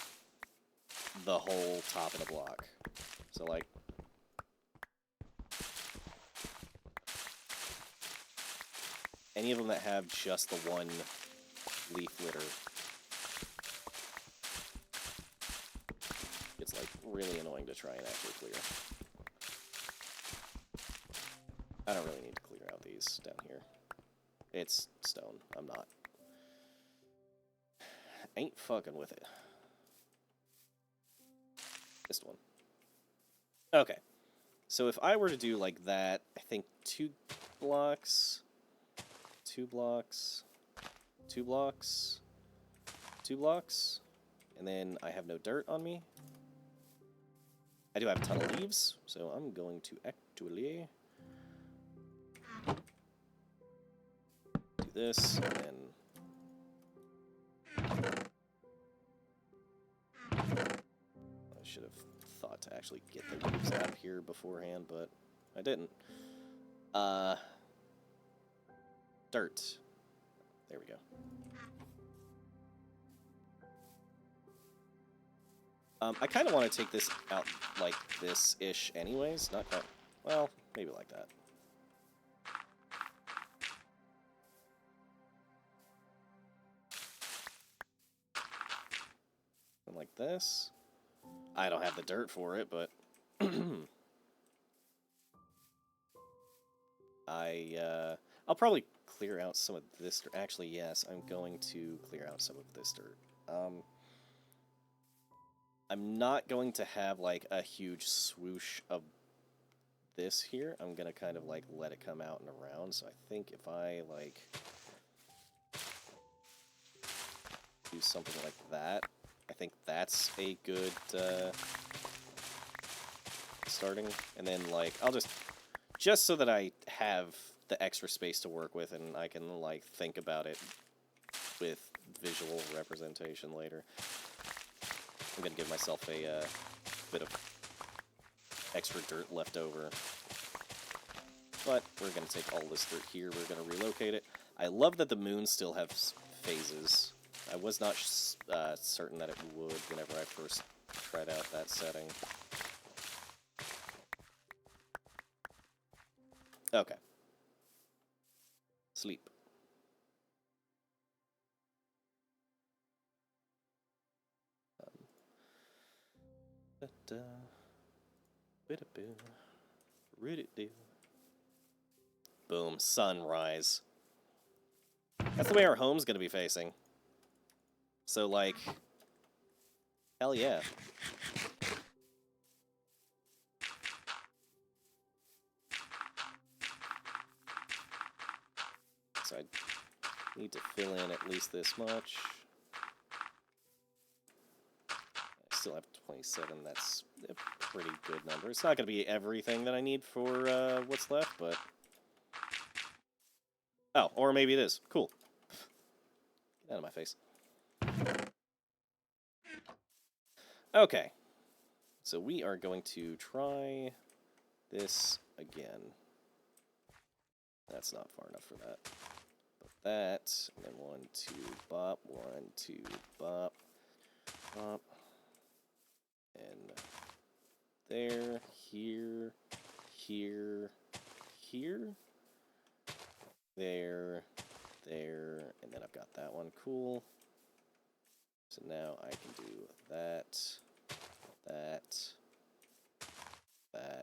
the whole top of the block. So, like... any of them that have just the one leaf litter, it's, like, really annoying to try and actually clear. I don't really need to clear out these down here. It's stone. I'm not. Ain't fucking with it. This one. Okay. So if I were to do like that, I think 2 blocks, 2 blocks, 2 blocks, 2 blocks, and then I have no dirt on me. I do have a ton of leaves, so I'm going to actually do this, and then should have thought to actually get the leaves out here beforehand, but I didn't. Dirt. There we go. I kind of want to take this out like this-ish anyways. Not quite. Well, maybe like that. And like this. I don't have the dirt for it, but... I'll probably clear out some of this dirt. Actually, yes, I'm going to clear out some of this dirt. I'm not going to have, like, a huge swoosh of this here. I'm going to kind of, like, let it come out and around. So I think if I, like, do something like that, I think that's a good, starting. And then, like, I'll just so that I have the extra space to work with and I can, like, think about it with visual representation later. I'm going to give myself a bit of extra dirt left over. But we're going to take all this dirt here. We're going to relocate it. I love that the moon still has phases. I was not certain that it would whenever I first tried out that setting. Okay. Sleep. Boom, sunrise. That's the way our home's gonna be facing. So, like, hell yeah. So I need to fill in at least this much. I still have 27, that's a pretty good number. It's not going to be everything that I need for what's left, but... Oh, or maybe it is. Cool. Get out of my face. Okay. So we are going to try this again. That's not far enough for that. But that, and then 1, 2, bop, 1, 2, bop, bop. And there, here, here, here, there, and then I've got that one. Cool. So now I can do that, that, and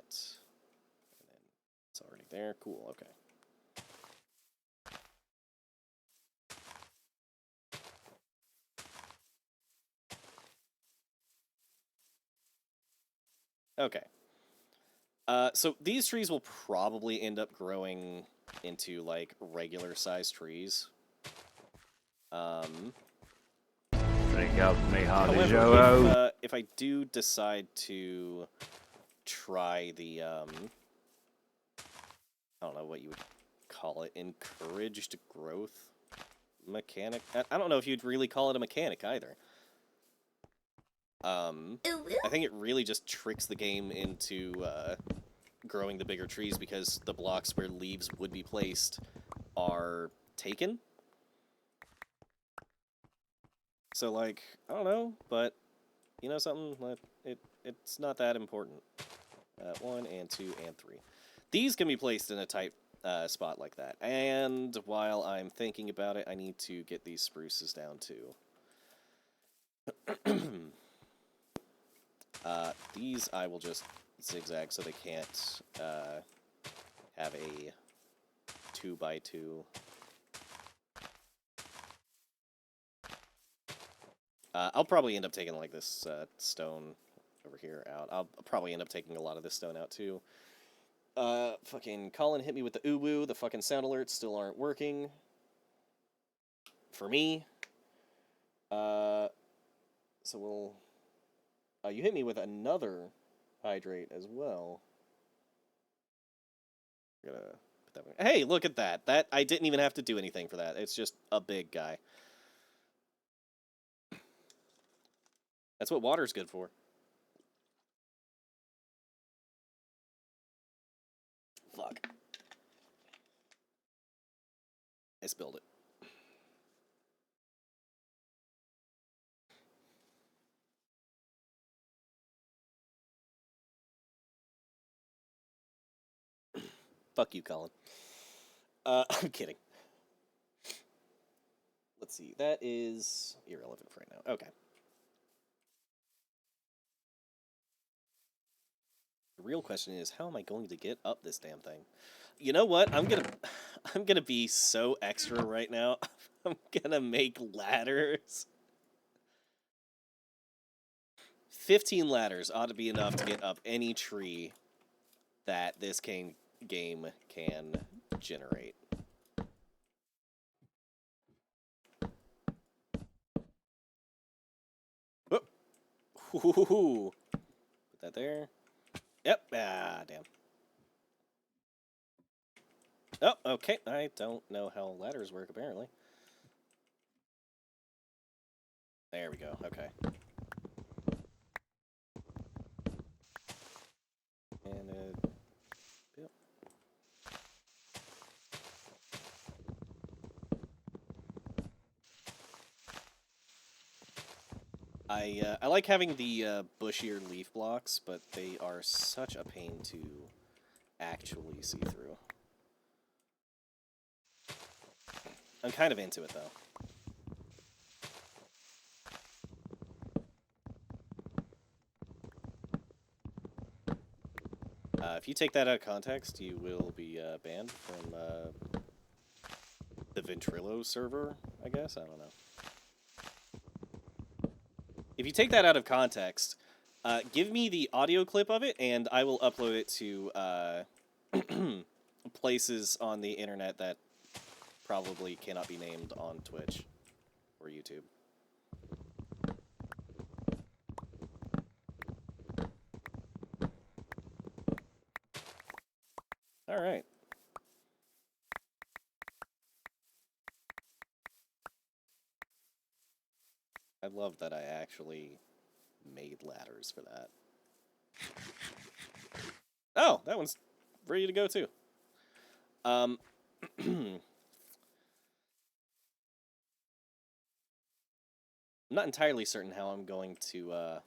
then it's already there. Cool, okay. Okay. So these trees will probably end up growing into, like, regular-sized trees. Drink up me hearty However, Joe. if I do decide to try the, I don't know what you would call it, encouraged growth mechanic? I don't know if you'd really call it a mechanic, either. I think it really just tricks the game into growing the bigger trees because the blocks where leaves would be placed are taken. So, like, I don't know, but you know something? It's not that important. 1 and 2 and 3. These can be placed in a tight spot like that. And while I'm thinking about it, I need to get these spruces down too. These I will just zigzag so they can't have a 2x2. I'll probably end up taking, like, this stone over here out. I'll probably end up taking a lot of this stone out too. Fucking Colin hit me with the uwu. The fucking sound alerts still aren't working. For me. So we'll... you hit me with another hydrate as well. We're gonna put that one. Hey, look at that. That I didn't even have to do anything for that. It's just a big guy. That's what water's good for. Fuck. I spilled it. Fuck you, Colin. I'm kidding. Let's see. That is irrelevant for right now. Okay. The real question is, how am I going to get up this damn thing? You know what? I'm gonna be so extra right now. I'm gonna make ladders. 15 ladders ought to be enough to get up any tree that this game can generate. Whoop. Put that there. Yep. Ah, damn. Oh, okay. I don't know how ladders work, apparently. There we go. Okay. And yep. I like having the bushier leaf blocks, but they are such a pain to actually see through. I'm kind of into it, though. If you take that out of context, you will be banned from the Ventrilo server, I guess? I don't know. If you take that out of context, give me the audio clip of it, and I will upload it to places on the internet that probably cannot be named on Twitch or YouTube. All right. I love that I actually made ladders for that. Oh, that one's ready to go too. I'm not entirely certain how I'm going to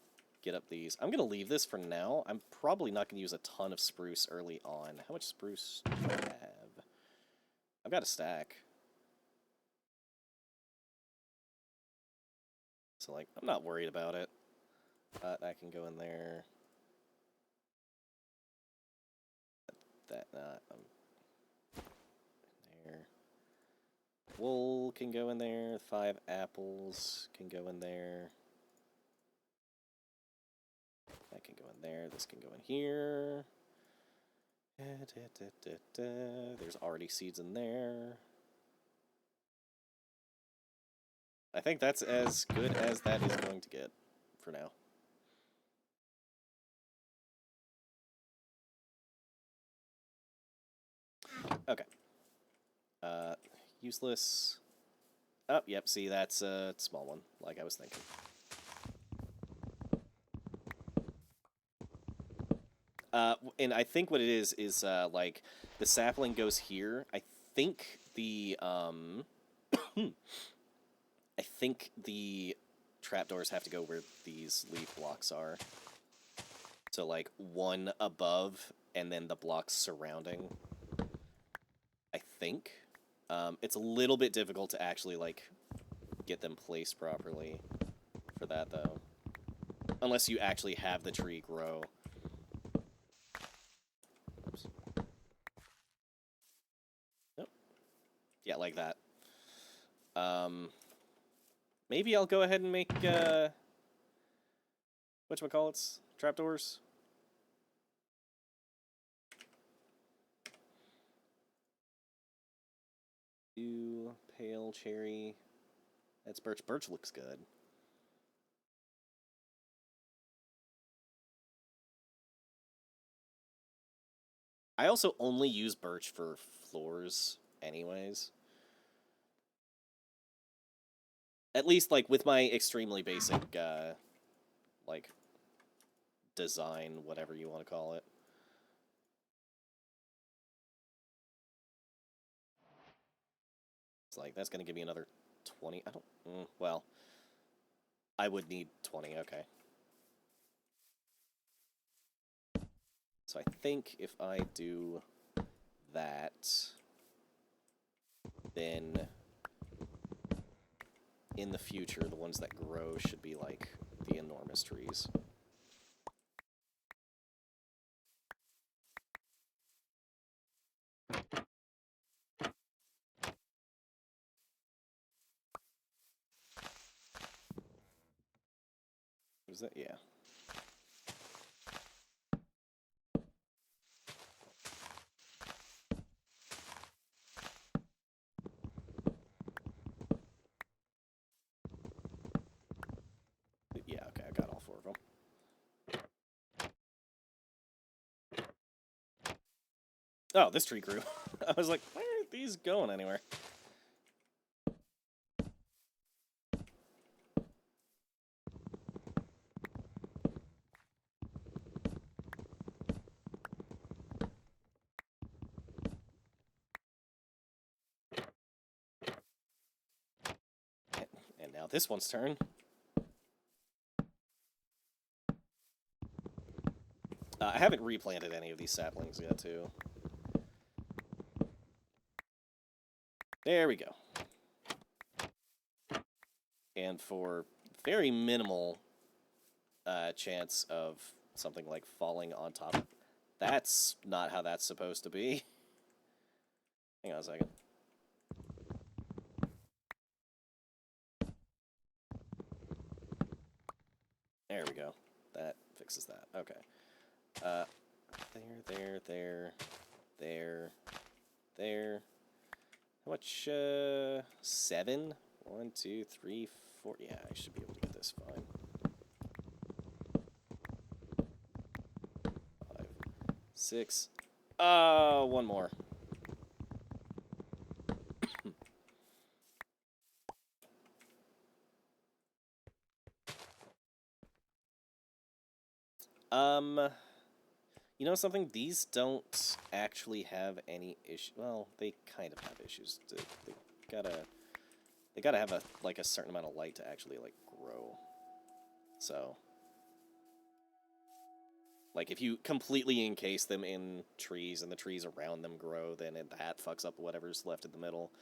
get up these. I'm going to leave this for now. I'm probably not going to use a ton of spruce early on. How much spruce do I have? I've got a stack. So, like, I'm not worried about it. That can go in there. That, there. Wool can go in there. 5 apples can go in there. That can go in there. This can go in here. There's already seeds in there. I think that's as good as that is going to get for now. Okay. Useless. Oh, yep, see, that's a small one, like I was thinking. And I think what it is like, the sapling goes here. I think the, I think the trapdoors have to go where these leaf blocks are. So, like, one above, and then the blocks surrounding. I think. It's a little bit difficult to actually, like, get them placed properly for that, though. Unless you actually have the tree grow. Oops. Nope. Yeah, like that. Maybe I'll go ahead and make, whatchamacallits? Trapdoors? Pale cherry. That's birch. Birch looks good. I also only use birch for floors anyways. At least, like, with my extremely basic, like, design, whatever you want to call it. It's like, that's going to give me another 20. I don't... well, I would need 20, okay. So I think if I do that, then in the future, the ones that grow should be like the enormous trees. Was that? Yeah. Yeah, okay, I got all 4 of them. Oh, this tree grew. I was like, why aren't these going anywhere? And now this one's turn. I haven't replanted any of these saplings yet, too. There we go. And for very minimal chance of something like falling on top, that's not how that's supposed to be. Hang on a second. There we go. That fixes that. Okay. There. How much? 7? 1, 2, 3, 4. Yeah, I should be able to get this fine. 5, 6. One more. You know something? These don't actually have any issue. Well, they kind of have issues. They gotta have a certain amount of light to actually like grow. So, like if you completely encase them in trees and the trees around them grow, then that fucks up whatever's left in the middle.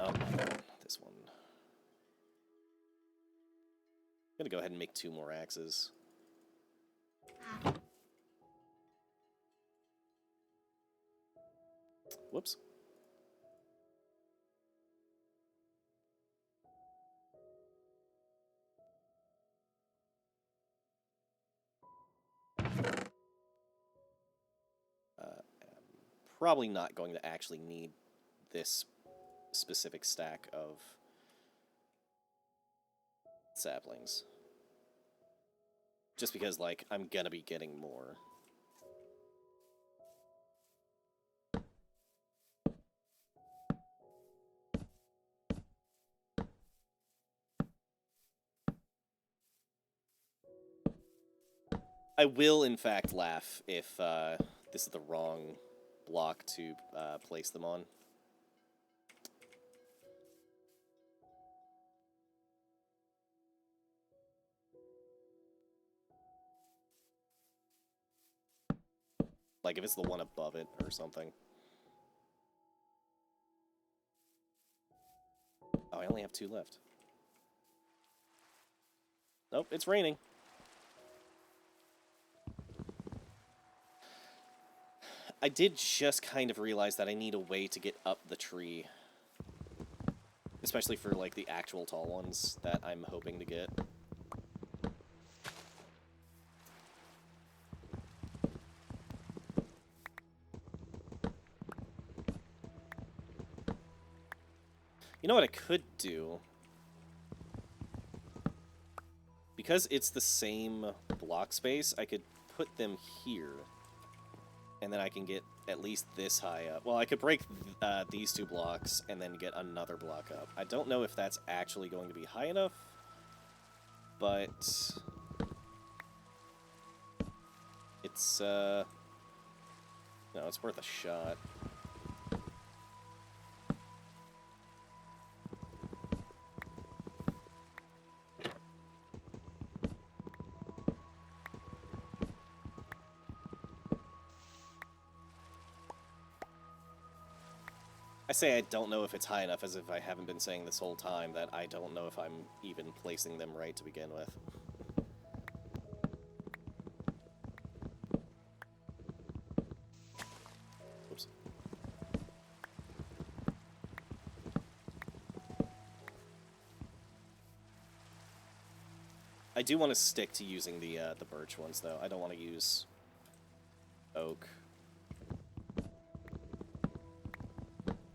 Oh, this one. I'm gonna go ahead and make 2 more axes. Whoops. I'm probably not going to actually need this specific stack of saplings. Just because, like, I'm gonna be getting more. I will, in fact, laugh if this is the wrong block to place them on. Like, if it's the one above it or something. Oh, I only have 2 left. Nope, it's raining. I did just kind of realize that I need a way to get up the tree. Especially for, like, the actual tall ones that I'm hoping to get. You know what I could do? Because it's the same block space, I could put them here. And then I can get at least this high up. Well, I could break these 2 blocks and then get another block up. I don't know if that's actually going to be high enough, but it's, no, it's worth a shot. I say I don't know if it's high enough as if I haven't been saying this whole time that I don't know if I'm even placing them right to begin with. Oops. I do want to stick to using the birch ones, though. I don't want to use oak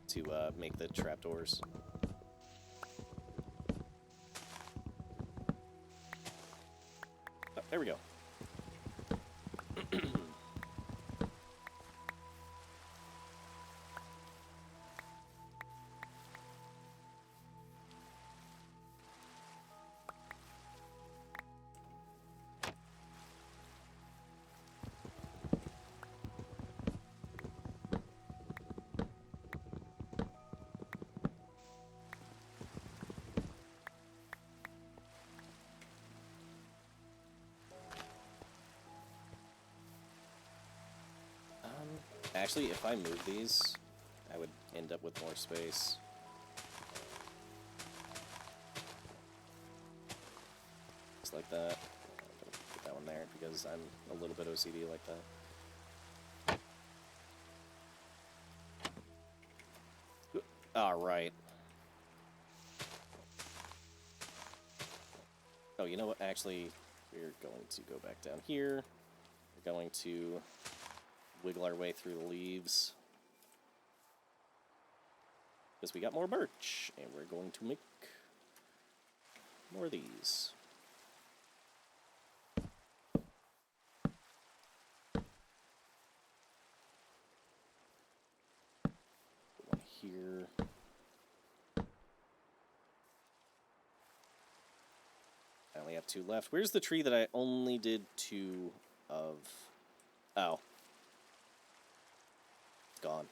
to make the trapdoors. Oh, there we go. Actually, if I move these, I would end up with more space. Just like that. I'm gonna put that one there because I'm a little bit OCD like that. Alright. Oh, you know what? Actually, we're going to go back down here. We're going to wiggle our way through the leaves. Because we got more birch, and we're going to make more of these. One here. I only have 2 left. Where's the tree that I only did 2 of? Oh. It's gone.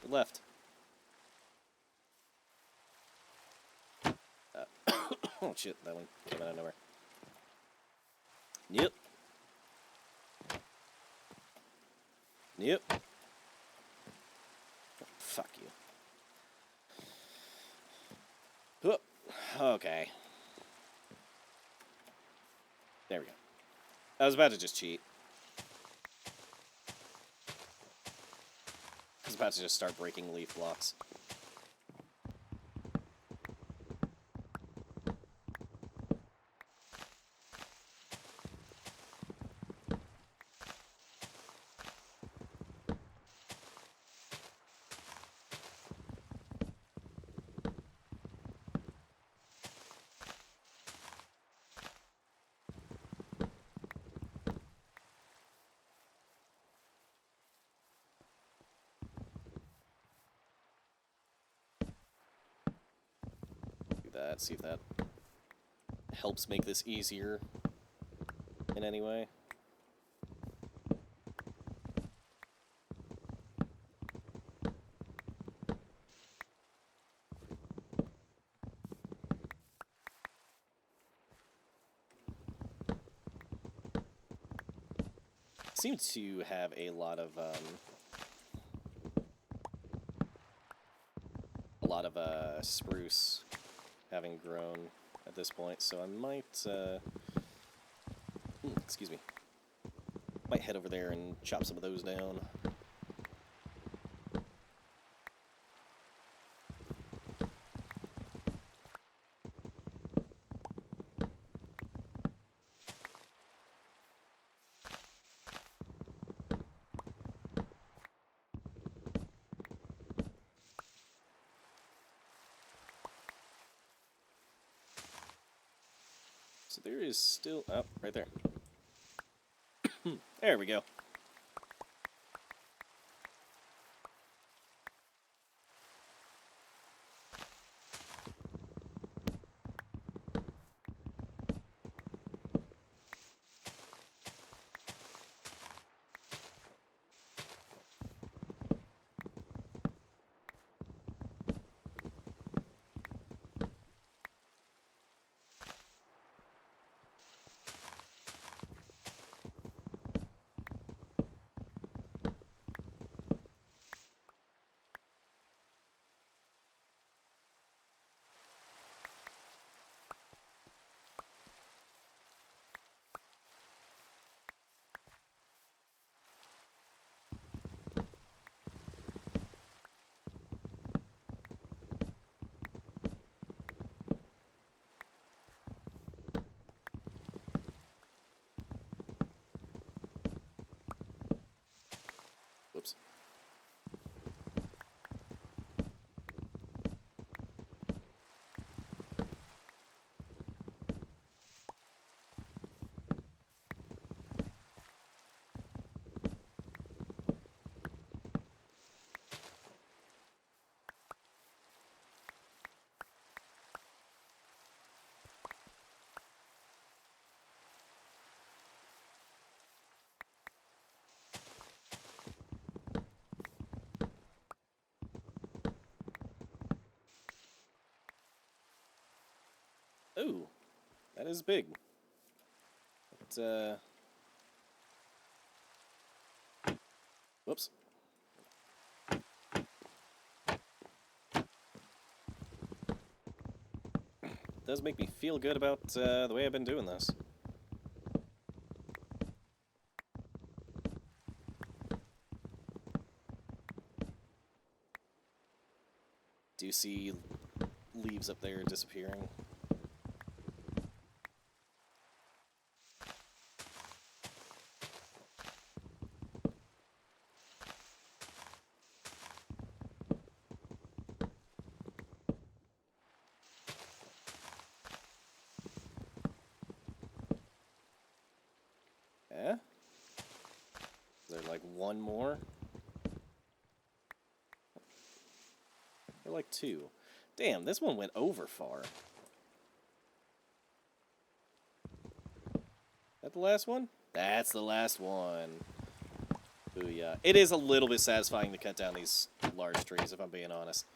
It left. Oh shit, that one came out of nowhere. Yep. Yep. Oh, fuck you. Oh, okay. There we go. I was about to just cheat. I was about to just start breaking leaf blocks. That, see if that helps make this easier in any way. Seem to have a lot of spruce having grown at this point, so I might, excuse me, might head over there and chop some of those down. So there is still... Oh, right there. There we go. That is big. But, whoops. Does make me feel good about the way I've been doing this. Do you see leaves up there disappearing? Yeah? Is there like one more? Or like two? Damn, this one went over far. That the last one? That's the last one. Booyah. It is a little bit satisfying to cut down these large trees, if I'm being honest.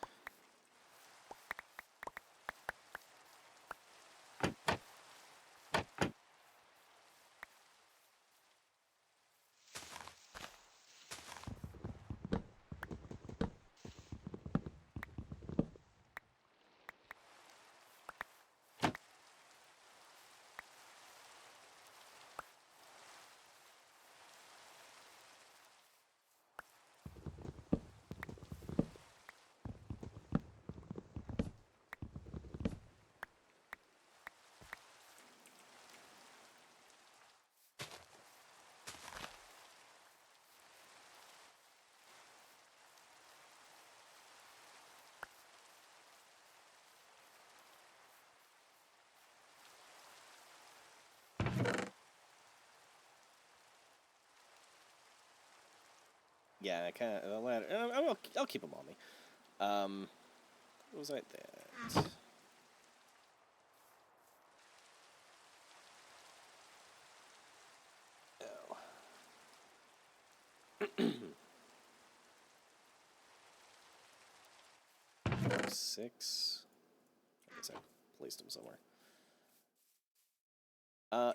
Yeah, I kind of the ladder. I'll keep them on me. What was I that? Oh. 6. I guess I placed them somewhere.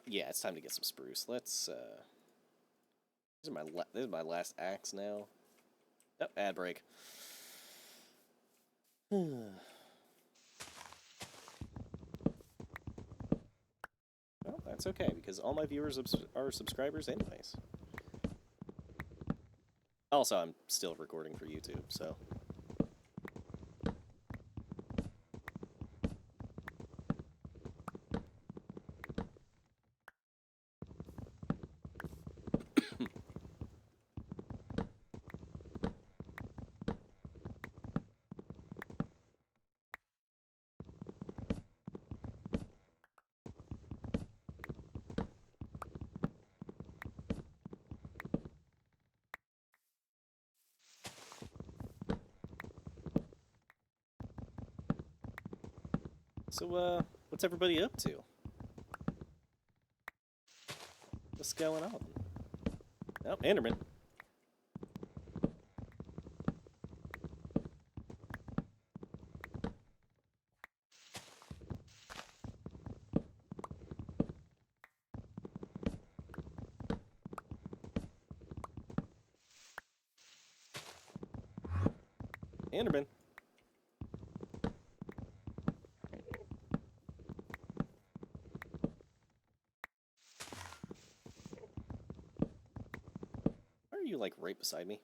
Yeah, it's time to get some spruce. Let's. This is my last axe now. Yep, ad break. Well, that's okay, because all my viewers are subscribers anyways. Also, I'm still recording for YouTube, so... So, what's everybody up to? What's going on? Oh, Enderman. Enderman. Why are you, like, right beside me?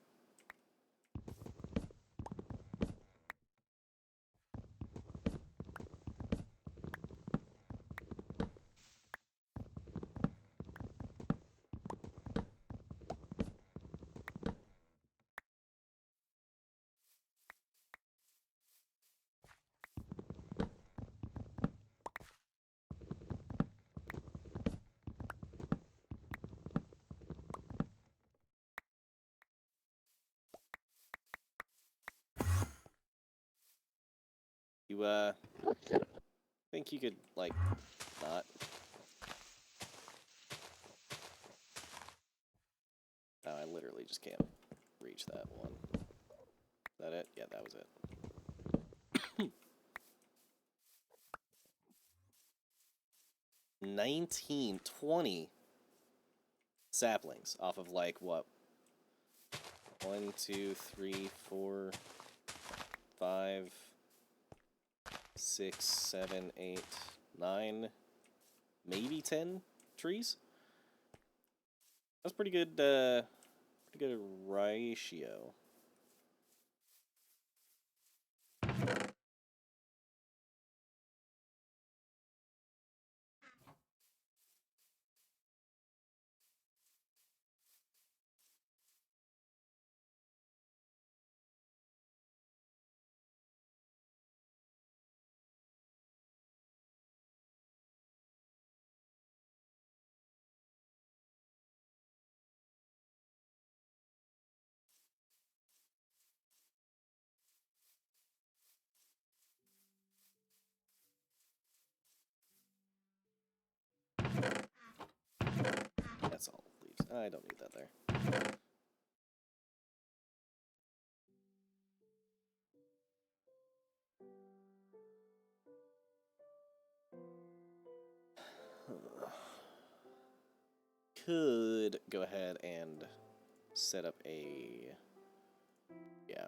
You, think you could, like, not? Oh, I literally just can't reach that one. Is that it? Yeah, that was it. 19, 20 saplings off of like what? 1, 2, 3, 4, 5, 6, 7, 8, 9, maybe 10 trees. That's pretty good ratio. That's all leaves. I don't need that there. Could go ahead and set up a... Yeah.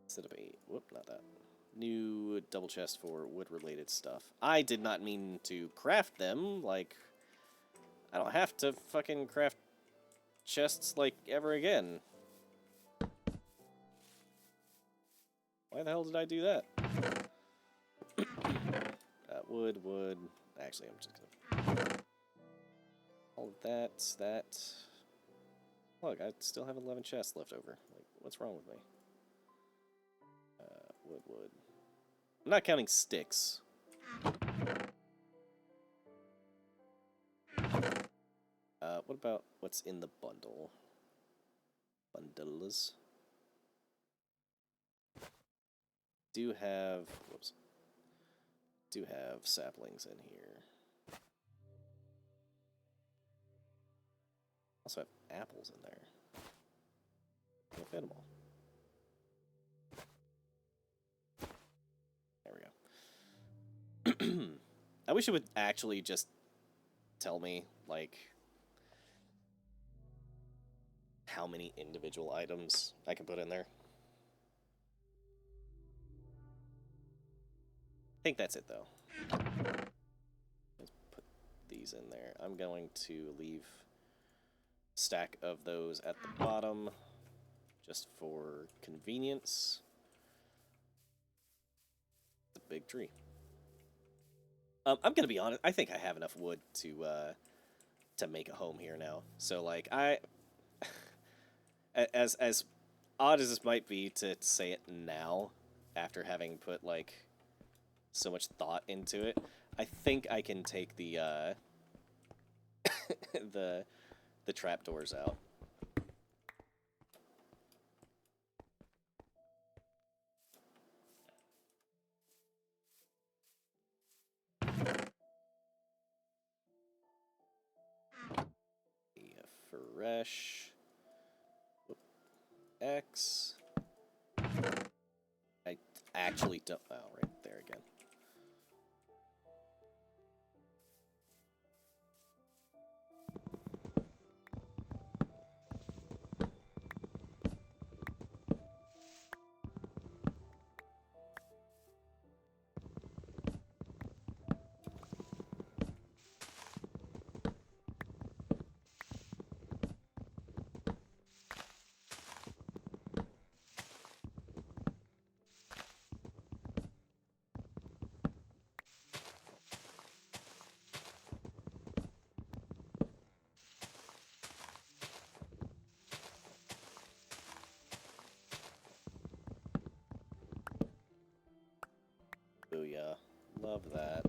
Set up a... Whoop, not that. New double chest for wood-related stuff. I did not mean to craft them, like... I don't have to fucking craft chests, like, ever again. Why the hell did I do that? Wood... Actually, I'm just gonna... All of that... Look, I still have 11 chests left over. Like, what's wrong with me? Wood. I'm not counting sticks. What about what's in the bundle? Bundles. Do have saplings in here. Also have apples in there. Can't fit them all. There we go. I wish it would actually just tell me, like, how many individual items I can put in there. I think that's it, though. Let's put these in there. I'm going to leave a stack of those at the bottom, just for convenience. It's a big tree. I'm gonna be honest. I think I have enough wood to make a home here now. So like as odd as this might be to say it now, after having put like so much thought into it, I think I can take the the trapdoors out. Fresh. X. I actually don't... Oh, right there again. Booyah. Love that.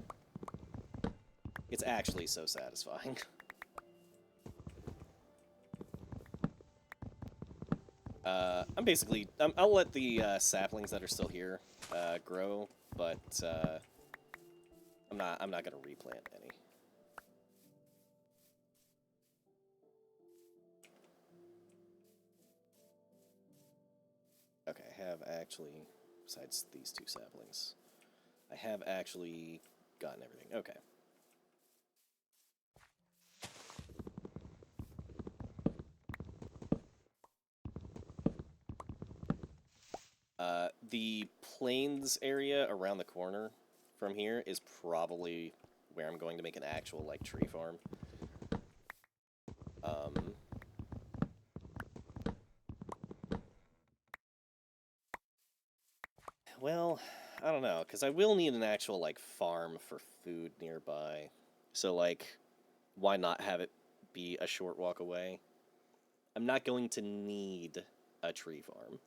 It's actually so satisfying. I'll let the saplings that are still here grow, but I'm not gonna replant any. Okay, I have actually, besides these two saplings, I have actually gotten everything. Okay. The plains area around the corner from here is probably where I'm going to make an actual, like, tree farm. Well, I don't know, because I will need an actual, like, farm for food nearby. So, like, why not have it be a short walk away? I'm not going to need a tree farm,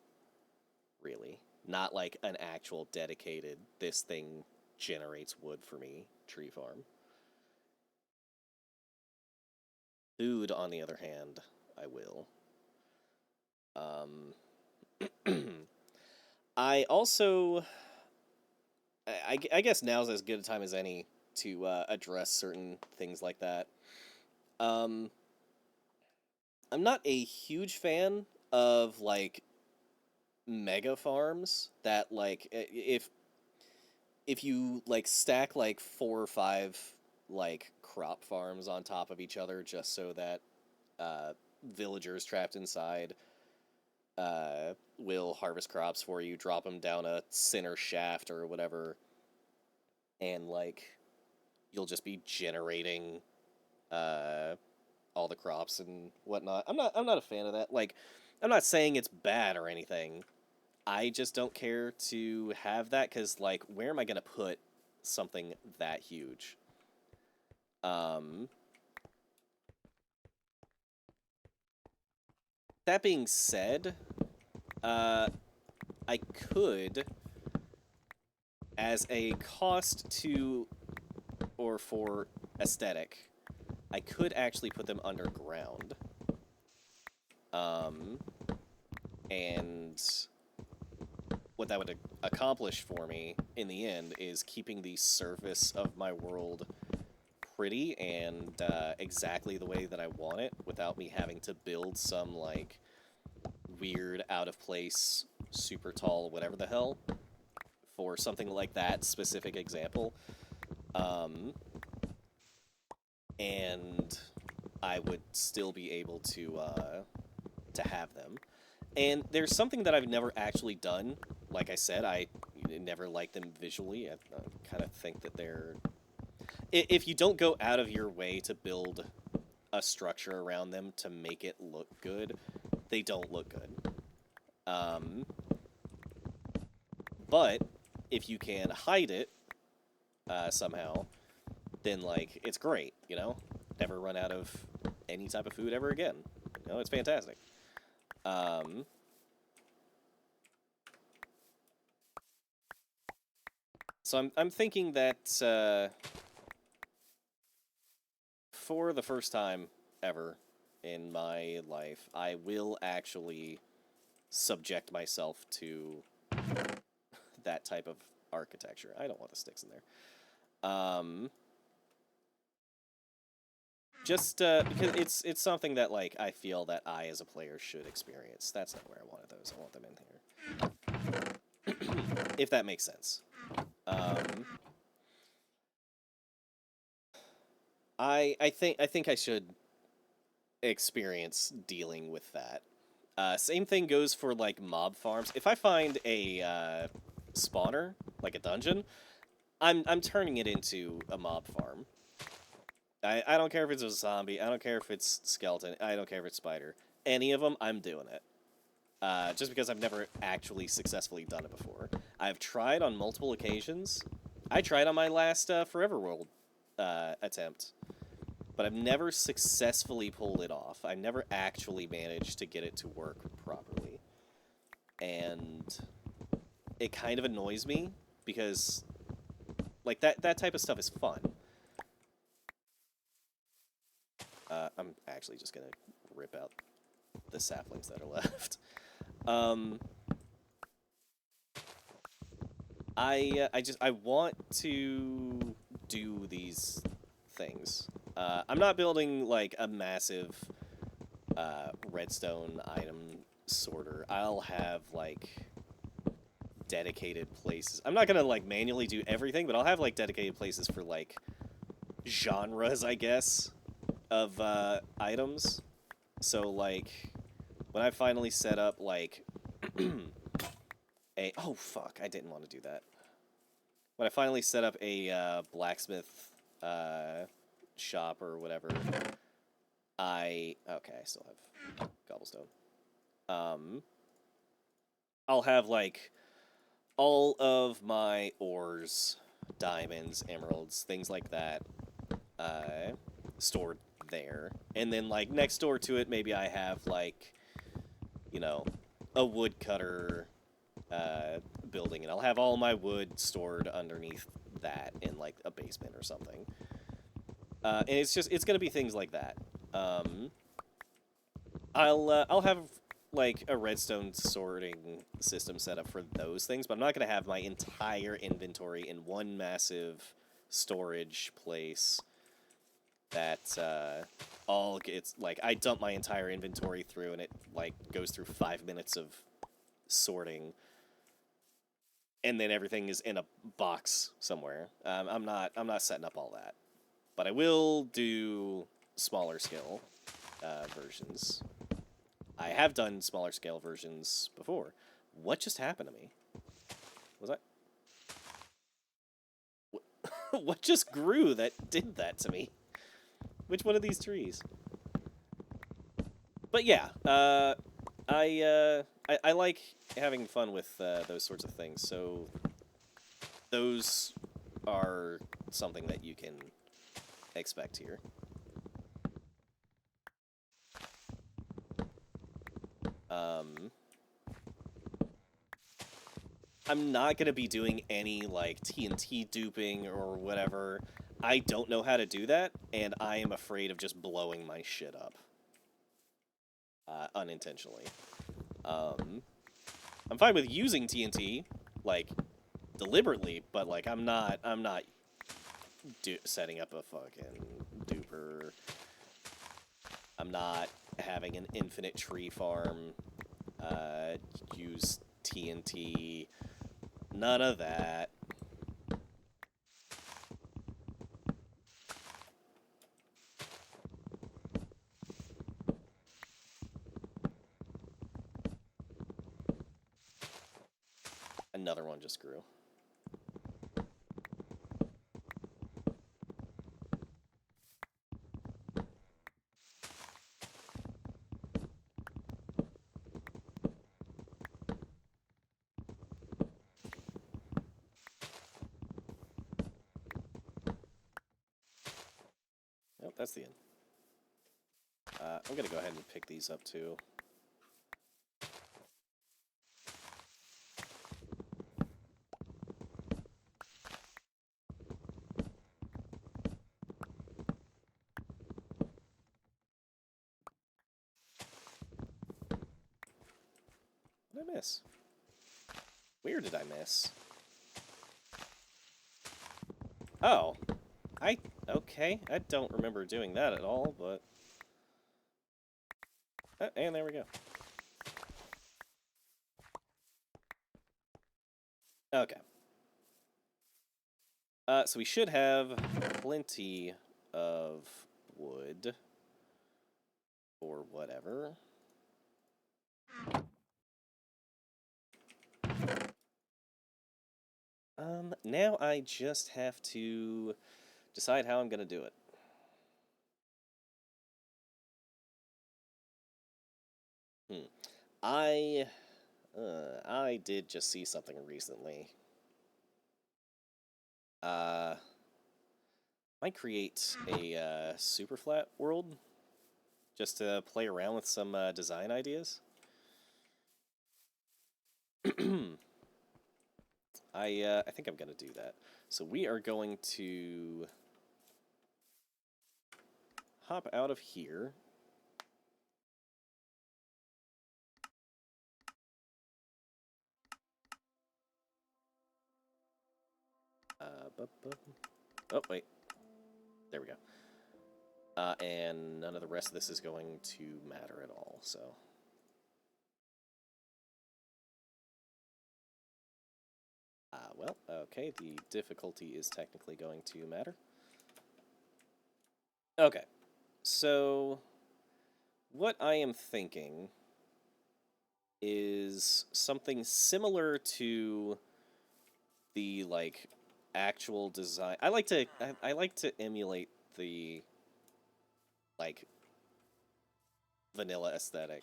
really. Not like an actual dedicated, this thing generates wood for me, tree farm. Food, on the other hand, I will. I also... I guess now's as good a time as any to address certain things like that. I'm not a huge fan of, like, mega farms that, like, if you, like, stack, like, 4 or 5, like, crop farms on top of each other just so that villagers trapped inside will harvest crops for you, drop them down a center shaft or whatever, and, like, you'll just be generating all the crops and whatnot. I'm not a fan of that. Like, I'm not saying it's bad or anything. I just don't care to have that because, like, where am I gonna put something that huge? That being said, I could, as a cost to, or for aesthetic, I could actually put them underground. And what that would accomplish for me in the end is keeping the surface of my world pretty and exactly the way that I want it without me having to build some, like, weird, out-of-place, super tall, whatever the hell, for something like that specific example. And I would still be able to have them. And there's something that I've never actually done. Like I said, I never liked them visually. I kind of think that they're... If you don't go out of your way to build a structure around them to make it look good, they don't look good. But if you can hide it somehow, then, like, it's great, you know? Never run out of any type of food ever again. You know, it's fantastic. So I'm thinking that for the first time ever in my life, I will actually subject myself to that type of architecture. I don't want the sticks in there. Just because it's something that, like, I feel that I as a player should experience. That's not where I wanted those. I want them in here. If that makes sense. I think I should experience dealing with that. Same thing goes for, like, mob farms. If I find a spawner, like a dungeon, I'm turning it into a mob farm. I don't care if it's a zombie. I don't care if it's skeleton. I don't care if it's spider. Any of them, I'm doing it. Just because I've never actually successfully done it before. I've tried on multiple occasions. I tried on my last Forever World attempt. But I've never successfully pulled it off. I never actually managed to get it to work properly. And it kind of annoys me because, like, that type of stuff is fun. I'm actually just gonna rip out the saplings that are left. I want to do these things. I'm not building, like, a massive redstone item sorter. I'll have, like, dedicated places. I'm not gonna, like, manually do everything, but I'll have, like, dedicated places for, like, genres, I guess, of, items. So, like, when I finally set up, like, oh, fuck, I didn't want to do that. When I finally set up a, blacksmith, shop or whatever, okay, I still have cobblestone. I'll have, like, all of my ores, diamonds, emeralds, things like that, stored there. And then, like, next door to it, maybe I have, like, you know, a woodcutter, building, and I'll have all my wood stored underneath that in, like, a basement or something. And it's gonna be things like that. I'll have, like, a redstone sorting system set up for those things, but I'm not gonna have my entire inventory in one massive storage place that, all gets, like, I dump my entire inventory through and it, like, goes through 5 minutes of sorting, and then everything is in a box somewhere. I'm not setting up all that. But I will do smaller scale versions. I have done smaller scale versions before. What just happened to me? Was I... What just grew that did that to me? Which one of these trees? But yeah, I like having fun with those sorts of things, so those are something that you can expect here. I'm not going to be doing any, like, TNT duping or whatever. I don't know how to do that, and I am afraid of just blowing my shit up. Unintentionally. I'm fine with using TNT, like, deliberately, but, like, I'm not setting up a fucking duper. I'm not having an infinite tree farm, use TNT, none of that. Another one just grew. Nope, that's the end. I'm gonna go ahead and pick these up too. What did I miss? Where did I miss? Oh. Okay, I don't remember doing that at all, but... and there we go. Okay. So we should have plenty of wood or whatever. Now I just have to decide how I'm gonna do it. I did just see something recently. Might create a super flat world just to play around with some design ideas. I think I'm gonna do that. So we are going to hop out of here. Oh, wait. There we go. And none of the rest of this is going to matter at all, so... Well, okay, the difficulty is technically going to matter. Okay, so what I am thinking is something similar to the, like, actual design. I like to emulate the, like, vanilla aesthetic.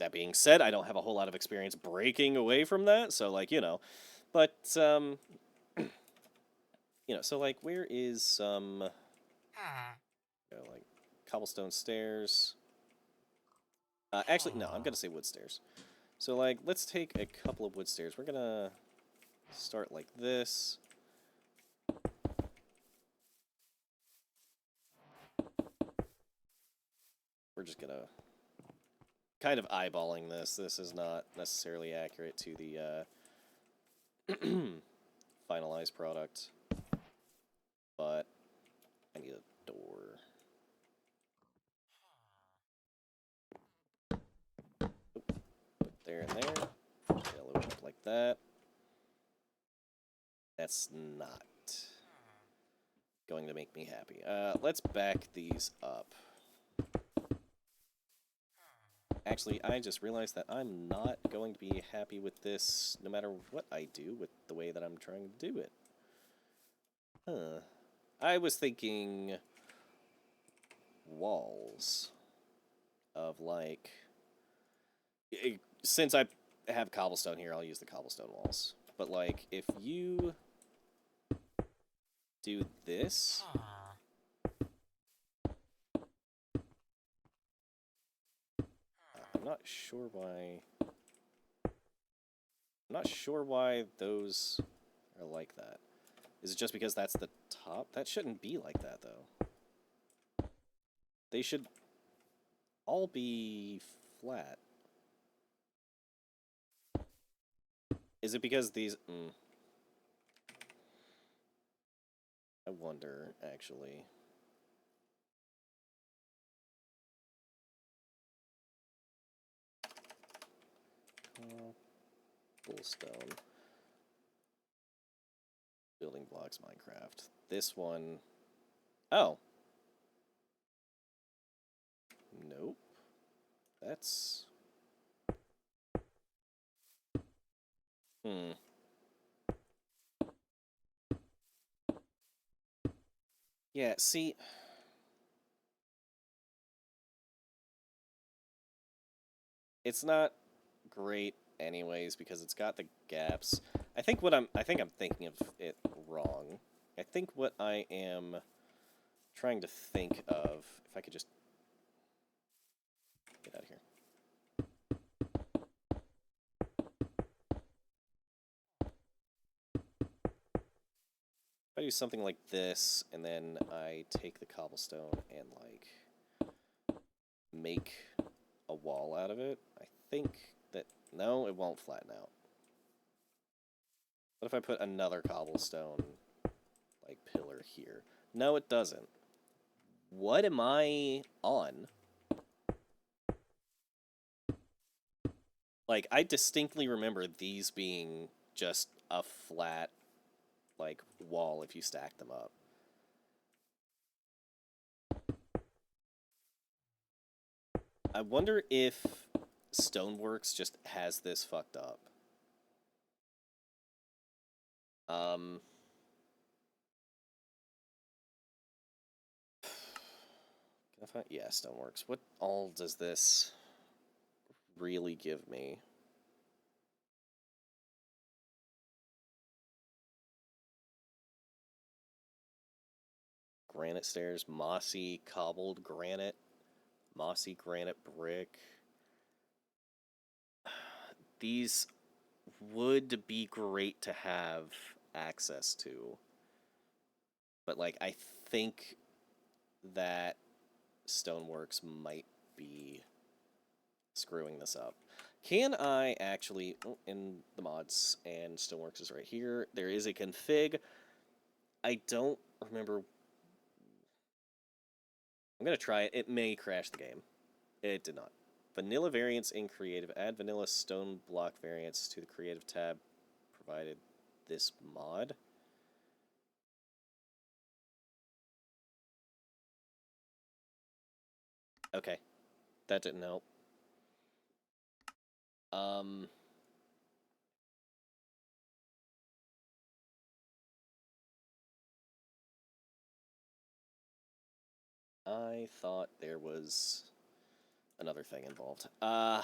That being said, I don't have a whole lot of experience breaking away from that, so, like, you know. But, you know, so, like, where is some, you know, like, cobblestone stairs? Actually, no, I'm gonna say wood stairs. So, like, let's take a couple of wood stairs. We're gonna start like this. We're just gonna kind of eyeballing this. This is not necessarily accurate to the finalized product, but I need a door. Put there and there. Yellow it up like that. That's not going to make me happy. Let's back these up. Actually, I just realized that I'm not going to be happy with this no matter what I do with the way that I'm trying to do it. Huh. I was thinking walls of, like... Since I have cobblestone here, I'll use the cobblestone walls. But, like, if you do this... I'm not sure why... I'm not sure why those are like that. Is it just because that's the top? That shouldn't be like that, though. They should all be flat. Is it because these... I wonder, actually. Cobblestone. Building blocks Minecraft. This one... Oh. Nope. That's... Yeah, see... It's not great anyways because it's got the gaps. I think I'm thinking of it wrong. I think what I am trying to think of, if I could just get out of here. If I do something like this, and then I take the cobblestone and, like, make a wall out of it, I think that... No, it won't flatten out. What if I put another cobblestone, like, pillar here? No, it doesn't. What am I on? Like, I distinctly remember these being just a flat, like, wall if you stack them up. I wonder if Stoneworks just has this fucked up. Can I find... Yeah, Stoneworks. What all does this really give me? Granite stairs, mossy cobbled granite, mossy granite brick. These would be great to have access to. But, like, I think that Stoneworks might be screwing this up. Can I actually... Oh, in the mods, and Stoneworks is right here. There is a config. I don't remember... I'm going to try it. It may crash the game. It did not. vanilla variants in creative. Add vanilla stone block variants to the creative tab provided this mod. Okay. That didn't help. I thought there was another thing involved. I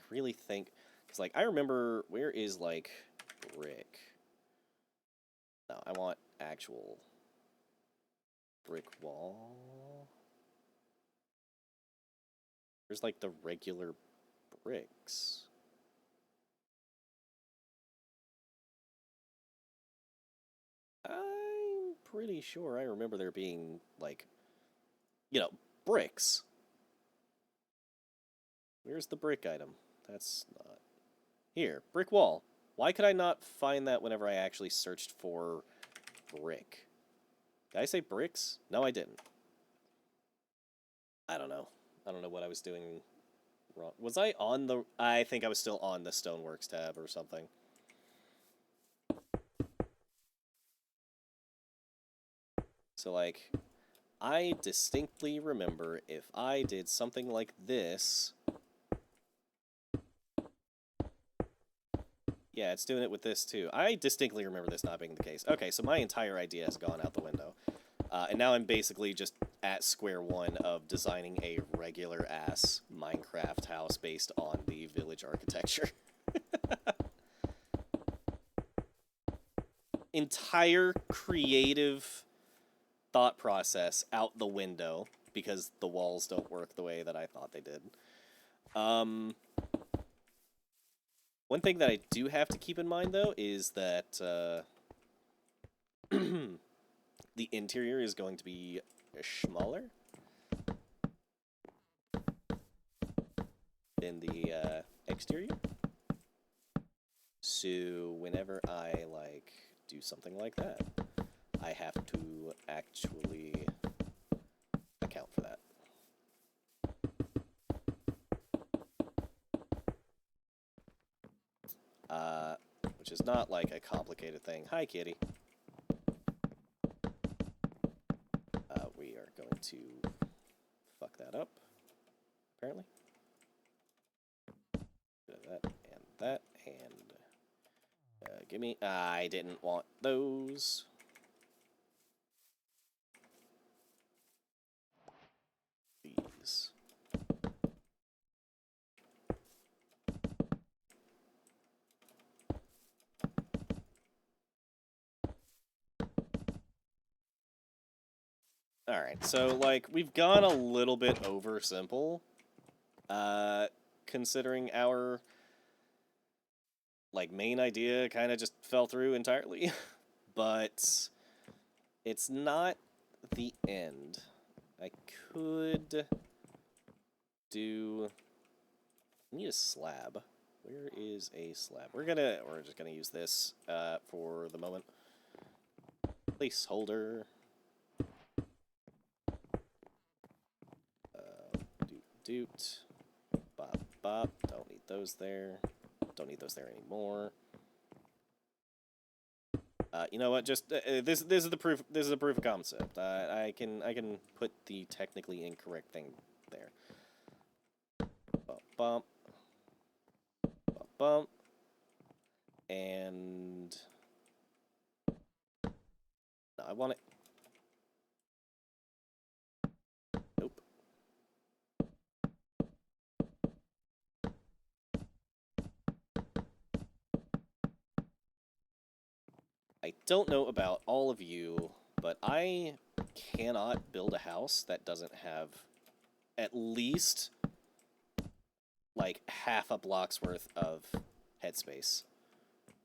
really think, because, like, I remember, where is, like, brick? No, I want actual brick wall. There's, like, the regular bricks. I'm pretty sure I remember there being, like, you know, bricks. Where's the brick item? That's not... Here, brick wall. Why could I not find that whenever I actually searched for brick? Did I say bricks? No, I didn't. I don't know. I don't know what I was doing wrong. Was I on the... I think I was still on the Stoneworks tab or something. So, like, I distinctly remember if I did something like this... Yeah, it's doing it with this, too. I distinctly remember this not being the case. Okay, so my entire idea has gone out the window. And now I'm basically just at square one of designing a regular-ass Minecraft house based on the village architecture. Entire creative thought process out the window because the walls don't work the way that I thought they did. One thing that I do have to keep in mind, though, is that the interior is going to be smaller than the exterior. So whenever I, like, do something like that, I have to actually account for that. Which is not, like, a complicated thing. Hi, kitty. We are going to fuck that up, apparently. That, and give me... I didn't want those. These. Alright, so, like, we've gone a little bit over simple, considering our, like, main idea kind of just fell through entirely, but it's not the end. I could do... I need a slab. Where is a slab? We're just gonna use this, for the moment. Placeholder. Doot. Bop, bop. Don't need those there. Don't need those there anymore. You know what? Just this is the proof. This is a proof of concept. I can put the technically incorrect thing there. Bump, bump, bump, bump, and no, I want it. Nope. I don't know about all of you, but I cannot build a house that doesn't have at least, like, half a block's worth of headspace.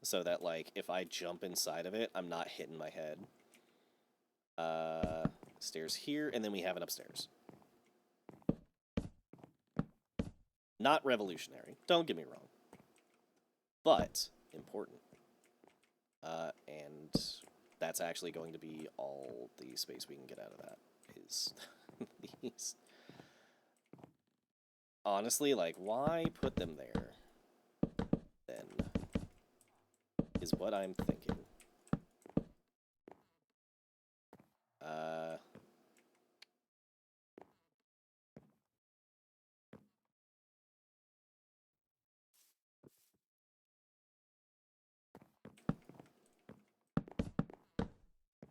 So that, like, if I jump inside of it, I'm not hitting my head. Stairs here, and then we have an upstairs. Not revolutionary, don't get me wrong. But important. And that's actually going to be all the space we can get out of that, is these. honestly, like, why put them there? Then is what I'm thinking.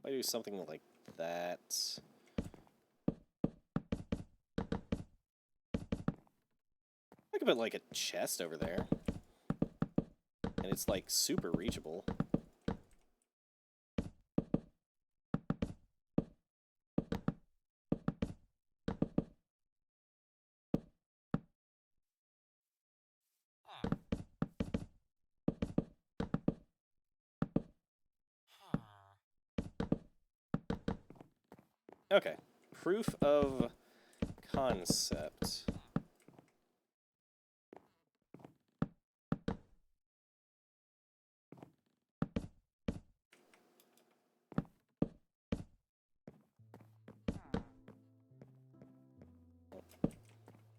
I do something like that. I could put like a chest over there. And it's like super reachable. Okay. Proof of concept.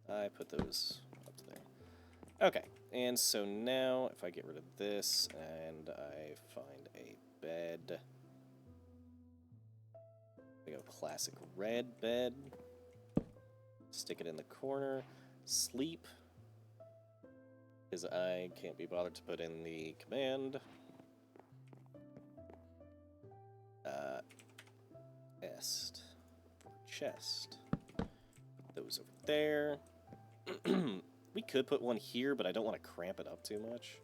I put those up there. Okay, and so now if I get rid of this and I find a bed, I go classic red bed, stick it in the corner, sleep, because I can't be bothered to put in the command. Est for chest. Put those over there. We could put one here, but I don't want to cramp it up too much.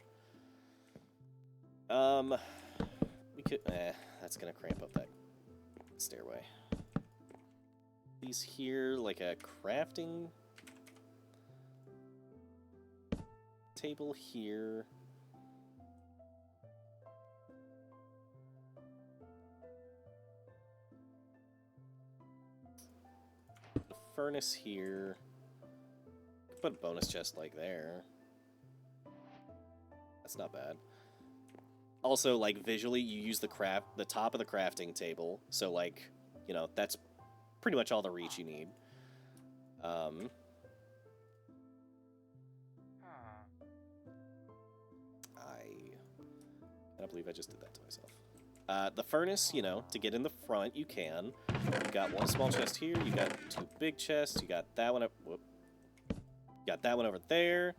We could. That's gonna cramp up that stairway. These here, like a crafting table here. The furnace here. Put a bonus chest like there. That's not bad. Also, like, visually, you use the top of the crafting table, so, like, you know, that's pretty much all the reach you need. I can't believe I just did that to myself. The furnace, you know, to get in the front, you can. You've got one small chest here, you got two big chests, you got that one up. Whoop. You got that one over there.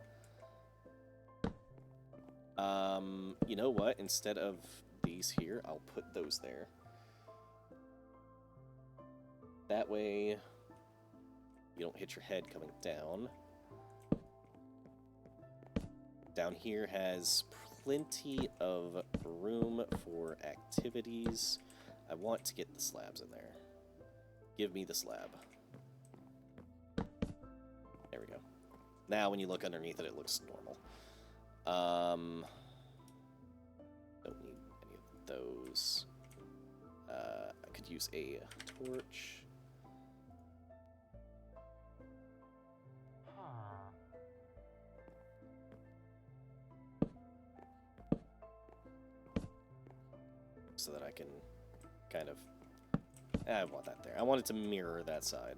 You know what? Instead of these here, I'll put those there. That way, you don't hit your head coming down. Down here has plenty of room for activities. I want to get the slabs in there. Give me the slab. There we go. Now, when you look underneath it, it looks normal. Don't need any of those. I could use a torch. So that I can kind of... I want that there. I want it to mirror that side.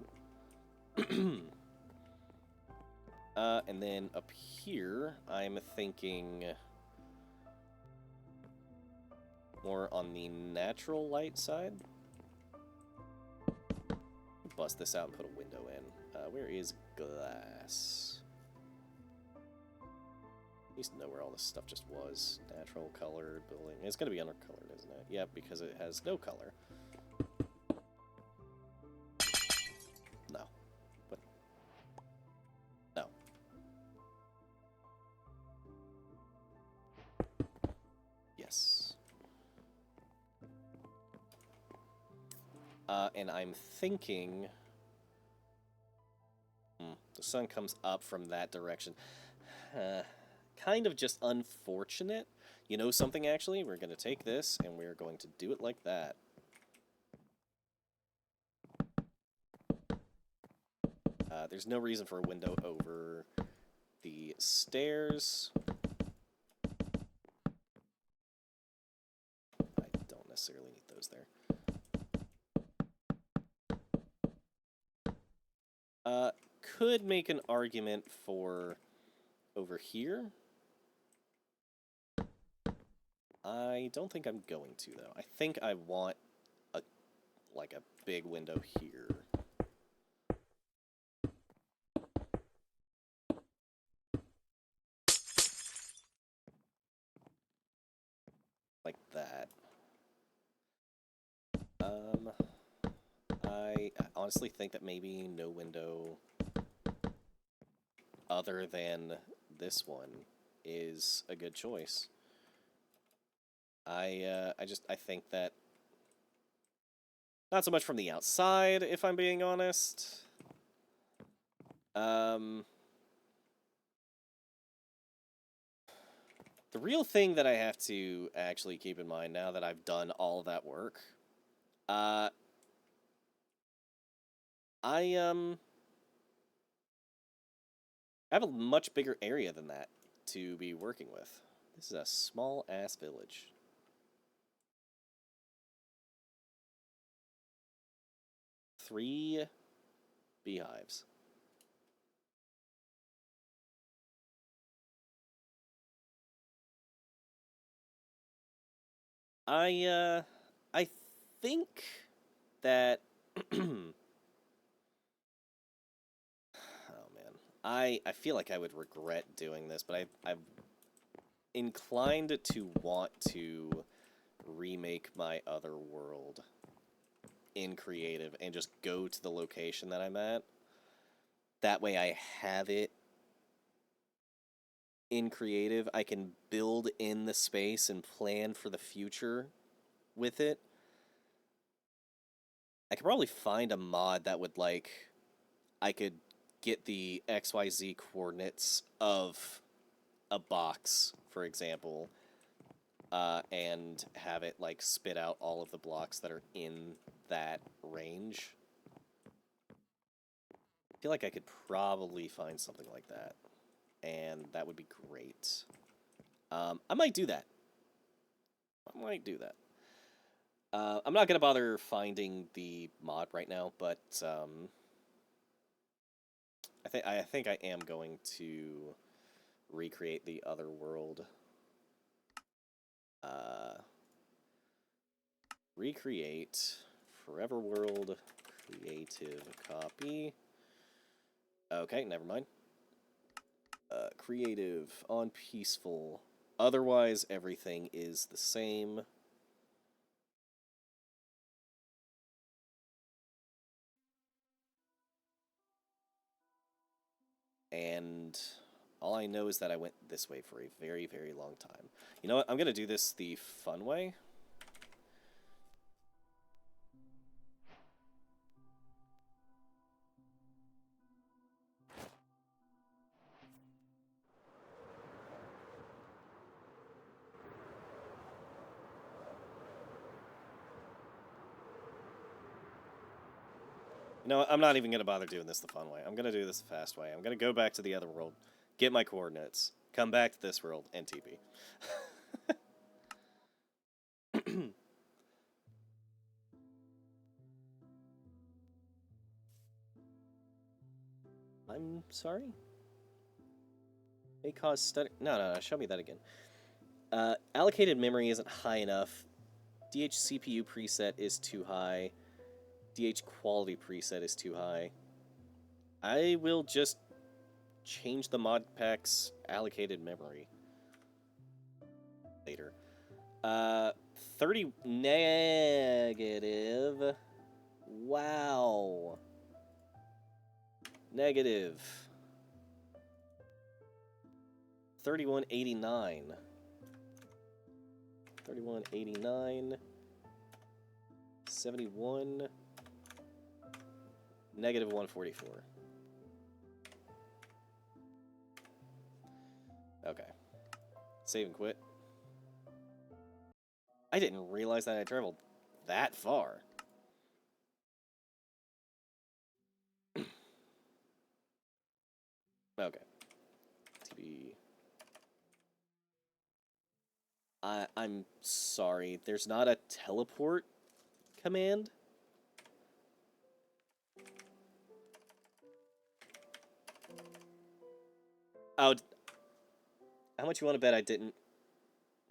And then up here, I'm thinking more on the natural light side. Bust this out and put a window in. Where is glass? I used to know where all this stuff just was. Natural, colored, building. It's going to be undercolored, isn't it? Yep, because it has no color. No. But... no. Yes. And I'm thinking... the sun comes up from that direction. Kind of just unfortunate. You know something, actually? We're going to take this, and we're going to do it like that. There's no reason for a window over the stairs. I don't necessarily need those there. could make an argument for over here. I don't think I'm going to, though. I think I want a big window here. Like that. I honestly think that maybe no window other than this one is a good choice. I think that not so much from the outside, if I'm being honest. The real thing that I have to actually keep in mind now that I've done all of that work, I have a much bigger area than that to be working with. This is a small-ass village. Three beehives. I think that oh man. I feel like I would regret doing this, but I'm inclined to want to remake my other world in creative and just go to the location that I'm at. That way I have it in creative. I can build in the space and plan for the future with it. I could probably find a mod that would, like, I could get the XYZ coordinates of a box, for example, and have it, like, spit out all of the blocks that are in that range. I feel like I could probably find something like that, and that would be great. I might do that. I'm not gonna bother finding the mod right now, but I think I am going to recreate the other world. Recreate Forever World creative copy. Okay, never mind. Creative on peaceful. Otherwise, everything is the same. And all I know is that I went this way for a very, very long time. You know what? I'm going to do this the fun way. No, I'm not even going to bother doing this the fun way. I'm going to do this the fast way. I'm going to go back to the other world, get my coordinates, come back to this world, and TP. I'm sorry? May cause stutter... No, show me that again. Allocated memory isn't high enough. DH CPU preset is too high. DH quality preset is too high. I will just change the mod pack's allocated memory later. 30 negative. Wow. Negative. 3189. 3189. 71. Negative 144. Okay. Save and quit. I didn't realize that I traveled that far. Okay. TB. I'm sorry. There's not a teleport command? Oh, how much you want to bet I didn't?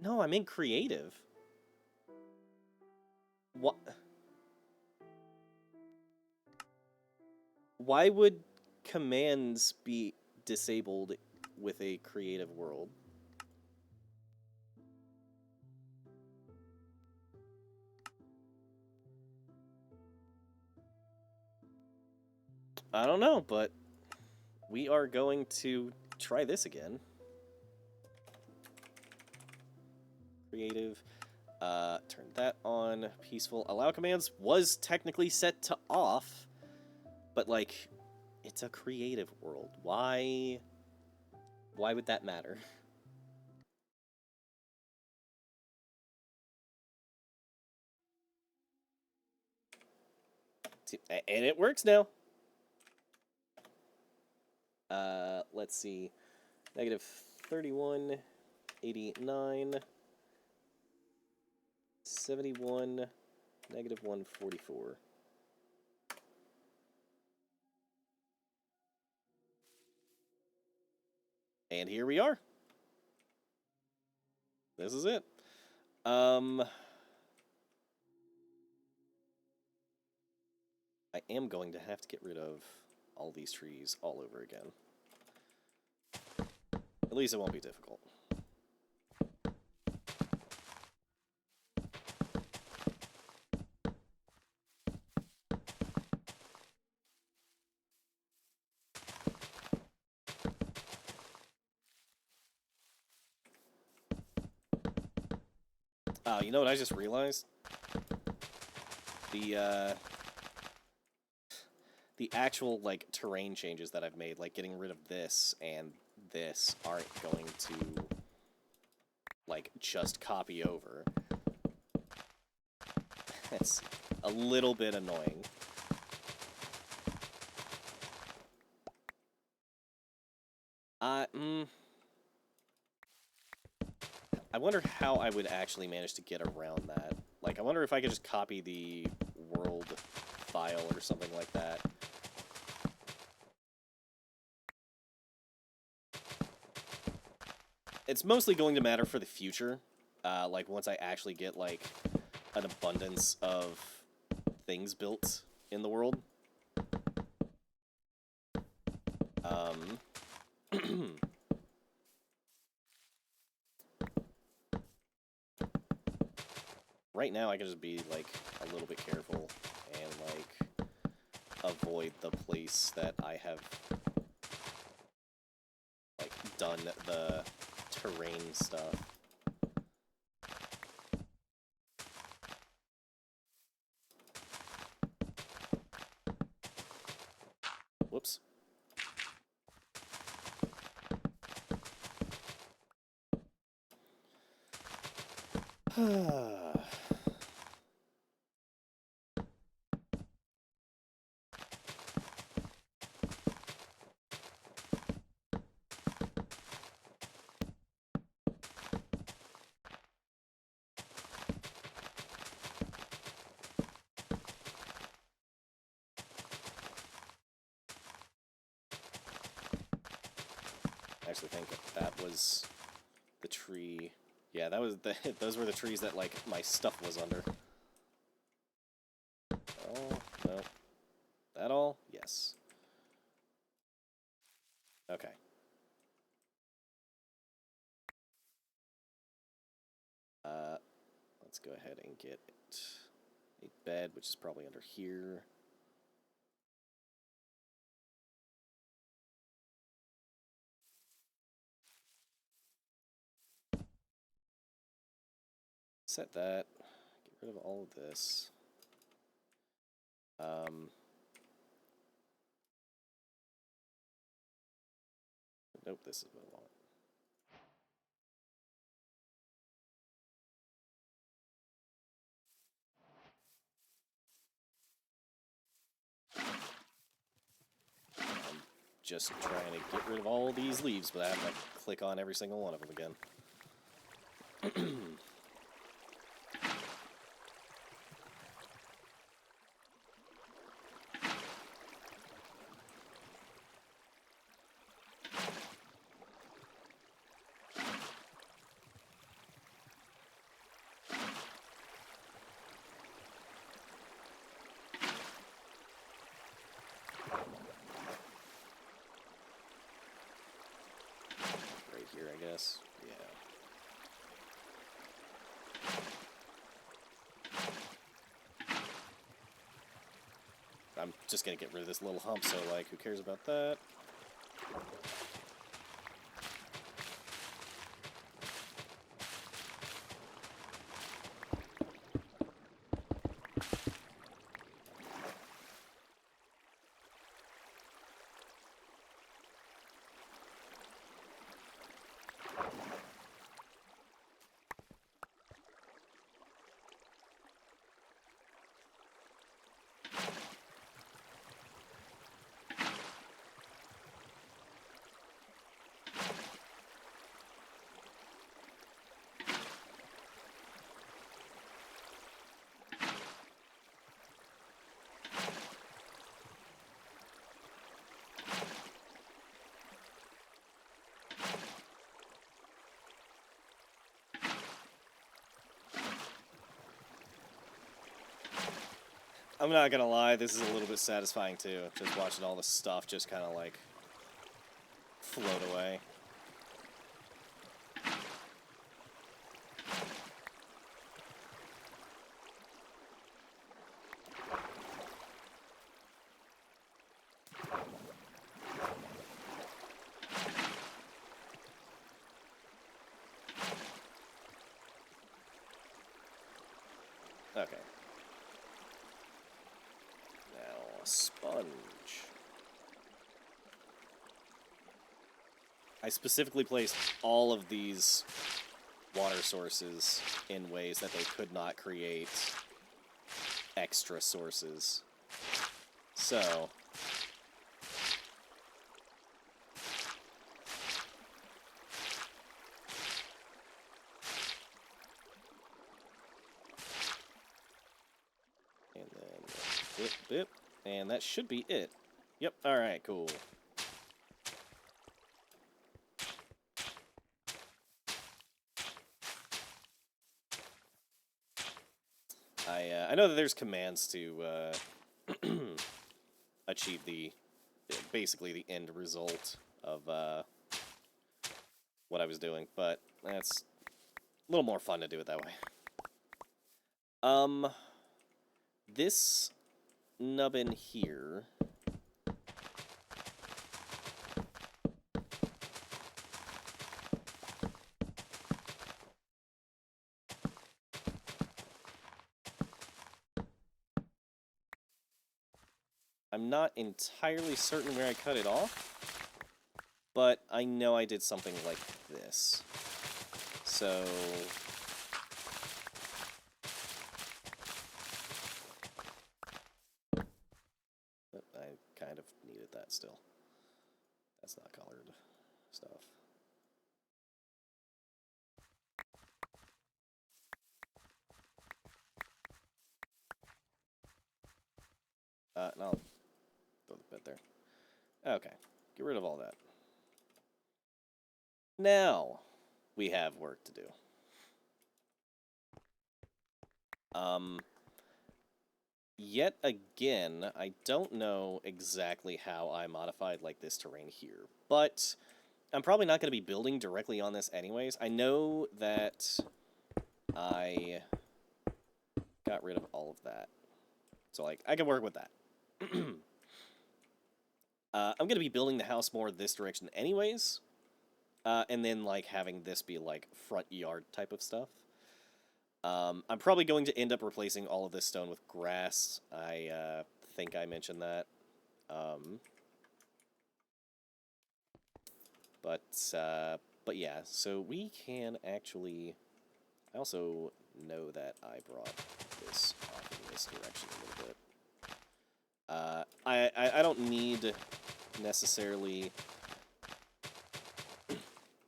No, I'm in creative. What? Why would commands be disabled with a creative world? I don't know, but we are going to try this again. Creative. Turn that on. Peaceful. Allow commands was technically set to off, but like, it's a creative world. Why would that matter? And it works now. Let's see. Negative 31, 89, 71, negative 144. And here we are. This is it. I am going to have to get rid of all these trees all over again. At least it won't be difficult. Oh, you know what I just realized? The actual, like, terrain changes that I've made, like getting rid of this and this, aren't going to, like, just copy over. That's a little bit annoying. I wonder how I would actually manage to get around that. Like, I wonder if I could just copy the world file or something like that. It's mostly going to matter for the future. Like, once I actually get, like, an abundance of things built in the world. Right now, I can just be, like, a little bit careful and, like, avoid the place that I have, like, done the terrain stuff. Whoops. I actually think that was the tree. Yeah, that was those were the trees that, like, my stuff was under. Oh, no. That all? Yes. Okay. Let's go ahead and get a bed, which is probably under here. Set that. Get rid of all of this. Nope, this is what I want. I'm just trying to get rid of all these leaves, but I have to click on every single one of them again. guess. Yeah. I'm just gonna get rid of this little hump, so, like, who cares about that? I'm not gonna lie, this is a little bit satisfying too. Just watching all the stuff just kind of like float away. Okay. Now, a sponge. I specifically placed all of these water sources in ways that they could not create extra sources. So, and then bip, bip, and that should be it. Yep, alright, cool. I know that there's commands to achieve the basically the end result of what I was doing, but that's a little more fun to do it that way. This nubbin here. I'm not entirely certain where I cut it off, but I know I did something like this. So I kind of needed that still. That's not colored stuff. And I'll throw the bit there. Okay, get rid of all that. Now, we have work to do. Yet again, I don't know exactly how I modified, like, this terrain here, but I'm probably not going to be building directly on this anyways. I know that I got rid of all of that, so, like, I can work with that. I'm going to be building the house more this direction anyways, and then, like, having this be, like, front yard type of stuff. I'm probably going to end up replacing all of this stone with grass. I think I mentioned that. But yeah, so we can actually... I also know that I brought this off in this direction a little bit. I don't need necessarily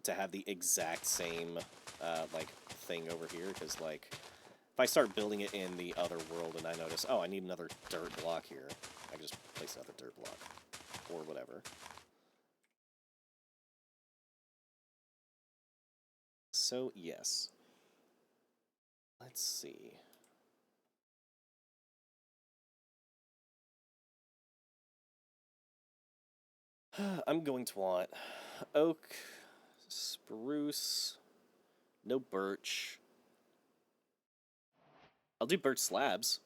to have the exact same, like, thing over here, because, like, if I start building it in the other world and I notice, oh, I need another dirt block here, I can just place another dirt block, or whatever. So, yes. Let's see. I'm going to want oak, spruce. No birch. I'll do birch slabs.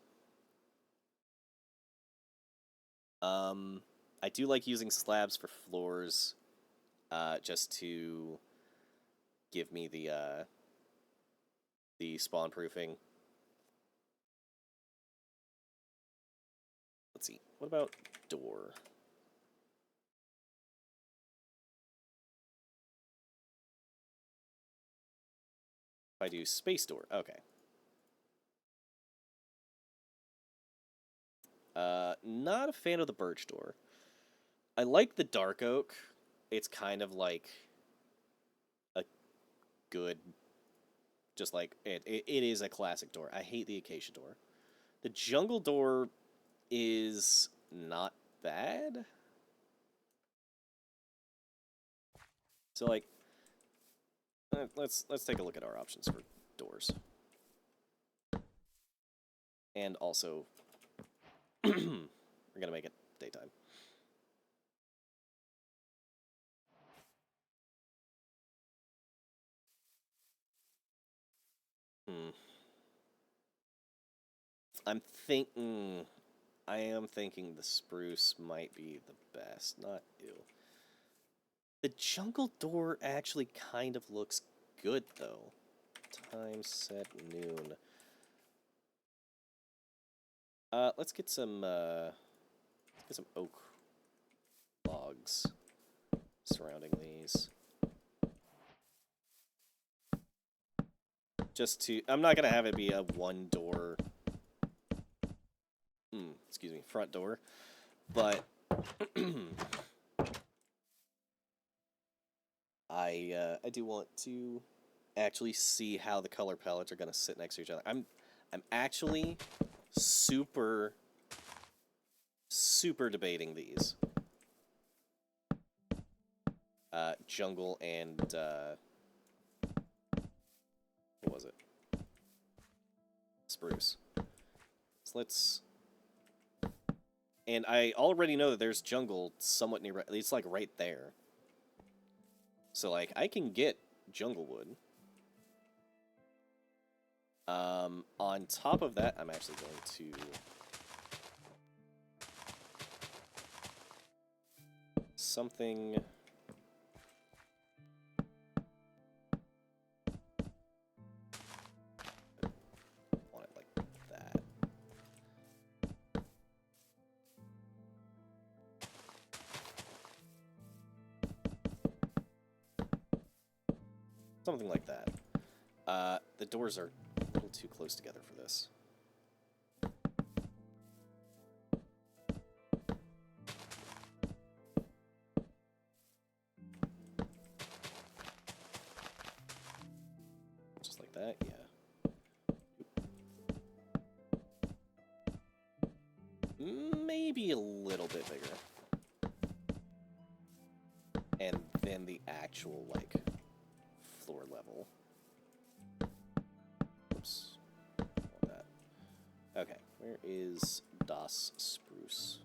I do like using slabs for floors, just to give me the spawn proofing. Let's see. What about door? If I do space door, okay. Not a fan of the birch door. I like the dark oak. It's kind of like a good, just like it is a classic door. I hate the acacia door. The jungle door is not bad. So like, let's take a look at our options for doors. And also, we're gonna make it daytime. I am thinking the spruce might be the best, not ew. The jungle door actually kind of looks good though. Time set noon. Let's get some oak logs surrounding these. Just to, I'm not gonna have it be a one door, excuse me, front door, but I do want to actually see how the color palettes are gonna sit next to each other. I'm actually super debating these. Jungle and what was it? Spruce. So let's. And I already know that there's jungle somewhat near. It's like right there. So like I can get jungle wood. On top of that, I'm actually going to something. I want it like that. Something like that. The doors are a little too close together for this. Just like that, yeah. Maybe a little bit bigger. And then the actual, like, floor level. Oops. I want that. Okay, where is Das Spruce?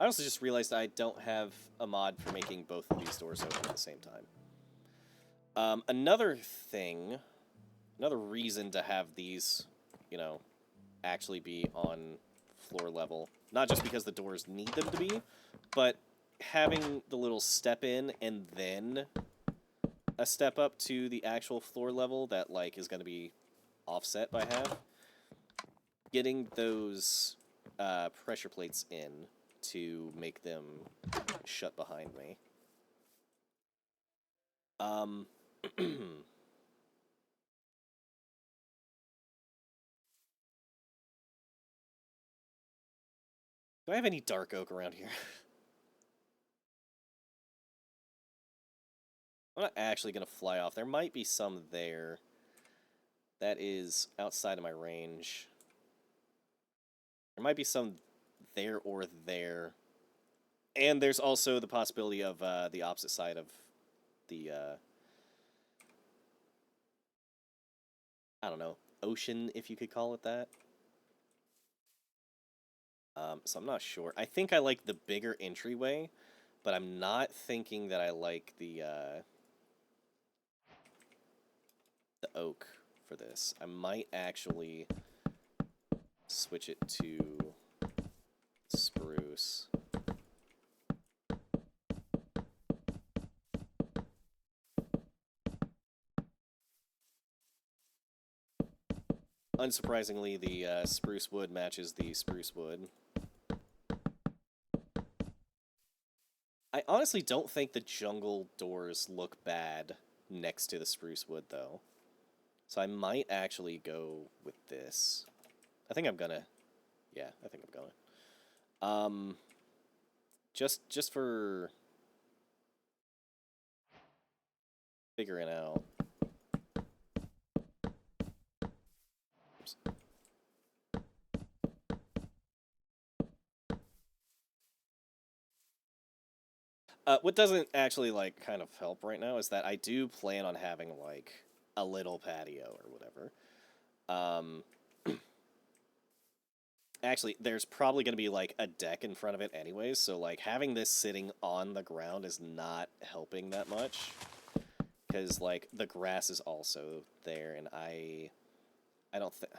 I also just realized I don't have a mod for making both of these doors open at the same time. Another thing, another reason to have these, you know, actually be on floor level, not just because the doors need them to be, but having the little step in and then a step up to the actual floor level that, like, is going to be offset by half. Getting those pressure plates in to make them shut behind me. Do I have any dark oak around here? I'm not actually going to fly off. There might be some there. That is outside of my range. There might be some there or there. And there's also the possibility of the opposite side of the, I don't know, ocean, if you could call it that. So I'm not sure. I think I like the bigger entryway, but I'm not thinking that I like the oak for this. I might actually switch it to spruce. Unsurprisingly, the spruce wood matches the spruce wood. I honestly don't think the jungle doors look bad next to the spruce wood, though. So I might actually go with this. I think I'm gonna. Yeah, I think I'm gonna. Just for figuring out. Oops. What doesn't actually, like, kind of help right now is that I do plan on having, like, a little patio or whatever. Actually, there's probably going to be, like, a deck in front of it anyways, so, like, having this sitting on the ground is not helping that much. Because, like, the grass is also there, and I don't think...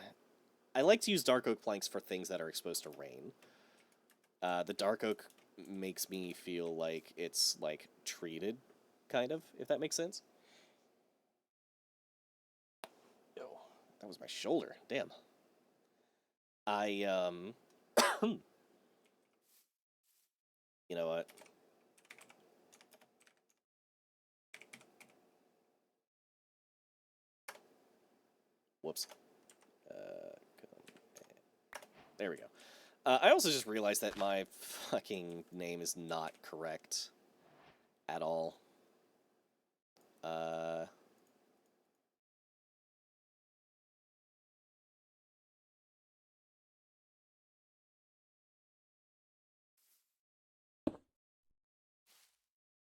I like to use dark oak planks for things that are exposed to rain. The dark oak makes me feel like it's, like, treated, kind of, if that makes sense. Yo, that was my shoulder. Damn. You know what? Whoops. There we go. I also just realized that my fucking name is not correct at all.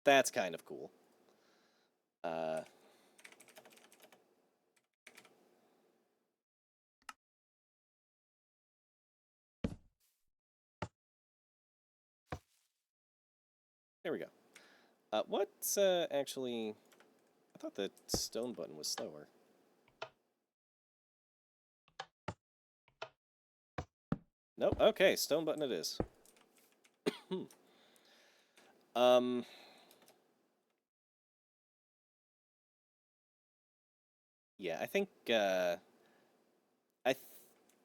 That's kind of cool. There we go. What's actually... I thought the stone button was slower. Nope, okay, stone button it is. Yeah, I think,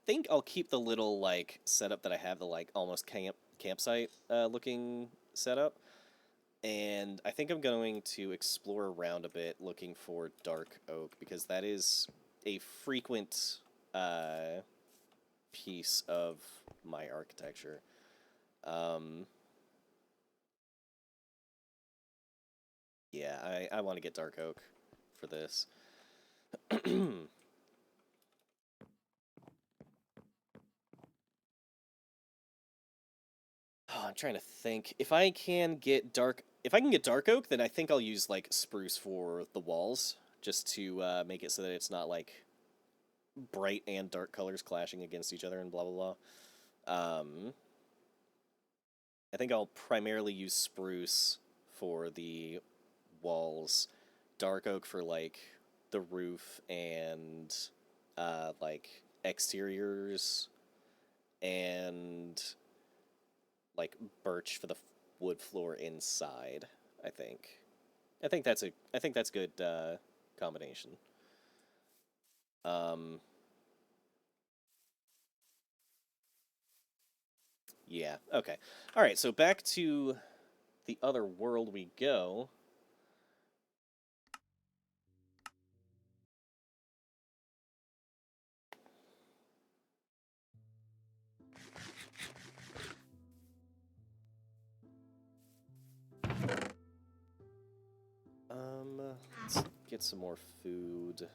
think I'll keep the little, like, setup that I have, the, like, almost campsite looking setup. And I think I'm going to explore around a bit looking for dark oak, because that is a frequent piece of my architecture. Yeah, I want to get dark oak for this. I'm trying to think. If I can get dark oak, then I think I'll use, like, spruce for the walls, just to make it so that it's not, like, bright and dark colors clashing against each other and blah blah blah. I think I'll primarily use spruce for the walls, dark oak for, like, the roof and like, exteriors, and, like, birch for the wood floor inside. I think that's a good combination. Yeah, okay. Alright, so back to the other world we go. Let's get some more food.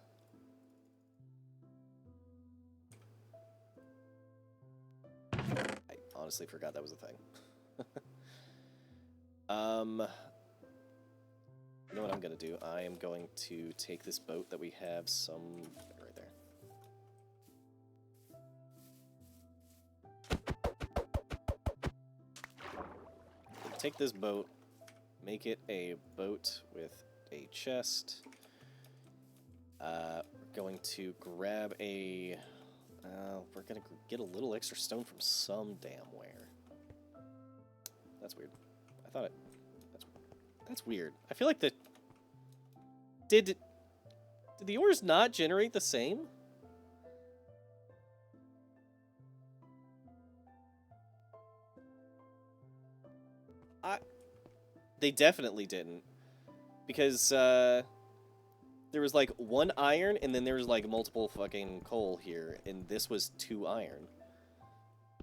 I honestly forgot that was a thing. You know what I'm gonna do? I am going to take this boat that we have right there. Take this boat, make it a boat with a chest. We're going to grab a... we're gonna get a little extra stone from some damn where. That's weird. I thought it... That's weird. I feel like the... Did the ores not generate the same? They definitely didn't. Because, there was, like, 1 iron, and then there was, like, multiple fucking coal here, and this was 2 iron.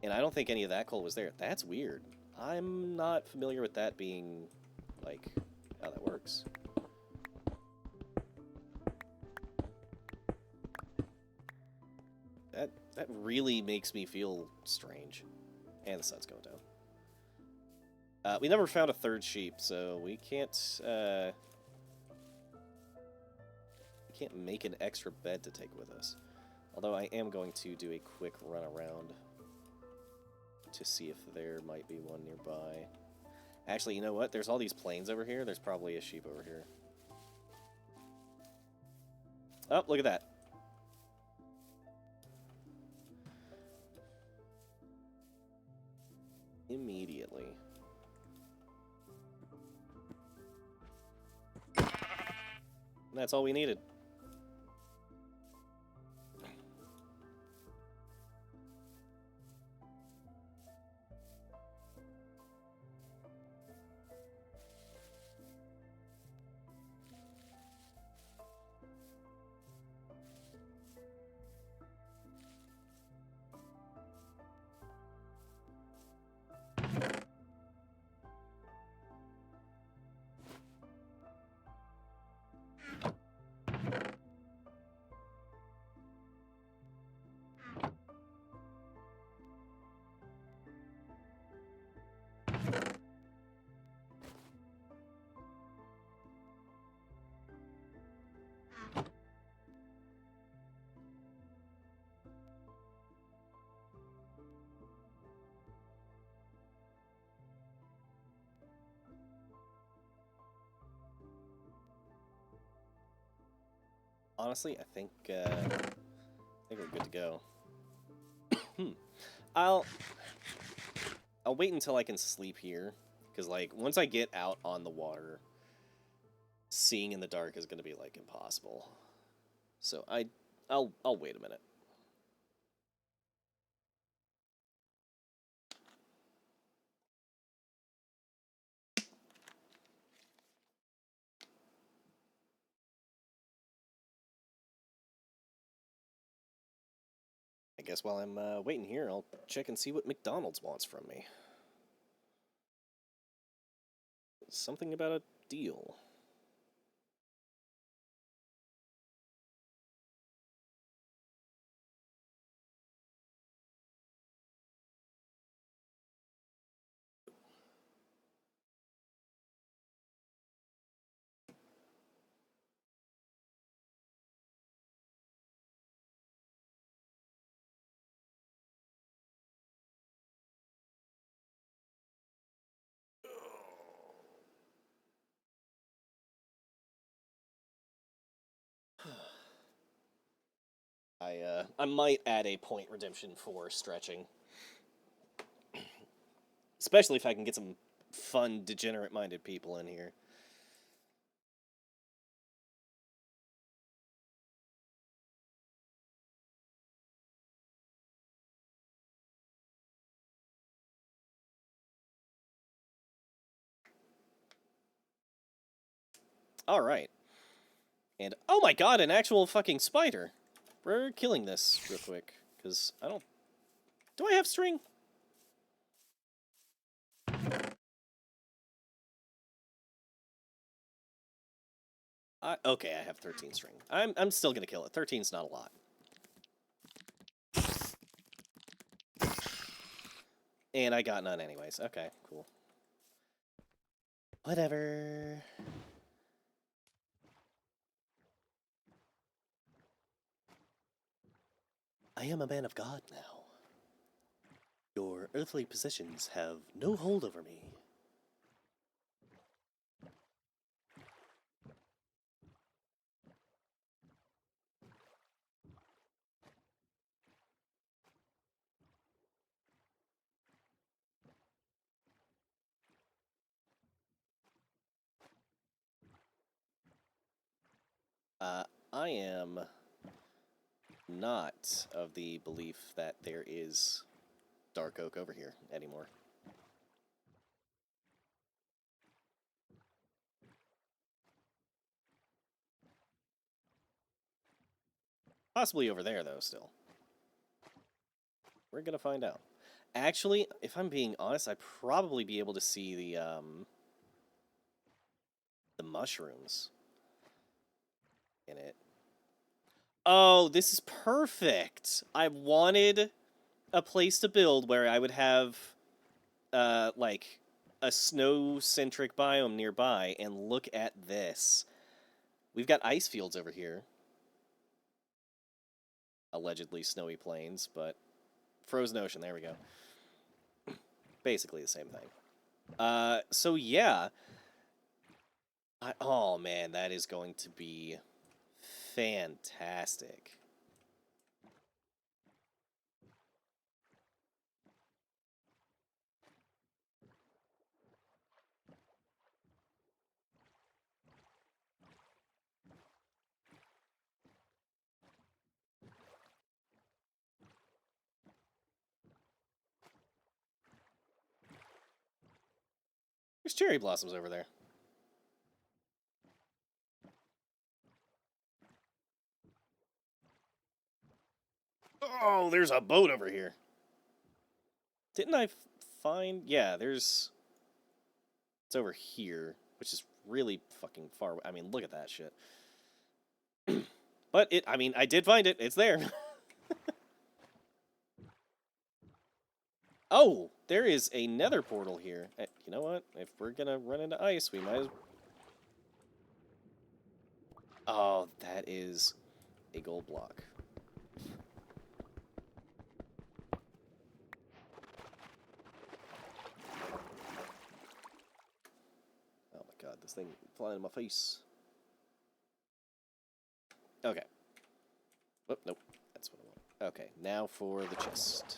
And I don't think any of that coal was there. That's weird. I'm not familiar with that being, like, how that works. That really makes me feel strange. And the sun's going down. We never found a 3rd sheep, so we can't make an extra bed to take with us. Although I am going to do a quick run around to see if there might be one nearby. Actually, you know what? There's all these plains over here. There's probably a sheep over here. Oh, look at that. Immediately. And that's all we needed. Honestly, I think we're good to go. I'll wait until I can sleep here, because like once I get out on the water, seeing in the dark is going to be like impossible. So I'll wait a minute. I guess while I'm waiting here, I'll check and see what McDonald's wants from me. Something about a deal. I might add a point redemption for stretching. Especially if I can get some fun, degenerate-minded people in here. Alright. And, oh my god, an actual fucking spider! We're killing this real quick, because I don't... Do I have string? Okay, I have 13 string. I'm still gonna kill it. 13's not a lot. And I got none anyways. Okay, cool. Whatever. I am a man of God now. Your earthly possessions have no hold over me. I am not of the belief that there is dark oak over here anymore. Possibly over there, though, still. We're gonna find out. Actually, if I'm being honest, I'd probably be able to see the mushrooms in it. Oh, this is perfect! I wanted a place to build where I would have, like, a snow-centric biome nearby, and look at this. We've got ice fields over here. Allegedly snowy plains, but frozen ocean, there we go. Basically the same thing. So yeah. Oh man, that is going to be fantastic. There's cherry blossoms over there. Oh, there's a boat over here. Didn't I find... Yeah, there's... It's over here, which is really fucking far away. I mean, look at that shit. But I mean, I did find it. It's there. Oh, there is a nether portal here. You know what? If we're gonna run into ice, we might as... Oh, that is a gold block. Oh my god, this thing flying in my face. Okay. Oh, nope. That's what I want. Okay, now for the chest.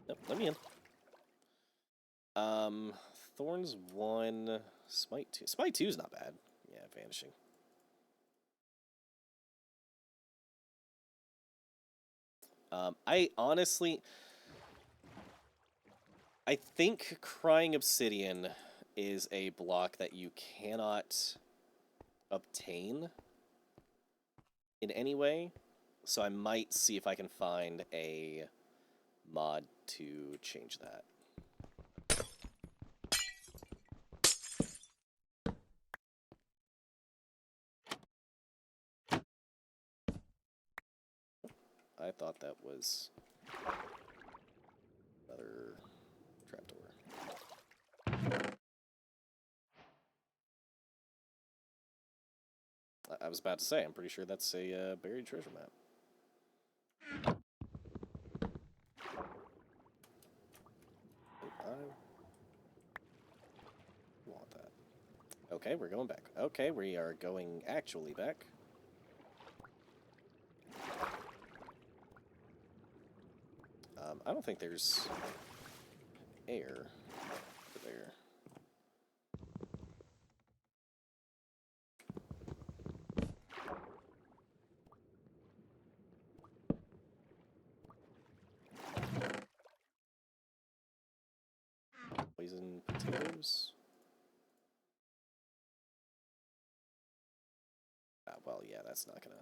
Nope, let me in. Thorns 1, Smite 2. Smite 2 is not bad. Yeah, vanishing. I honestly... I think Crying Obsidian is a block that you cannot obtain in any way, so I might see if I can find a mod to change that. I thought that was another trapdoor. I was about to say, I'm pretty sure that's a buried treasure map. I want that. Okay, we're going back. Okay, we are going actually back. I don't think there's air over there. Poison potatoes. Well, yeah, that's not gonna...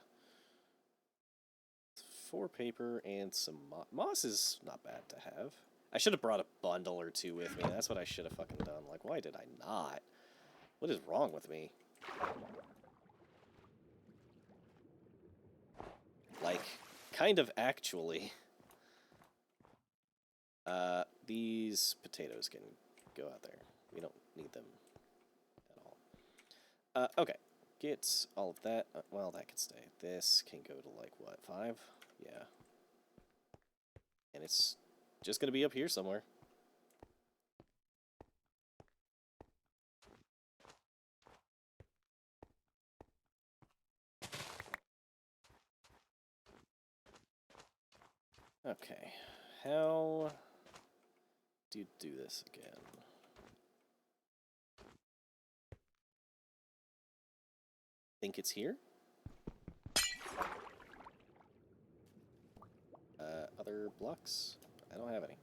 4 paper and some moss. Moss is not bad to have. I should have brought a bundle or two with me. That's what I should have fucking done. Like, why did I not? What is wrong with me? Like, kind of actually. These potatoes can go out there. We don't need them at all. Okay. Get all of that. Well, that can stay. This can go to, like, what, 5? Yeah. And it's just gonna be up here somewhere. Okay. How do you do this again? Think it's here? Other blocks? I don't have any.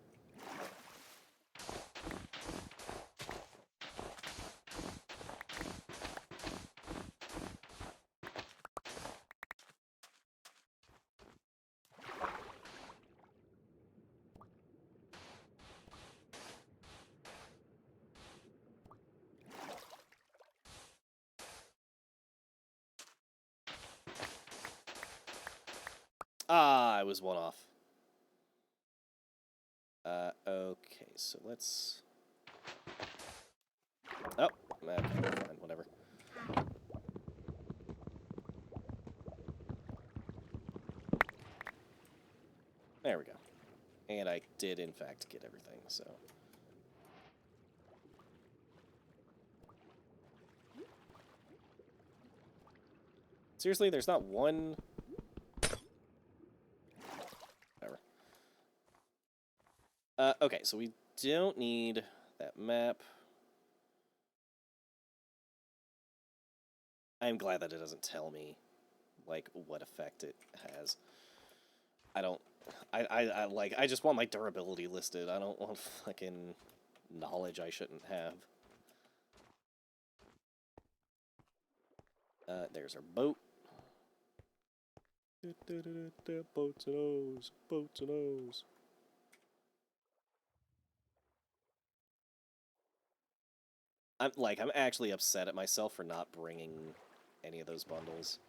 Ah, I was one off. Okay, so let's... Oh, okay, fine, whatever. There we go. And I did, in fact, get everything, so... Seriously, there's not one... Whatever. Okay, so we don't need that map. I'm glad that it doesn't tell me, like, what effect it has. I don't... I just want my durability listed. I don't want fucking knowledge I shouldn't have. There's our boat. Boats and O's. Boats and O's. I'm actually upset at myself for not bringing any of those bundles.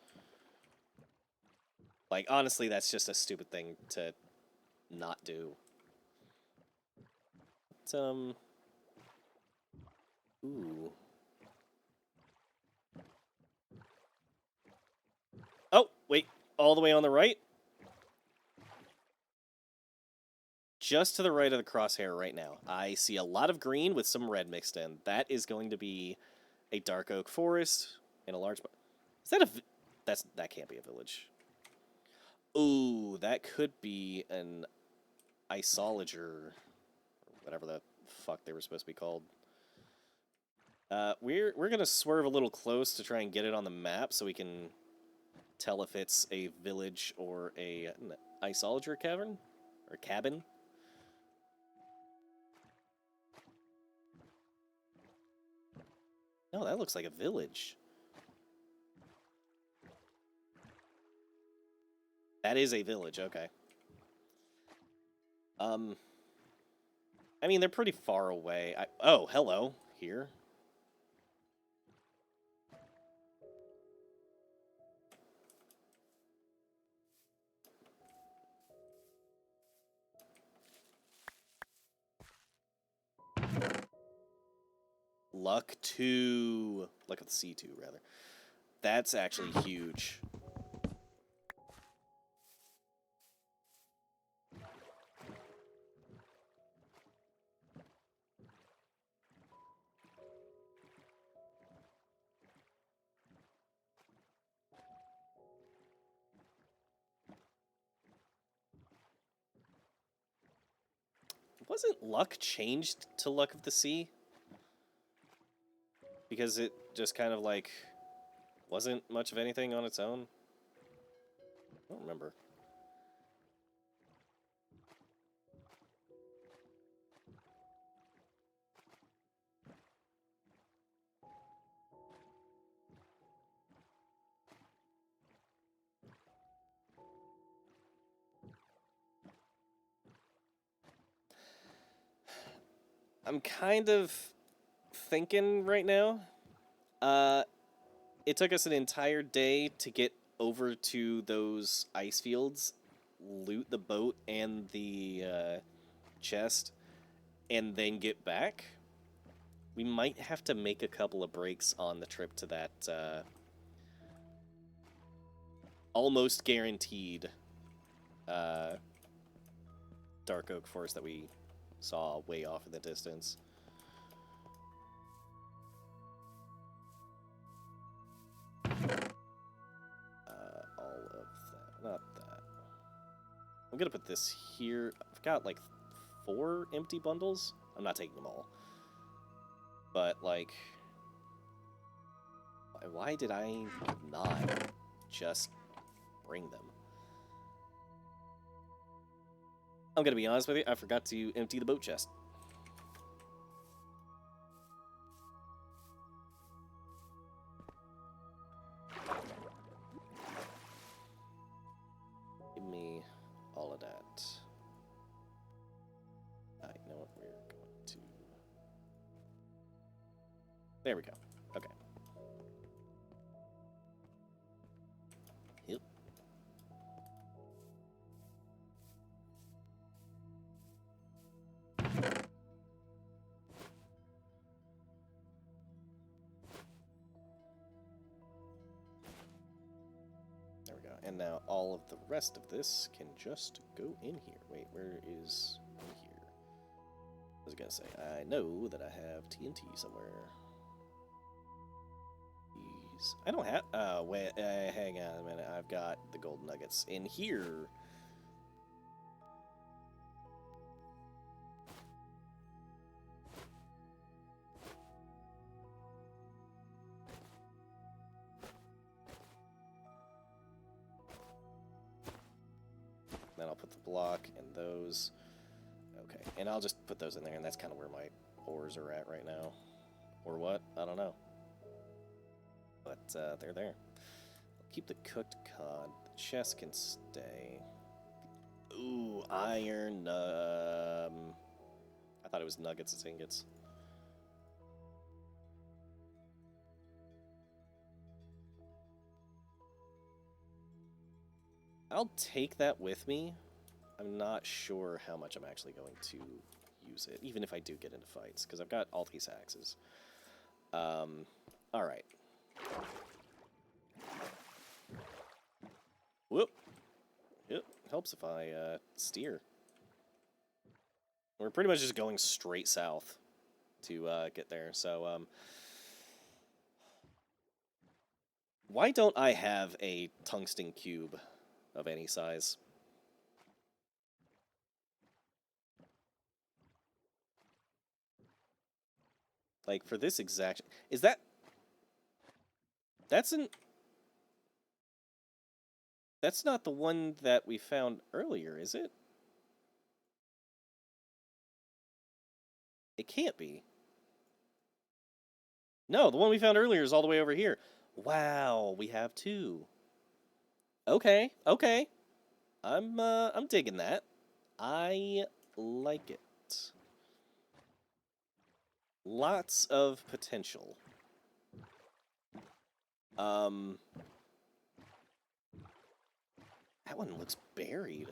Like, honestly, that's just a stupid thing to not do. But, ooh. Oh, wait. All the way on the right? Just to the right of the crosshair right now. I see a lot of green with some red mixed in. That is going to be a dark oak forest in a large... Is that a... That can't be a village. Ooh, that could be an isolager, or whatever the fuck they were supposed to be called. We're gonna swerve a little close to try and get it on the map so we can tell if it's a village or an isolager cavern or cabin. No, that looks like a village. That is a village, okay. I mean, they're pretty far away. Oh, hello. Here. Luck 2. Luck of the C2, rather. That's actually huge. Wasn't Luck changed to Luck of the Sea? Because it just kind of, like, wasn't much of anything on its own? I don't remember. I'm kind of thinking right now, it took us an entire day to get over to those ice fields, loot the boat and the chest, and then get back. We might have to make a couple of breaks on the trip to that almost guaranteed dark oak forest that we saw way off in the distance. All of that, not that. I'm gonna put this here. I've got like 4 empty bundles. I'm not taking them all. But like, why did I not just bring them? I'm gonna be honest with you, I forgot to empty the boat chest. Give me all of that. You know what, we're going to... There we go. Okay. Yep. There we go. And now all of the rest of this can just go in here. Wait, where is in here? I was gonna say, I know that I have TNT somewhere. These... I don't have... wait, hang on a minute. I've got the gold nuggets in here. Then I'll put the block and those. Okay, and I'll just put those in there, and that's kind of where my ores are at right now. Or what? I don't know. But they're there. I'll keep the cooked cod. The chest can stay. Ooh, iron. I thought it was nuggets and ingots. I'll take that with me. I'm not sure how much I'm actually going to use it, even if I do get into fights, because I've got all these axes. Alright. Whoop. It helps if I steer. We're pretty much just going straight south to get there, so... why don't I have a tungsten cube of any size? Like, for this exact... Is that... That's an... That's not the one that we found earlier, is it? It can't be. No, the one we found earlier is all the way over here. Wow, we have 2. Okay, okay. I'm digging that. I like it. Lots of potential. That one looks buried.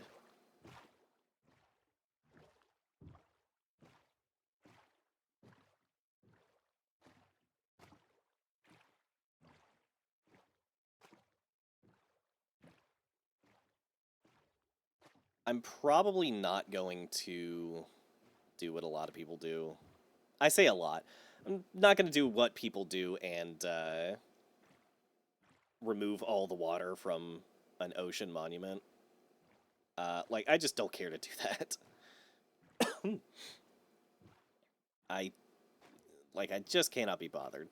I'm probably not going to do what a lot of people do. I say a lot. I'm not going to do what people do and remove all the water from an ocean monument. Like, I just don't care to do that. I just cannot be bothered.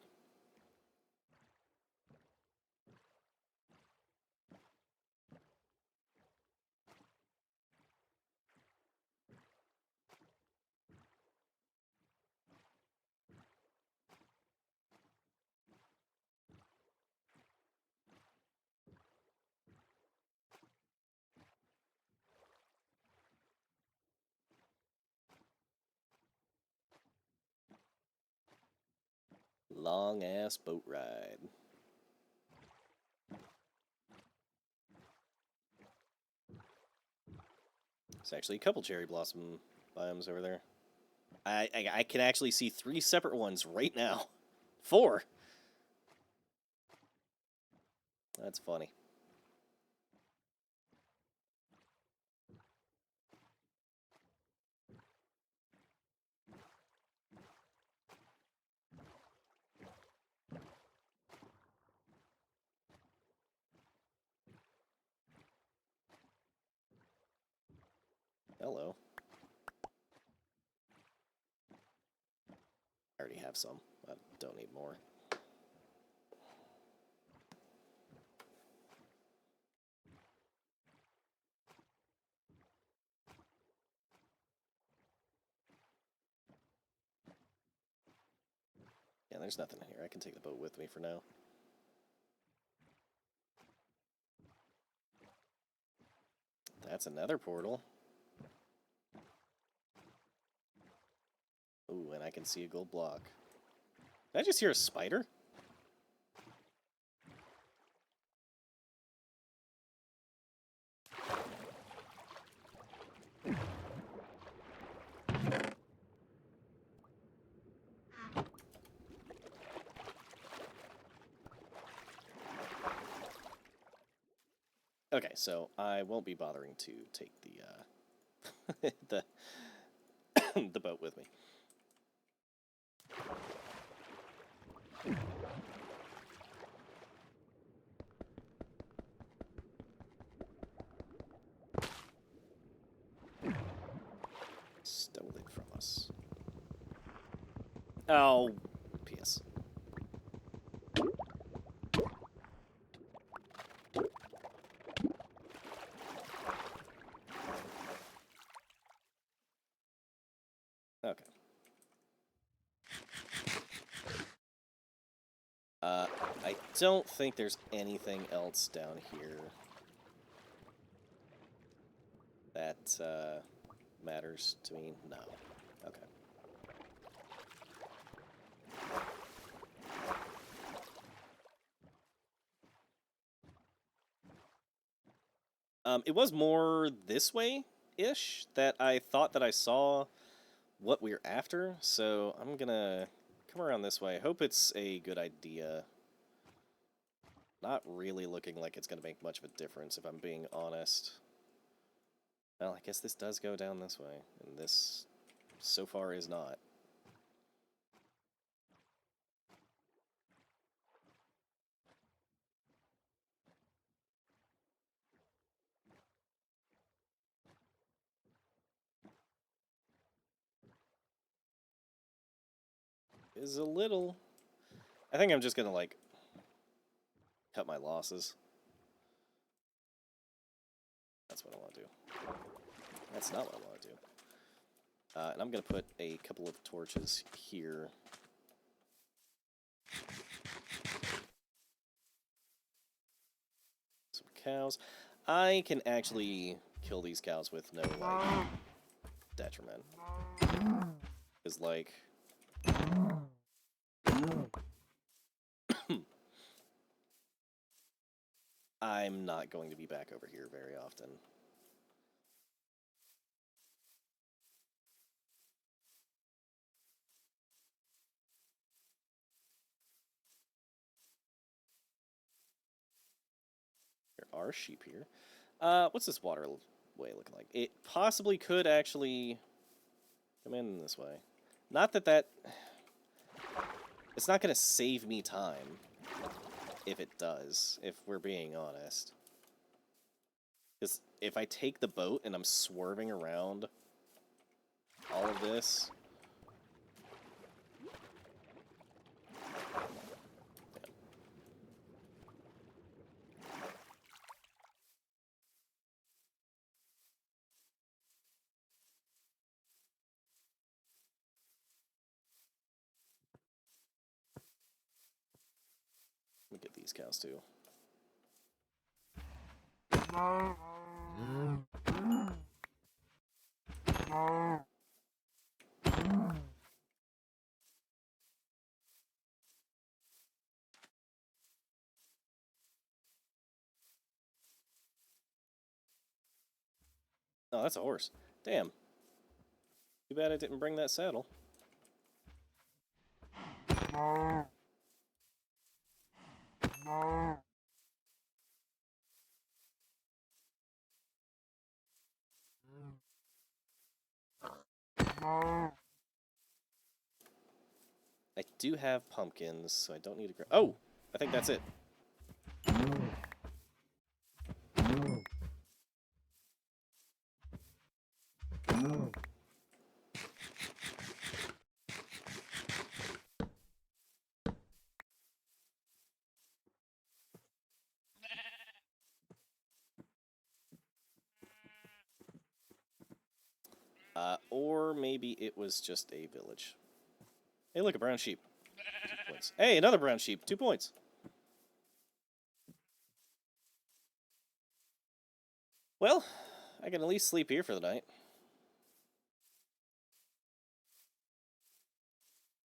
Long-ass boat ride. There's actually a couple cherry blossom biomes over there. I can actually see 3 separate ones right now. 4. That's funny. Hello. I already have some. I don't need more. Yeah, there's nothing in here. I can take the boat with me for now. That's another portal. Ooh, and I can see a gold block. Did I just hear a spider? Okay, so I won't be bothering to take the the boat with me. Stole it from us. Oh, PS. Okay. I don't think there's anything else down here that matters to me. No. Okay. It was more this way-ish that I thought that I saw what we're after, so I'm gonna come around this way. Hope it's a good idea. Not really looking like it's gonna make much of a difference, if I'm being honest. Well, I guess this does go down this way, and this, so far, is not. Is a little... I think I'm just gonna, like, cut my losses. That's what I want to do. That's not what I want to do. And I'm gonna put a couple of torches here. Some cows. I can actually kill these cows with no, like, detriment. Because, like... I'm not going to be back over here very often. There are sheep here. What's this waterway looking like? It possibly could actually come in this way. Not that that... It's not going to save me time, if it does, if we're being honest. Because if I take the boat and I'm swerving around all of this... Let me get these cows too. Oh, that's a horse. Damn. Too bad I didn't bring that saddle. I do have pumpkins, so I don't need to grow. Oh! I think that's it. Or maybe it was just a village. Hey, look, a brown sheep. 2 points. Hey, another brown sheep. 2 points. Well, I can at least sleep here for the night.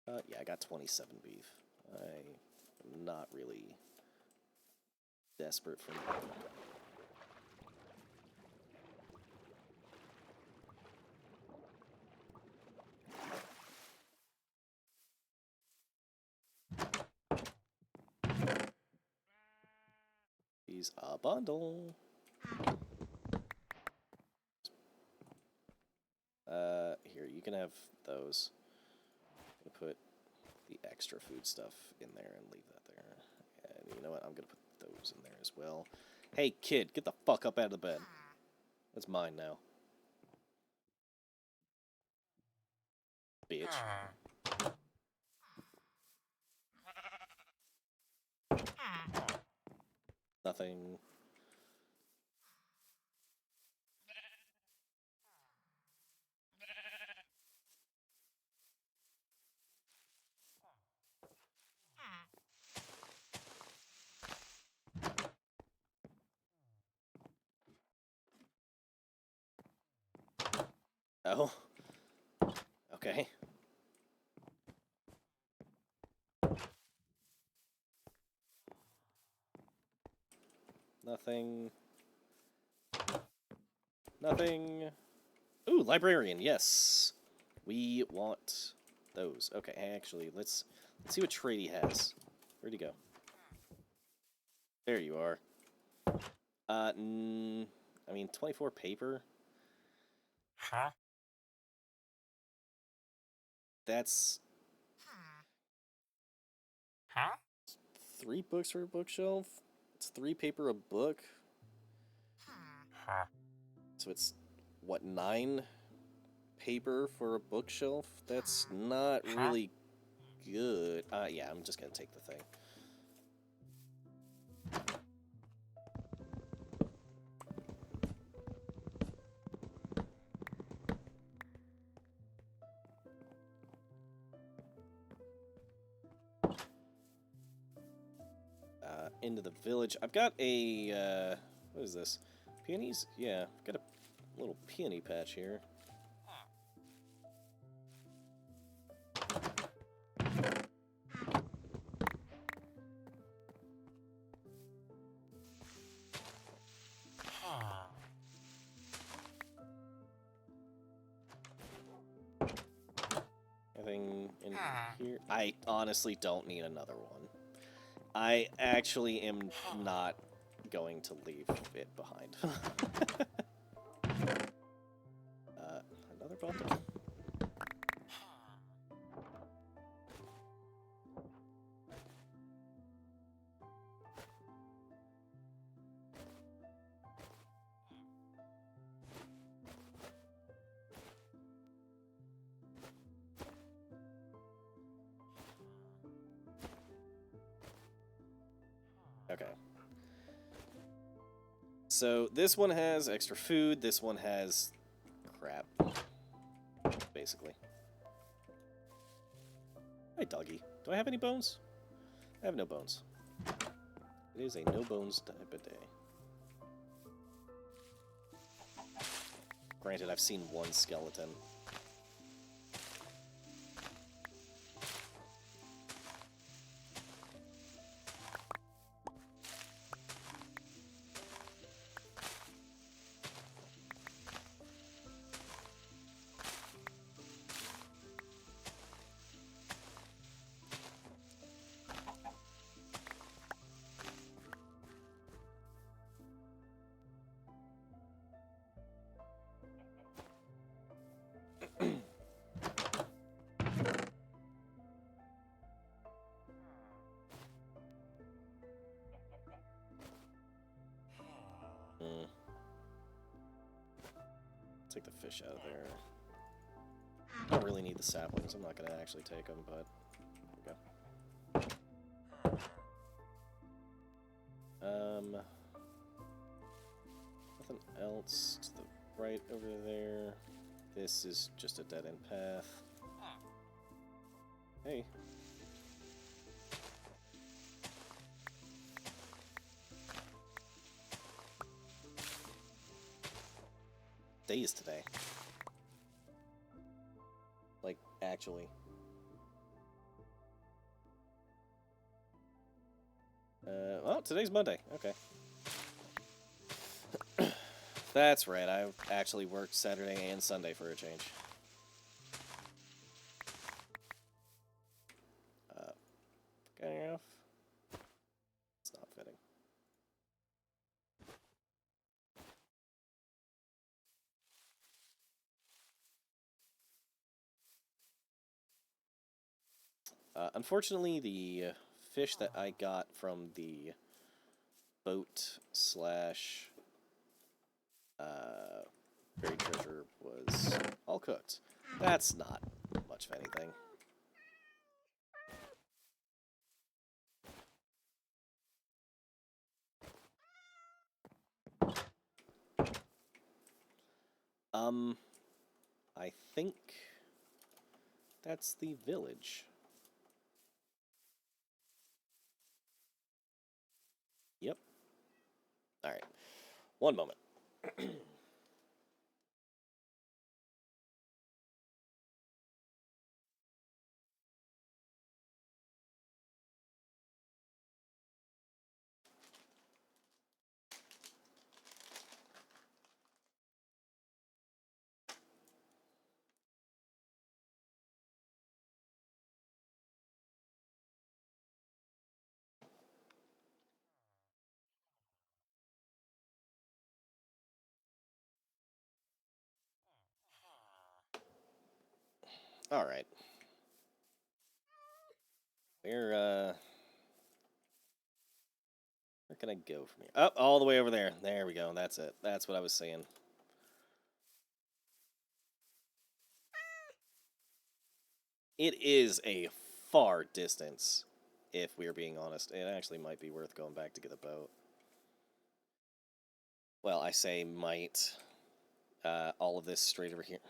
Yeah, I got 27 beef. I'm not really desperate for more. He's a bundle. Here, you can have those. I'm gonna put the extra food stuff in there and leave that there. And you know what? I'm gonna put those in there as well. Hey, kid, get the fuck up out of the bed. That's mine now. Bitch. Nothing. Oh. Okay. Nothing. Nothing. Ooh, librarian, yes. We want those. Okay, actually, let's see what trade he has. Where'd he go? There you are. I mean, 24 paper? Huh? That's... Huh? 3 books for a bookshelf? It's 3 paper a book? Huh? So it's, what, 9 paper for a bookshelf? That's not really good. Yeah, I'm just gonna take the thing. Into the village. I've got a, what is this? Peonies? Yeah, I've got a little peony patch here. Anything in here? I honestly don't need another one. I actually am not going to leave it behind. Another bundle? Okay. So this one has extra food, this one has crap, basically. Hi, doggy. Do I have any bones? I have no bones. It is a no-bones type of day. Granted, I've seen one skeleton. Hmm. Take the fish out of there. I don't really need the saplings. I'm not going to actually take them, but there we go. Nothing else to the right over there. This is just a dead-end path. Hey. Days today. Like, actually. Well, today's Monday. Okay. That's right. I actually worked Saturday and Sunday for a change. Getting off. It's not fitting. Unfortunately, the fish that I got from the boat slash buried treasure was all cooked. That's not much of anything. I think that's the village. Yep. All right. One moment. All right. Where can I go from here? Up, all the way over there. There we go. That's it. That's what I was saying. It is a far distance, if we're being honest. It actually might be worth going back to get a boat. Well, I say might. All of this straight over here.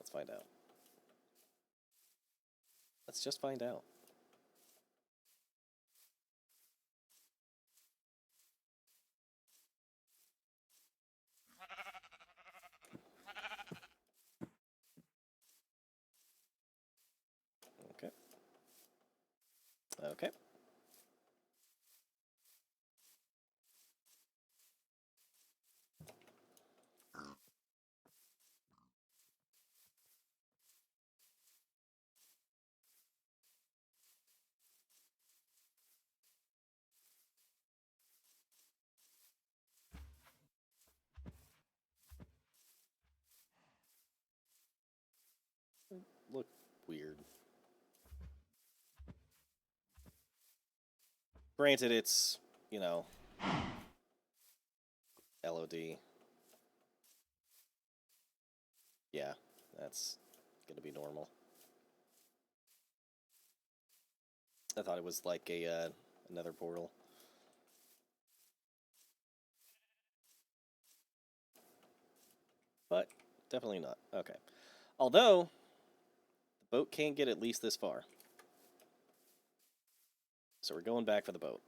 Let's find out. Let's just find out. Okay. Okay. Look weird. Granted, it's, you know, LOD. Yeah, that's gonna be normal. I thought it was like a another portal. But definitely not. Okay. Although, the boat can get at least this far. So we're going back for the boat.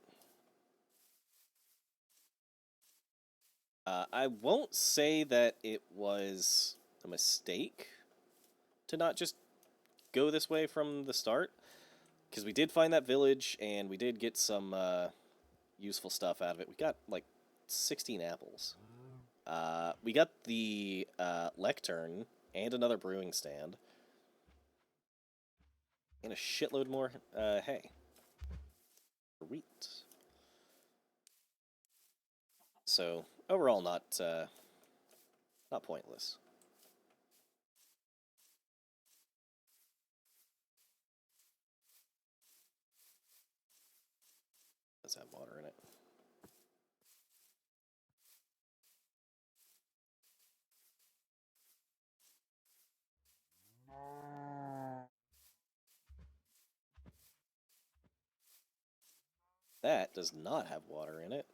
I won't say that it was a mistake to not just go this way from the start, because we did find that village and we did get some useful stuff out of it. We got like 16 apples. We got the lectern and another brewing stand. And a shitload more hay. Sweet. So, overall, not pointless. Does have water in it. That does not have water in it.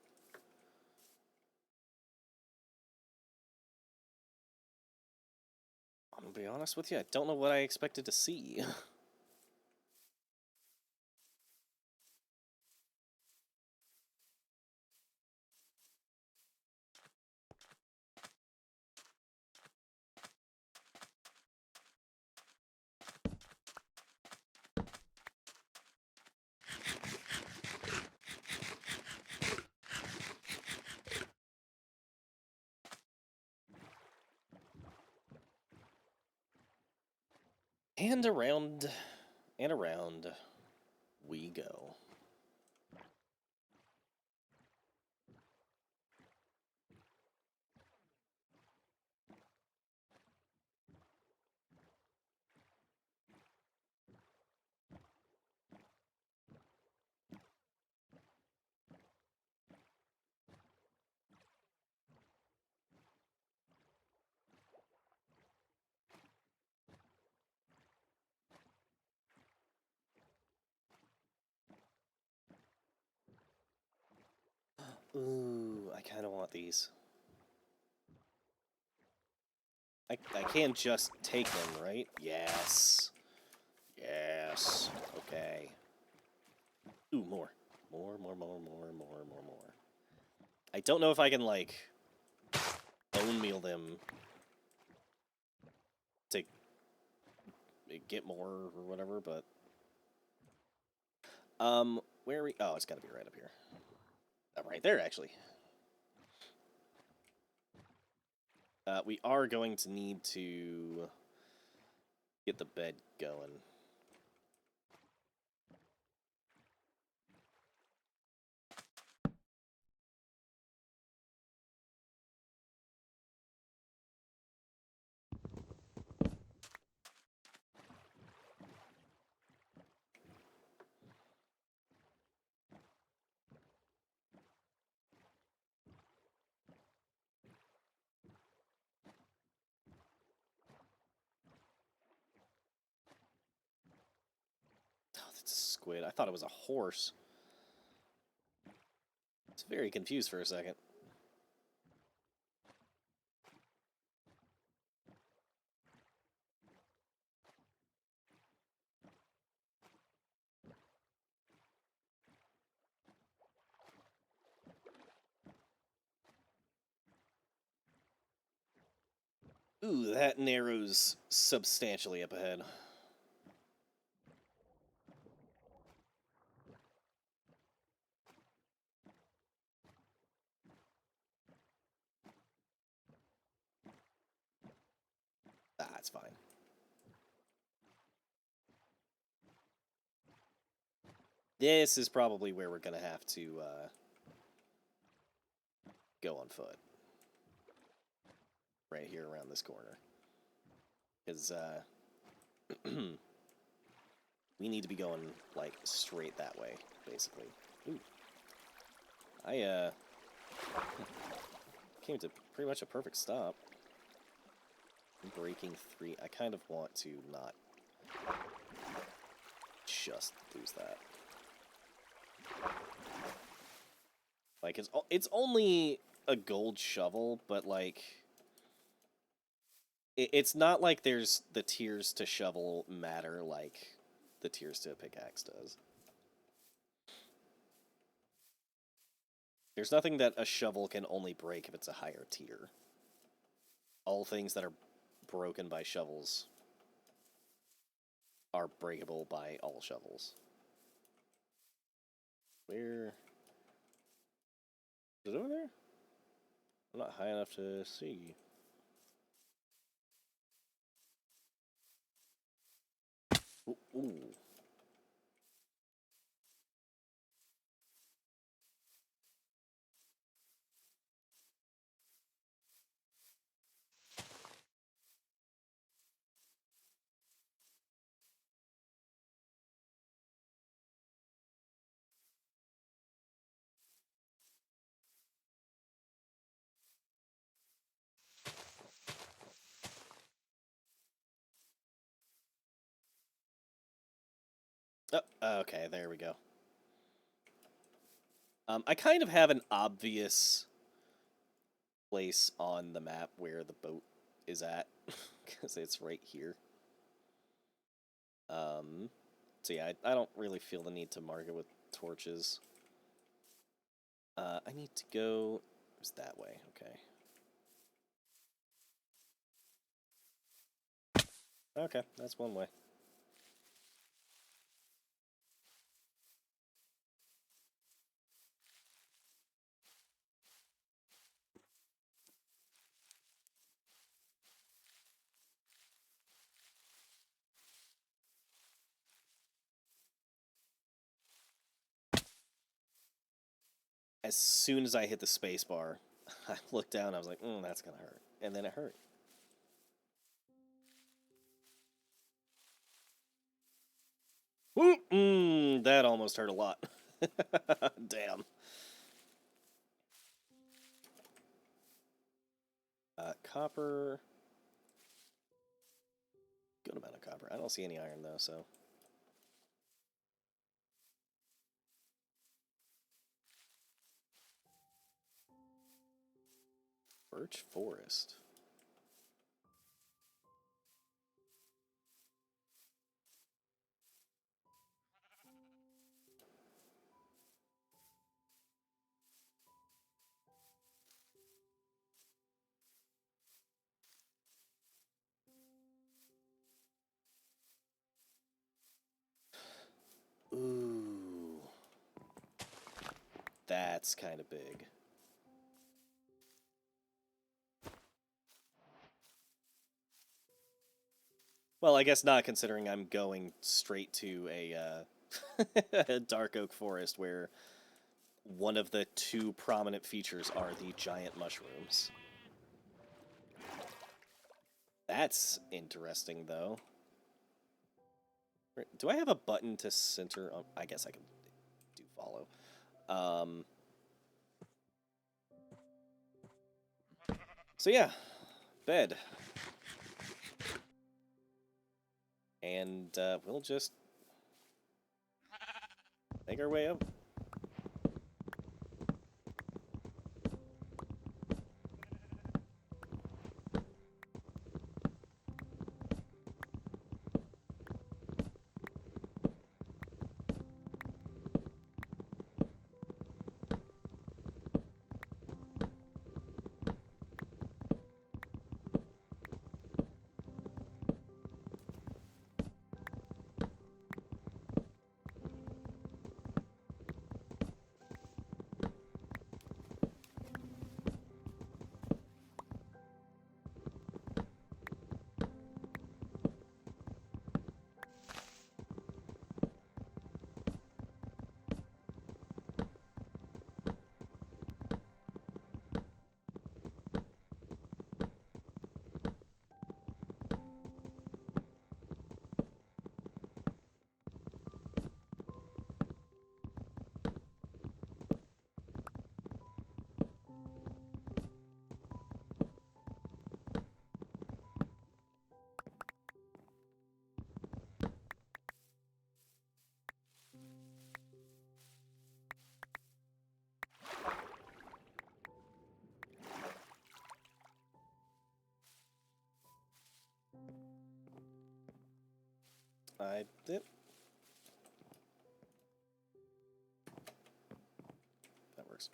I'm gonna be honest with you, I don't know what I expected to see. And around we go. Ooh, I kind of want these. I can't just take them, right? Yes. Yes. Okay. Ooh, more. More. I don't know if I can, like, bone meal them to get more or whatever, but... where are we... Oh, it's gotta be right up here. Oh, right there, actually. We are going to need to get the bed going. Oh, that's a squid. I thought it was a horse. I was very confused for a second. Ooh, that narrows substantially up ahead. Ah, it's fine. This is probably where we're gonna have to go on foot. Right here around this corner. Because we need to be going, like, straight that way, basically. Ooh. I came to pretty much a perfect stop. Breaking 3. I kind of want to not just lose that. Like, it's only a gold shovel, but, like, it's not like there's the tiers to shovel matter like the tiers to a pickaxe does. There's nothing that a shovel can only break if it's a higher tier. All things that are broken by shovels are breakable by all shovels. Where... Is it over there? I'm not high enough to see. Ooh. Oh, okay, there we go. I kind of have an obvious place on the map where the boat is at, because it's right here. So yeah, I don't really feel the need to mark it with torches. I need to go... It's that way, okay. Okay, that's one way. As soon as I hit the space bar, I looked down, I was like, that's gonna hurt. And then it hurt. That almost hurt a lot. Damn. Copper. Good amount of copper. I don't see any iron, though, so... Birch Forest. Ooh. That's kind of big. Well, I guess not, considering I'm going straight to a dark oak forest where one of the two prominent features are the giant mushrooms. That's interesting, though. Do I have a button to center? I guess I can do follow. So yeah, bed. And we'll just make our way up. I did. That works.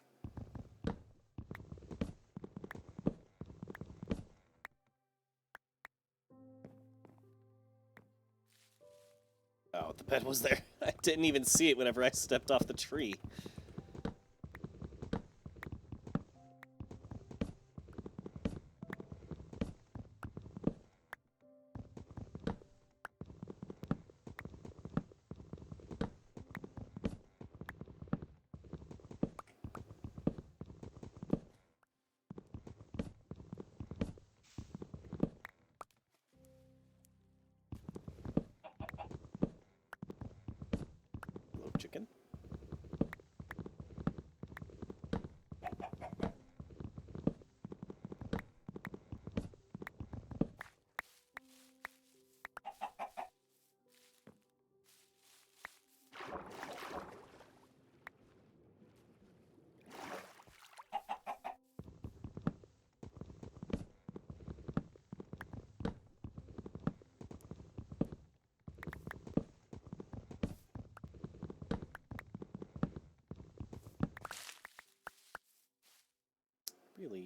Oh, the bed was there. I didn't even see it whenever I stepped off the tree. Hello, chicken.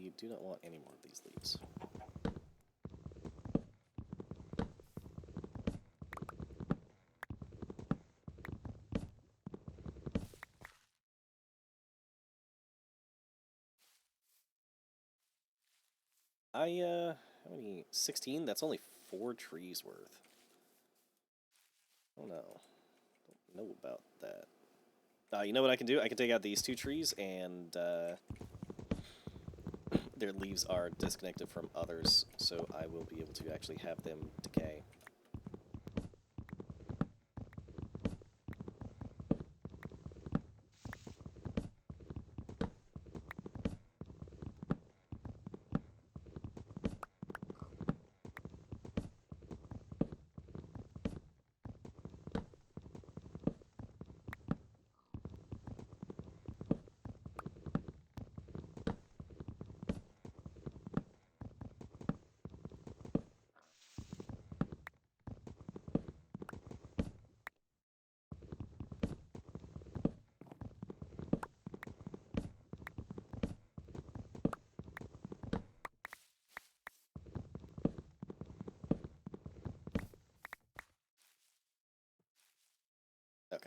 we do not want any more of these leaves. How many? 16? That's only 4 trees worth. Oh no. Don't know about that. You know what I can do? I can take out these 2 trees and, their leaves are disconnected from others, so I will be able to actually have them decay. Okay.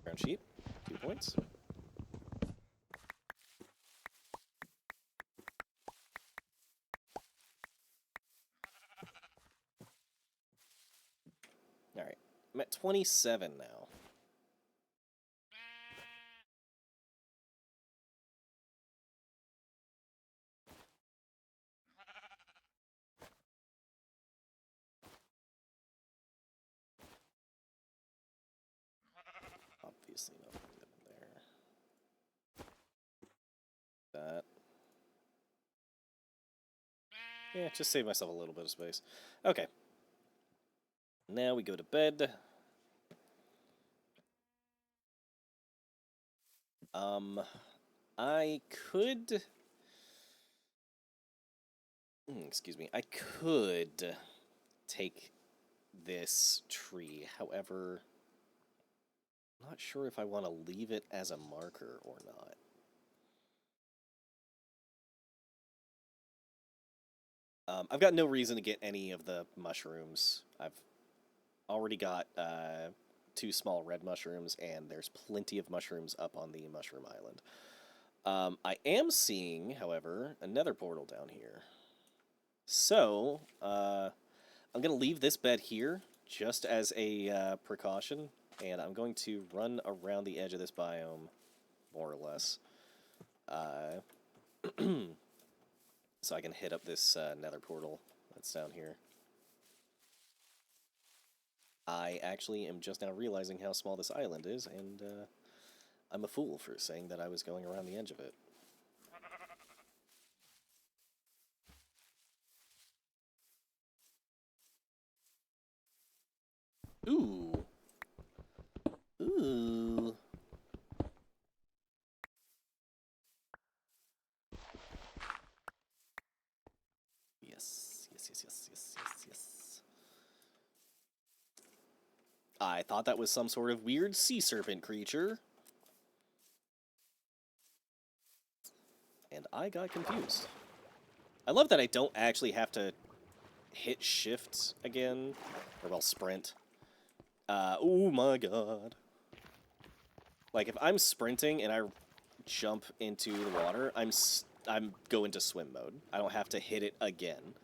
Ground sheep, 2 points. Alright, I'm at 27 now. Obviously nothing there. That. Yeah, just save myself a little bit of space. Okay. Now we go to bed. I could... excuse me. I could take this tree. However, I'm not sure if I want to leave it as a marker or not. I've got no reason to get any of the mushrooms. I've already got 2 small red mushrooms, and there's plenty of mushrooms up on the mushroom island. I am seeing, however, another portal down here. So, I'm going to leave this bed here just as a precaution, and I'm going to run around the edge of this biome, more or less. So I can hit up this nether portal that's down here. I actually am just now realizing how small this island is, and I'm a fool for saying that I was going around the edge of it. Ooh. Ooh. Yes. Yes, yes, yes, yes, yes, yes. I thought that was some sort of weird sea serpent creature. And I got confused. I love that I don't actually have to hit shift again. Or, well, sprint. Oh my god. Like, if I'm sprinting and I jump into the water, I'm go into swim mode. I don't have to hit it again.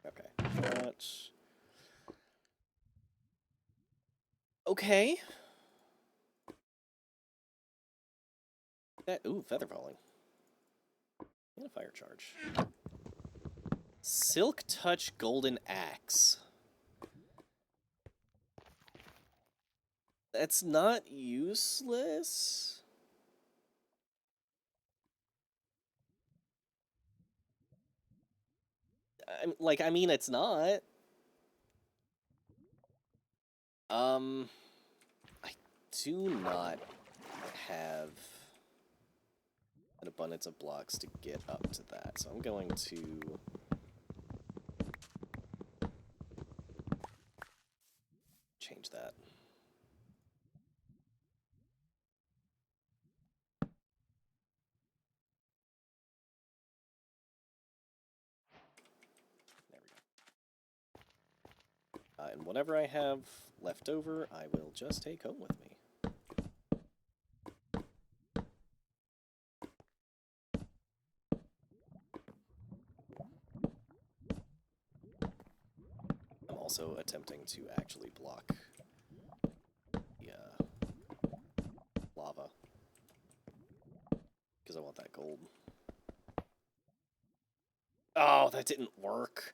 Okay. That's... Okay. That, ooh, feather falling. And a fire charge. Silk Touch Golden Axe. That's not useless. I mean, it's not. I do not have an abundance of blocks to get up to that, so I'm going to change that. There we go. And whatever I have left over, I will just take home with me. I'm also attempting to actually block the lava because I want that gold. Oh, that didn't work.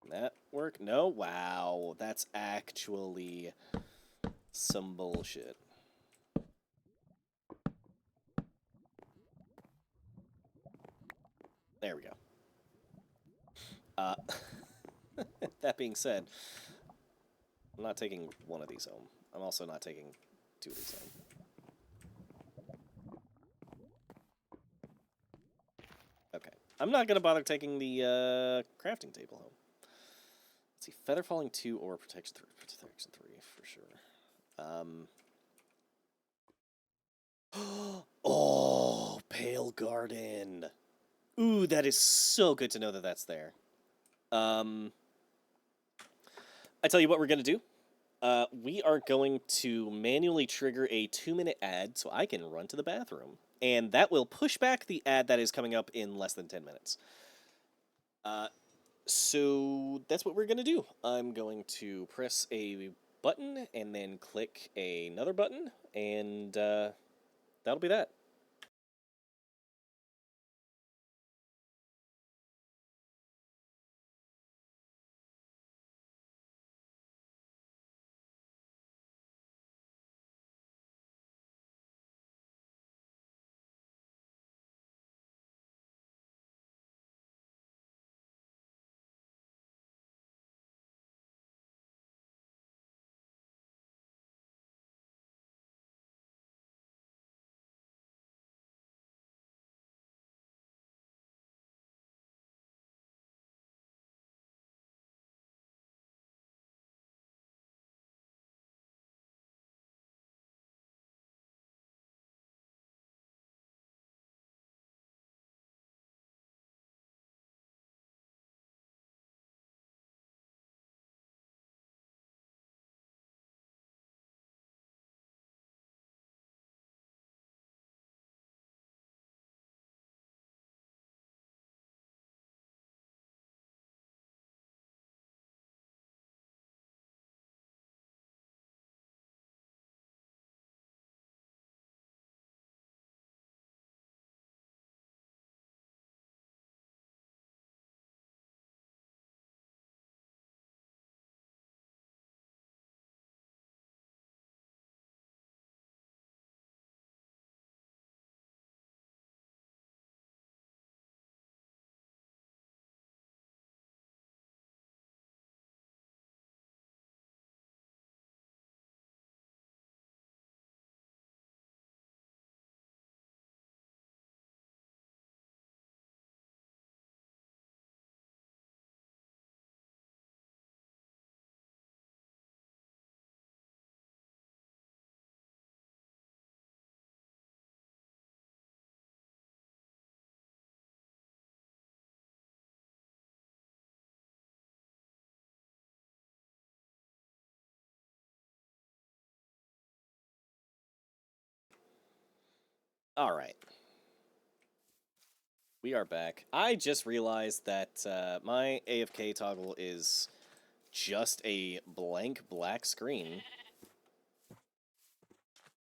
That work? No? Wow, that's actually some bullshit. There we go. That being said, I'm not taking one of these home. I'm also not taking two of these home. Okay. I'm not going to bother taking the crafting table home. Let's see. Feather Falling 2 or Protection 3. Protection 3 for sure. Oh, Pale Garden. Ooh, that is so good to know that that's there. I tell you what we're going to do. We are going to manually trigger a 2-minute ad so I can run to the bathroom. And that will push back the ad that is coming up in less than 10 minutes. So that's what we're going to do. I'm going to press a button and then click another button, and that'll be that. All right. We are back. I just realized that my AFK toggle is just a blank black screen.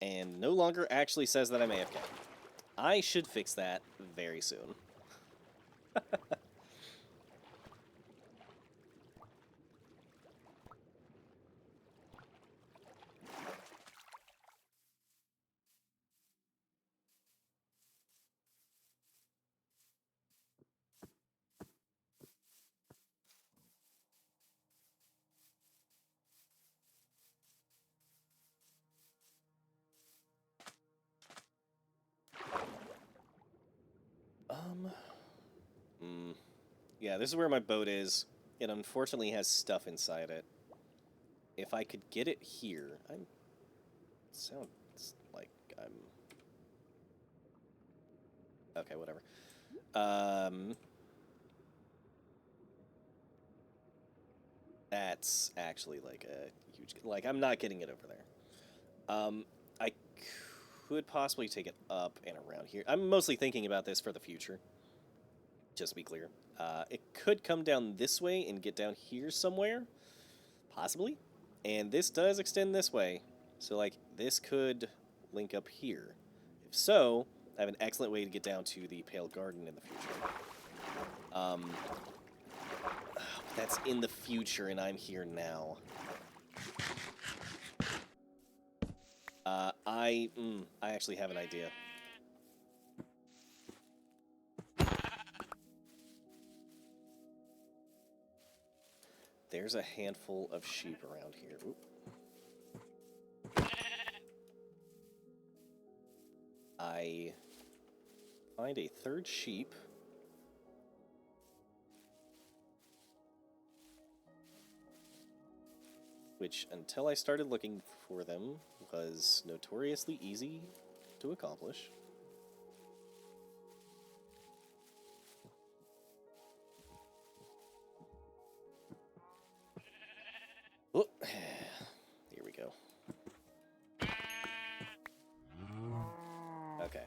and no longer actually says that I'm AFK. I should fix that very soon. Yeah, this is where my boat is. It unfortunately has stuff inside it. If I could get it here, sounds like I'm... Okay, whatever. That's actually like a huge... Like, I'm not getting it over there. I could possibly take it up and around here. I'm mostly thinking about this for the future. Just to be clear. It could come down this way and get down here somewhere. Possibly. And this does extend this way. So, like, this could link up here. If so, I have an excellent way to get down to the Pale Garden in the future. That's in the future, and I'm here now. I actually have an idea. There's a handful of sheep around here. Oop. I find a third sheep. Which, until I started looking for them, was notoriously easy to accomplish. Oh, here we go. Okay.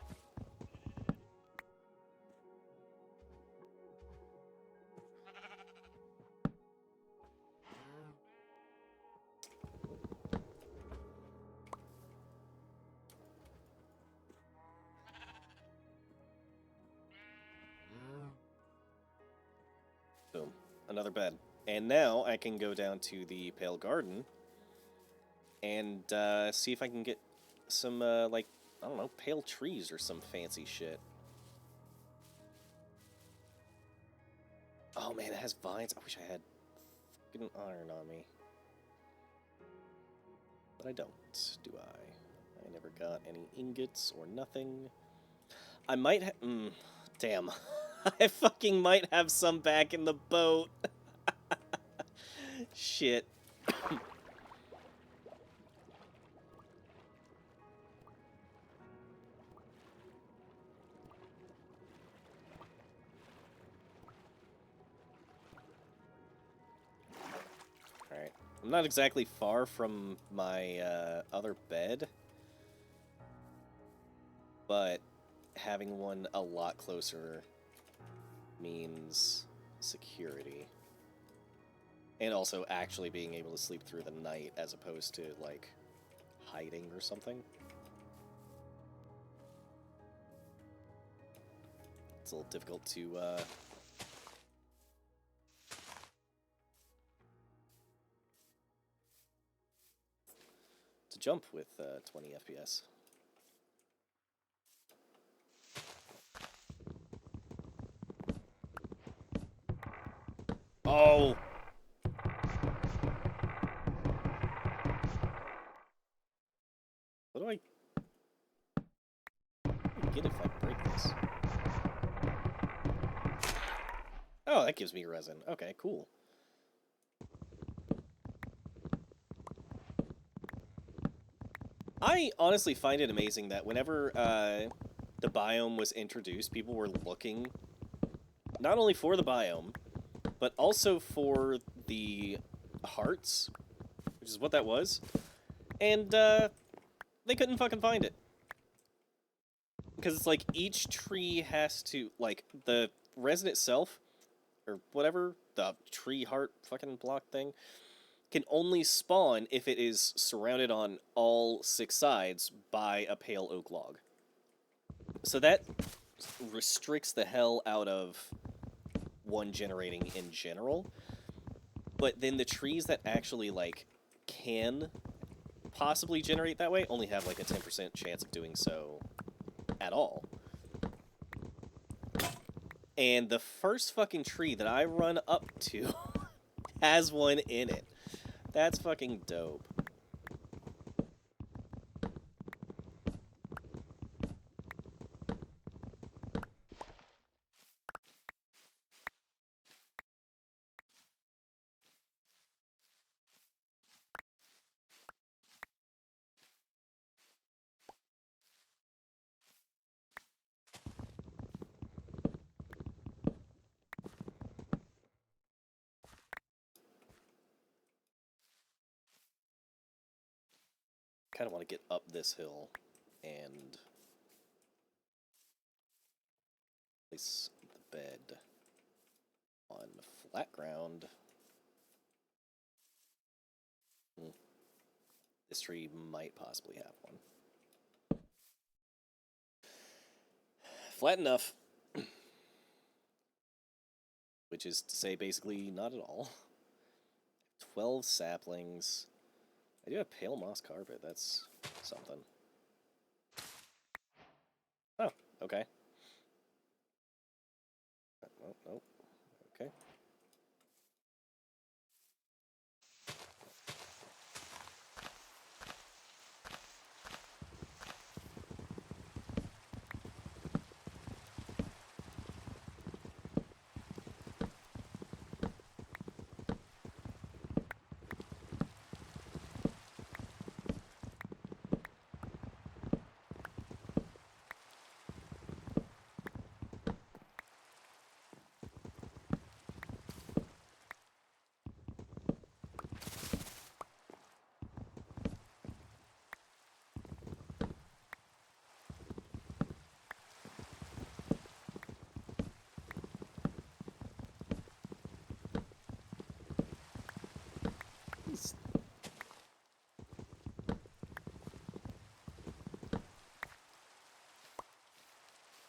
Boom. Another bed. And now I can go down to the Pale Garden and see if I can get some, like, I don't know, pale trees or some fancy shit. Oh man, it has vines. I wish I had fucking iron on me. But I don't, do I? I never got any ingots or nothing. I might have... damn. I fucking might have some back in the boat. Shit. Alright. I'm not exactly far from my other bed, but having one a lot closer means security. And also actually being able to sleep through the night as opposed to, like, hiding or something. It's a little difficult to jump with 20 FPS. Oh! What do I get if I break this? Oh, that gives me resin. Okay, cool. I honestly find it amazing that whenever the biome was introduced, people were looking not only for the biome, but also for the hearts, which is what that was, and they couldn't fucking find it. Because it's like each tree has to, like, the resin itself, or whatever, the tree heart fucking block thing, can only spawn if it is surrounded on all 6 sides by a pale oak log. So that restricts the hell out of one generating in general. But then the trees that actually, like, can possibly generate that way only have, like, a 10% chance of doing so at all. And the first fucking tree that I run up to has one in it. That's fucking dope. Kind of want to get up this hill and place the bed on flat ground. This tree might possibly have one. Flat enough. Which is to say basically not at all. 12 saplings. I do have pale moss carpet, that's something. Oh, okay. Oh, oh, okay.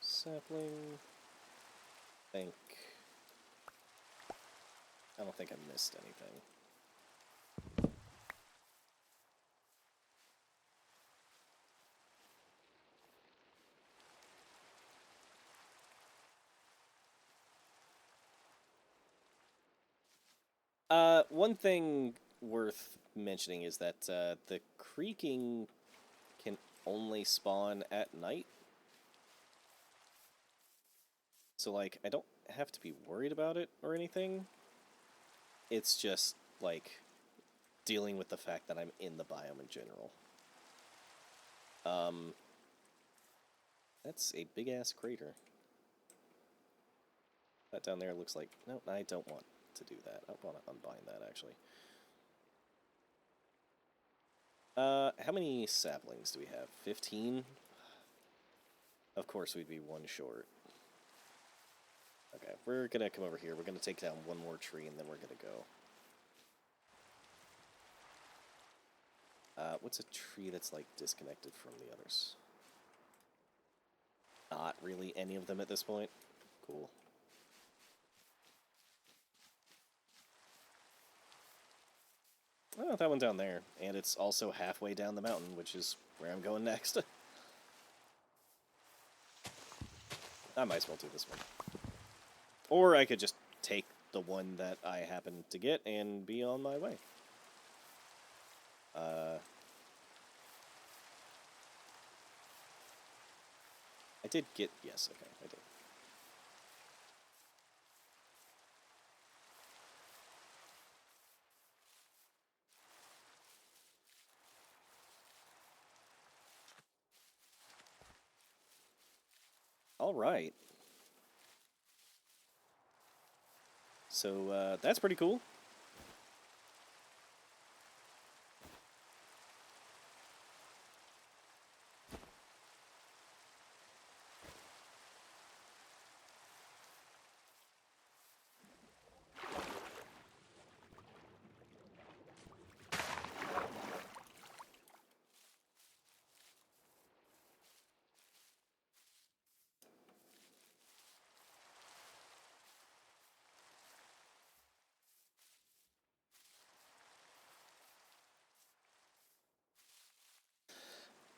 Sapling. I don't think I missed anything. One thing worth mentioning is that the creaking can only spawn at night. So, like, I don't have to be worried about it or anything. It's just, like, dealing with the fact that I'm in the biome in general. That's a big-ass crater. That down there looks like... No, I don't want to do that. I want to unbind that, actually. How many saplings do we have? 15? Of course we'd be one short. Okay, we're gonna come over here. We're gonna take down one more tree, and then we're gonna go. What's a tree that's, like, disconnected from the others? Not really any of them at this point. Cool. Oh, that one down there. And it's also halfway down the mountain, which is where I'm going next. I might as well do this one. Or I could just take the one that I happen to get and be on my way. I did get... Yes, okay, I did. All right. So, that's pretty cool.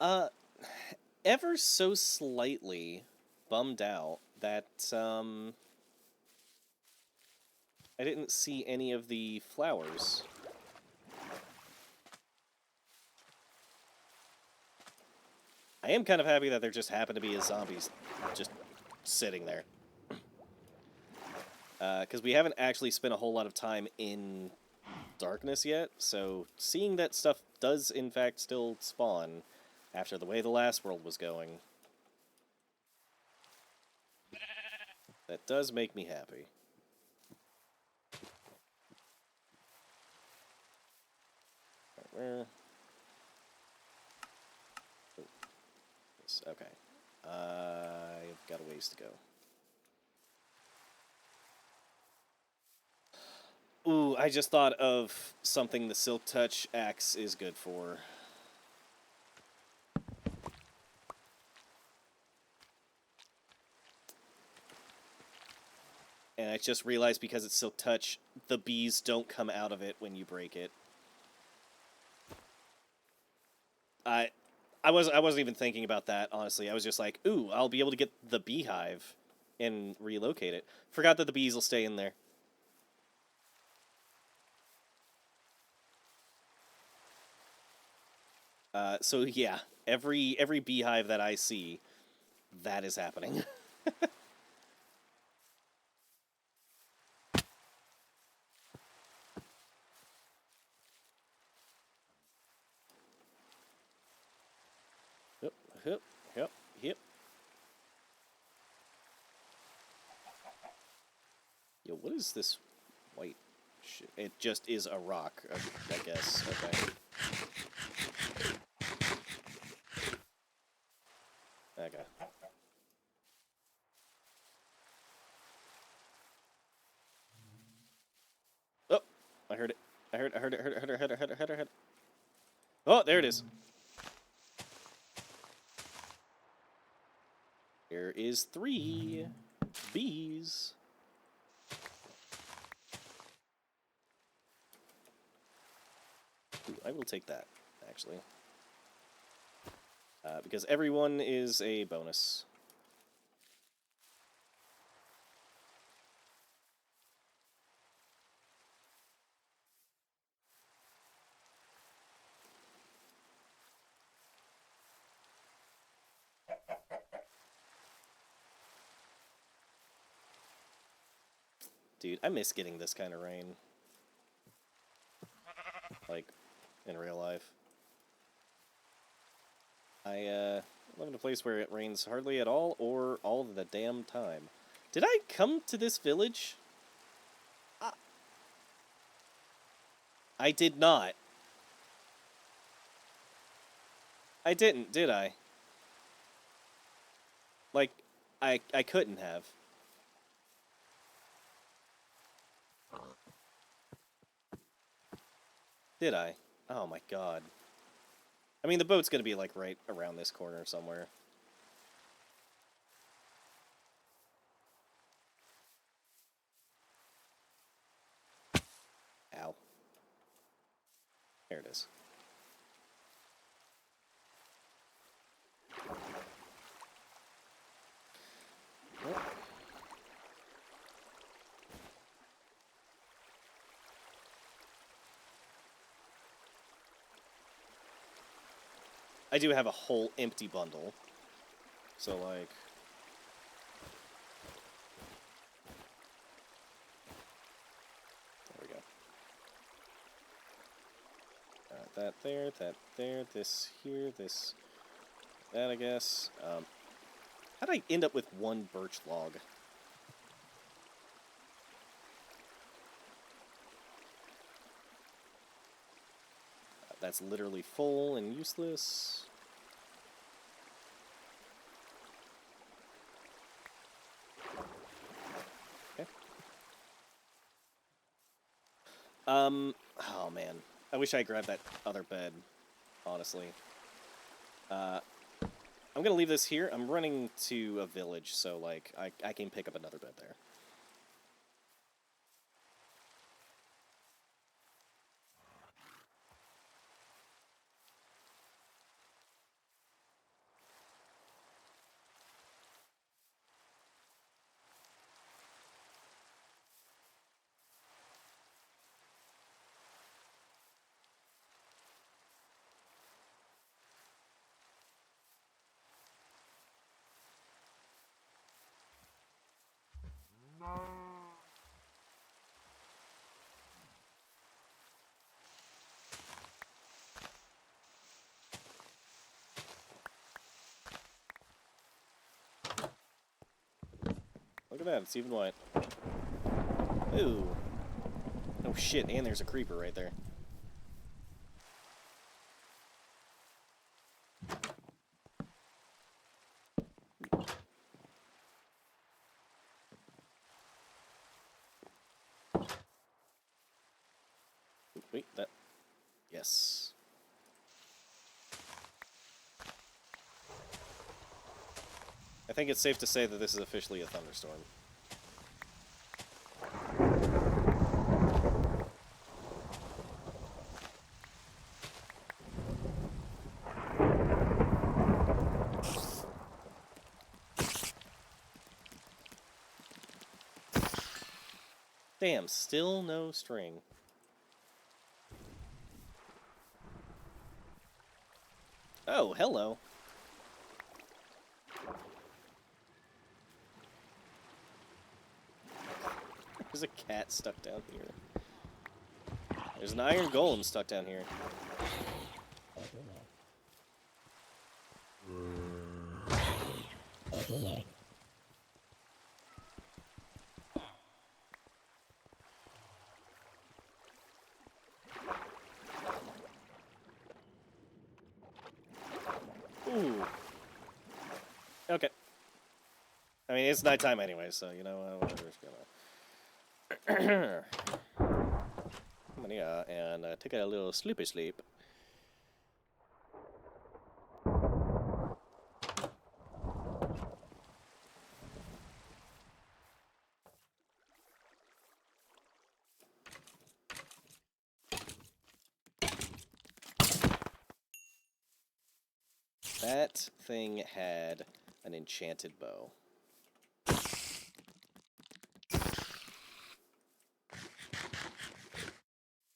Uh, ever so slightly bummed out that, I didn't see any of the flowers. I am kind of happy that there just happen to be zombies just sitting there. Because we haven't actually spent a whole lot of time in darkness yet, so seeing that stuff does in fact still spawn after the way the last world was going, that does make me happy. Where? Oh, okay. I've got a ways to go. Ooh, I just thought of something the Silk Touch axe is good for. And I just realized because it's Silk Touch, the bees don't come out of it when you break it. I wasn't even thinking about that, honestly. I was just like, ooh, I'll be able to get the beehive and relocate it. Forgot that the bees will stay in there. So yeah, every beehive that I see, that is happening. Yep, yep, yep, yep. Yo, what is this white shit? It just is a rock, I guess. Okay. Okay. Oh, I heard it. I heard it. I heard it. I heard it. I heard it. I heard it. I heard it. I heard it. I heard it. Oh, there it is. There is 3 bees. Ooh, I will take that, actually. Because everyone is a bonus. Dude, I miss getting this kind of rain. Like, in real life. I live in a place where it rains hardly at all or all the damn time. Did I come to this village? I did not. I didn't, did I? Like, I couldn't have. Did I? Oh my god. I mean, the boat's gonna be, like, right around this corner somewhere. Ow. There it is. Well, I do have a whole empty bundle. So, like... There we go. That there, this here, this... That, I guess. How'd I end up with 1 birch log? That's literally full and useless. Okay. Oh man. I wish I grabbed that other bed, honestly. I'm gonna leave this here. I'm running to a village, so, like, I can pick up another bed there. at that, it's even white. Ooh. Oh shit, and there's a creeper right there. Wait, that... Yes. I think it's safe to say that this is officially a thunderstorm. Damn, still no string. Oh, hello. There's a cat stuck down here. There's an iron golem stuck down here. Ooh. Okay. I mean, it's nighttime anyway, so, you know, whatever's gonna... Yeah, and take a little sleepy sleep. That thing had an enchanted bow.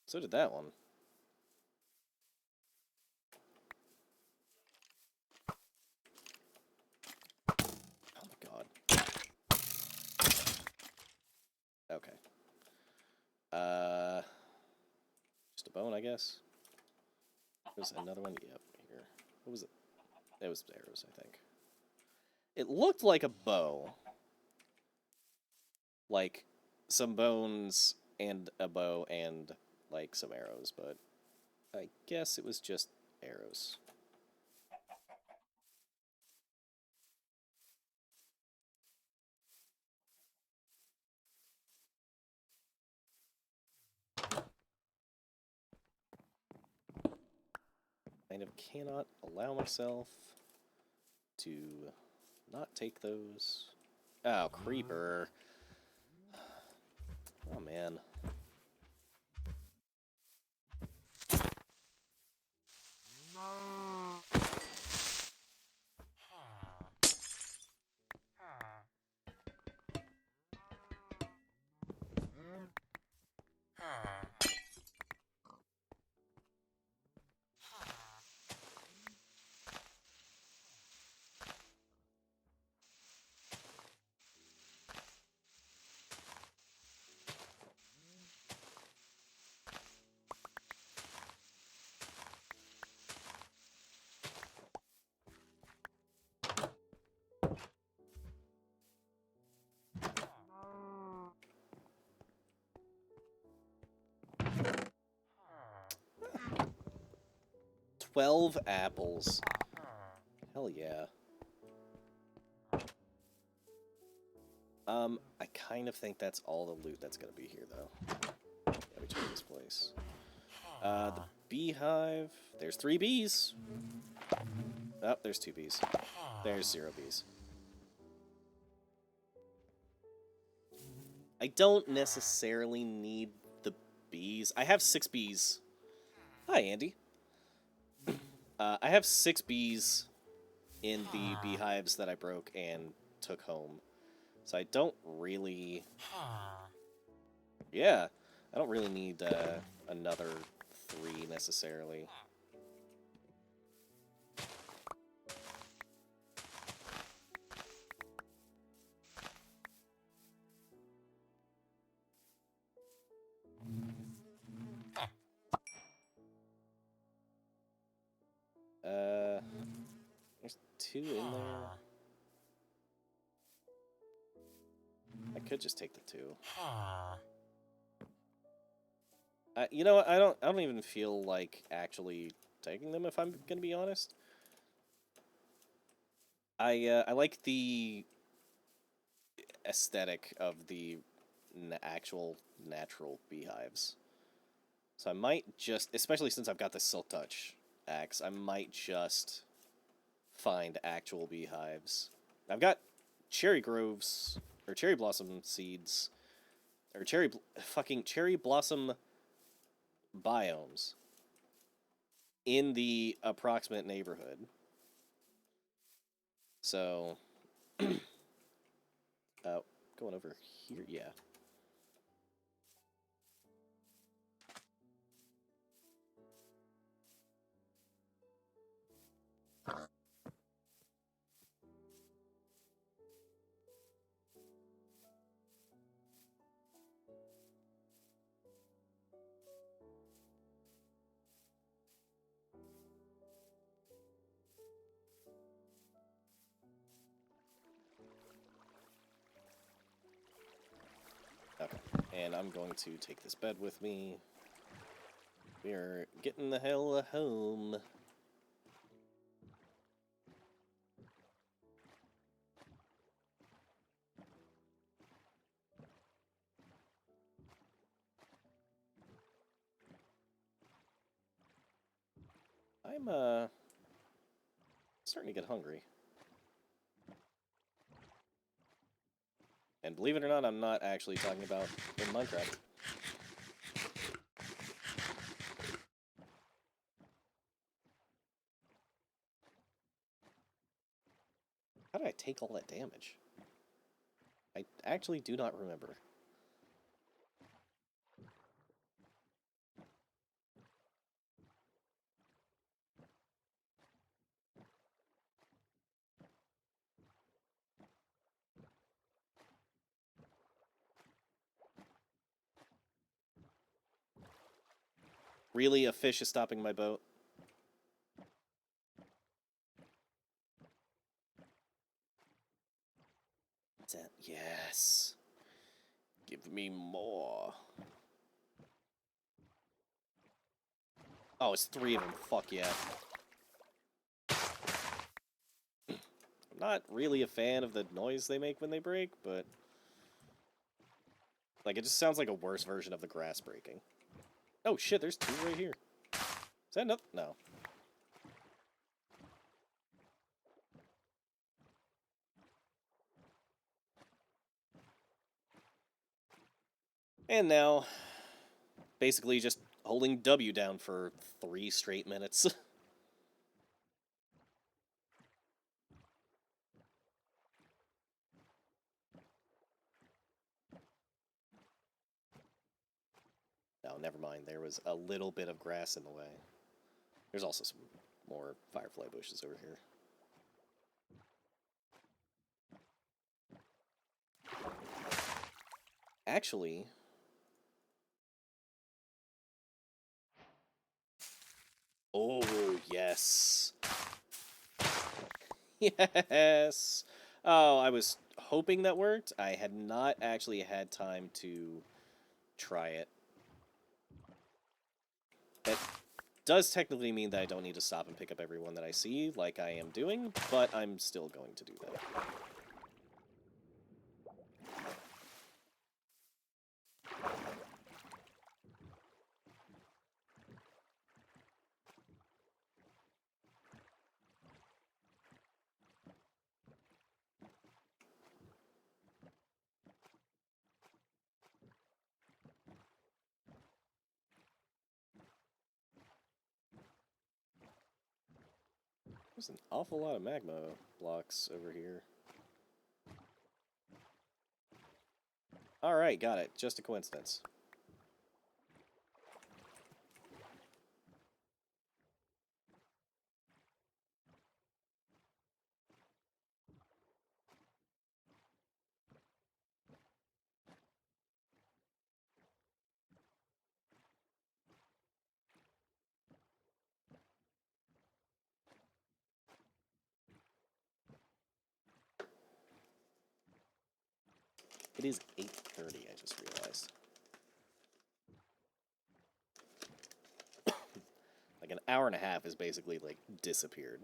So did that one. Oh my god. Okay. Just a bone, I guess. There's another one. Yep, here. What was it? It was arrows, I think. It looked like a bow. Like, some bones and a bow and, like, some arrows, but I guess it was just arrows. Kind of cannot allow myself to not take those. Oh, creeper. Oh, man. $12 apples. Hell yeah. I kind of think that's all the loot that's gonna be here, though. Let me check this place. The beehive. There's 3 bees. Oh, there's 2 bees. There's 0 bees. I don't necessarily need the bees. I have 6 bees. Hi, Andy. I have 6 bees in the beehives that I broke and took home. So I don't really... Yeah, I don't really need another 3 necessarily. There's 2 in there. could just take the 2. You know what? I don't even feel like actually taking them, if I'm gonna be honest. I like the aesthetic of the actual natural beehives. So I might just, especially since I've got the Silk Touch axe, I might just find actual beehives. I've got cherry groves, or cherry blossom seeds, or fucking cherry blossom biomes in the approximate neighborhood. So, going over here, yeah. Okay, and I'm going to take this bed with me. We're getting the hell home. I'm starting to get hungry. And believe it or not, I'm not actually talking about in Minecraft. How did I take all that damage? I actually do not remember. Really, a fish is stopping my boat? What's that? Yes. Give me more. Oh, it's 3 of them. Fuck yeah. I'm not really a fan of the noise they make when they break, but... like, it just sounds like a worse version of the grass breaking. Oh shit, there's 2 right here. Is that enough? No. And now, basically just holding W down for 3 straight minutes. No, never mind. There was a little bit of grass in the way. There's also some more firefly bushes over here. Actually... oh, yes. Yes! Oh, I was hoping that worked. I had not actually had time to try it. That does technically mean that I don't need to stop and pick up everyone that I see, like I am doing, but I'm still going to do that. There's an awful lot of magma blocks over here. Alright, got it. Just a coincidence. It is 8:30, I just realized. Like an hour and a half has basically, like, disappeared.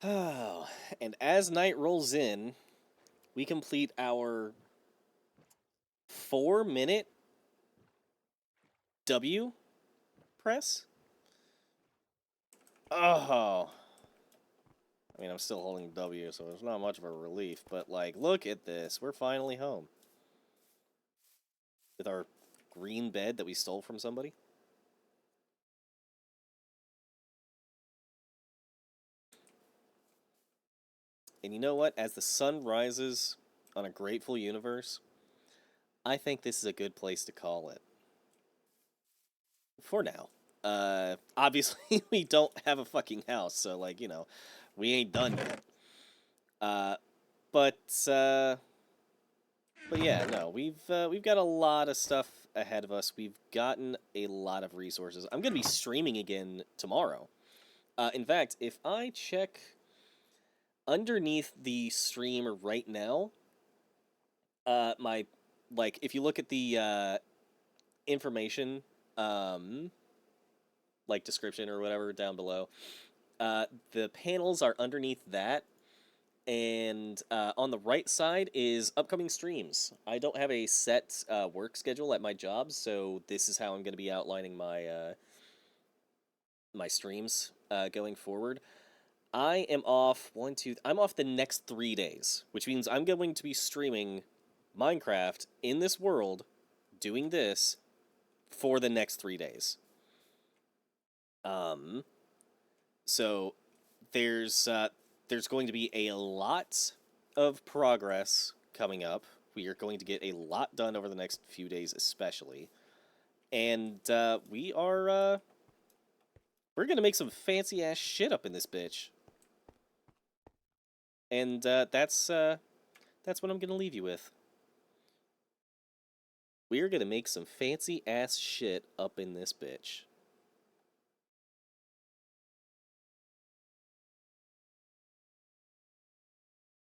Oh, and as night rolls in, we complete our 4-minute W press. Oh. I mean, I'm still holding W, so it's not much of a relief, but, like, look at this. We're finally home. With our green bed that we stole from somebody. And you know what? As the sun rises on a grateful universe, I think this is a good place to call it. For now. Obviously, we don't have a fucking house, so, like, you know, we ain't done yet. But yeah, no, we've got a lot of stuff ahead of us. We've gotten a lot of resources. I'm gonna be streaming again tomorrow. In fact, if I check underneath the stream right now, my like if you look at the information, like description or whatever down below, the panels are underneath that. And on the right side is upcoming streams. I don't have a set work schedule at my job, so this is how I'm going to be outlining my my streams going forward. I am off I'm off the next 3 days, which means I'm going to be streaming Minecraft in this world, doing this for the next 3 days. So there's going to be a lot of progress coming up. We are going to get a lot done over the next few days, especially, and we're gonna make some fancy ass shit up in this bitch. And that's what I'm gonna leave you with. We're gonna make some fancy ass shit up in this bitch.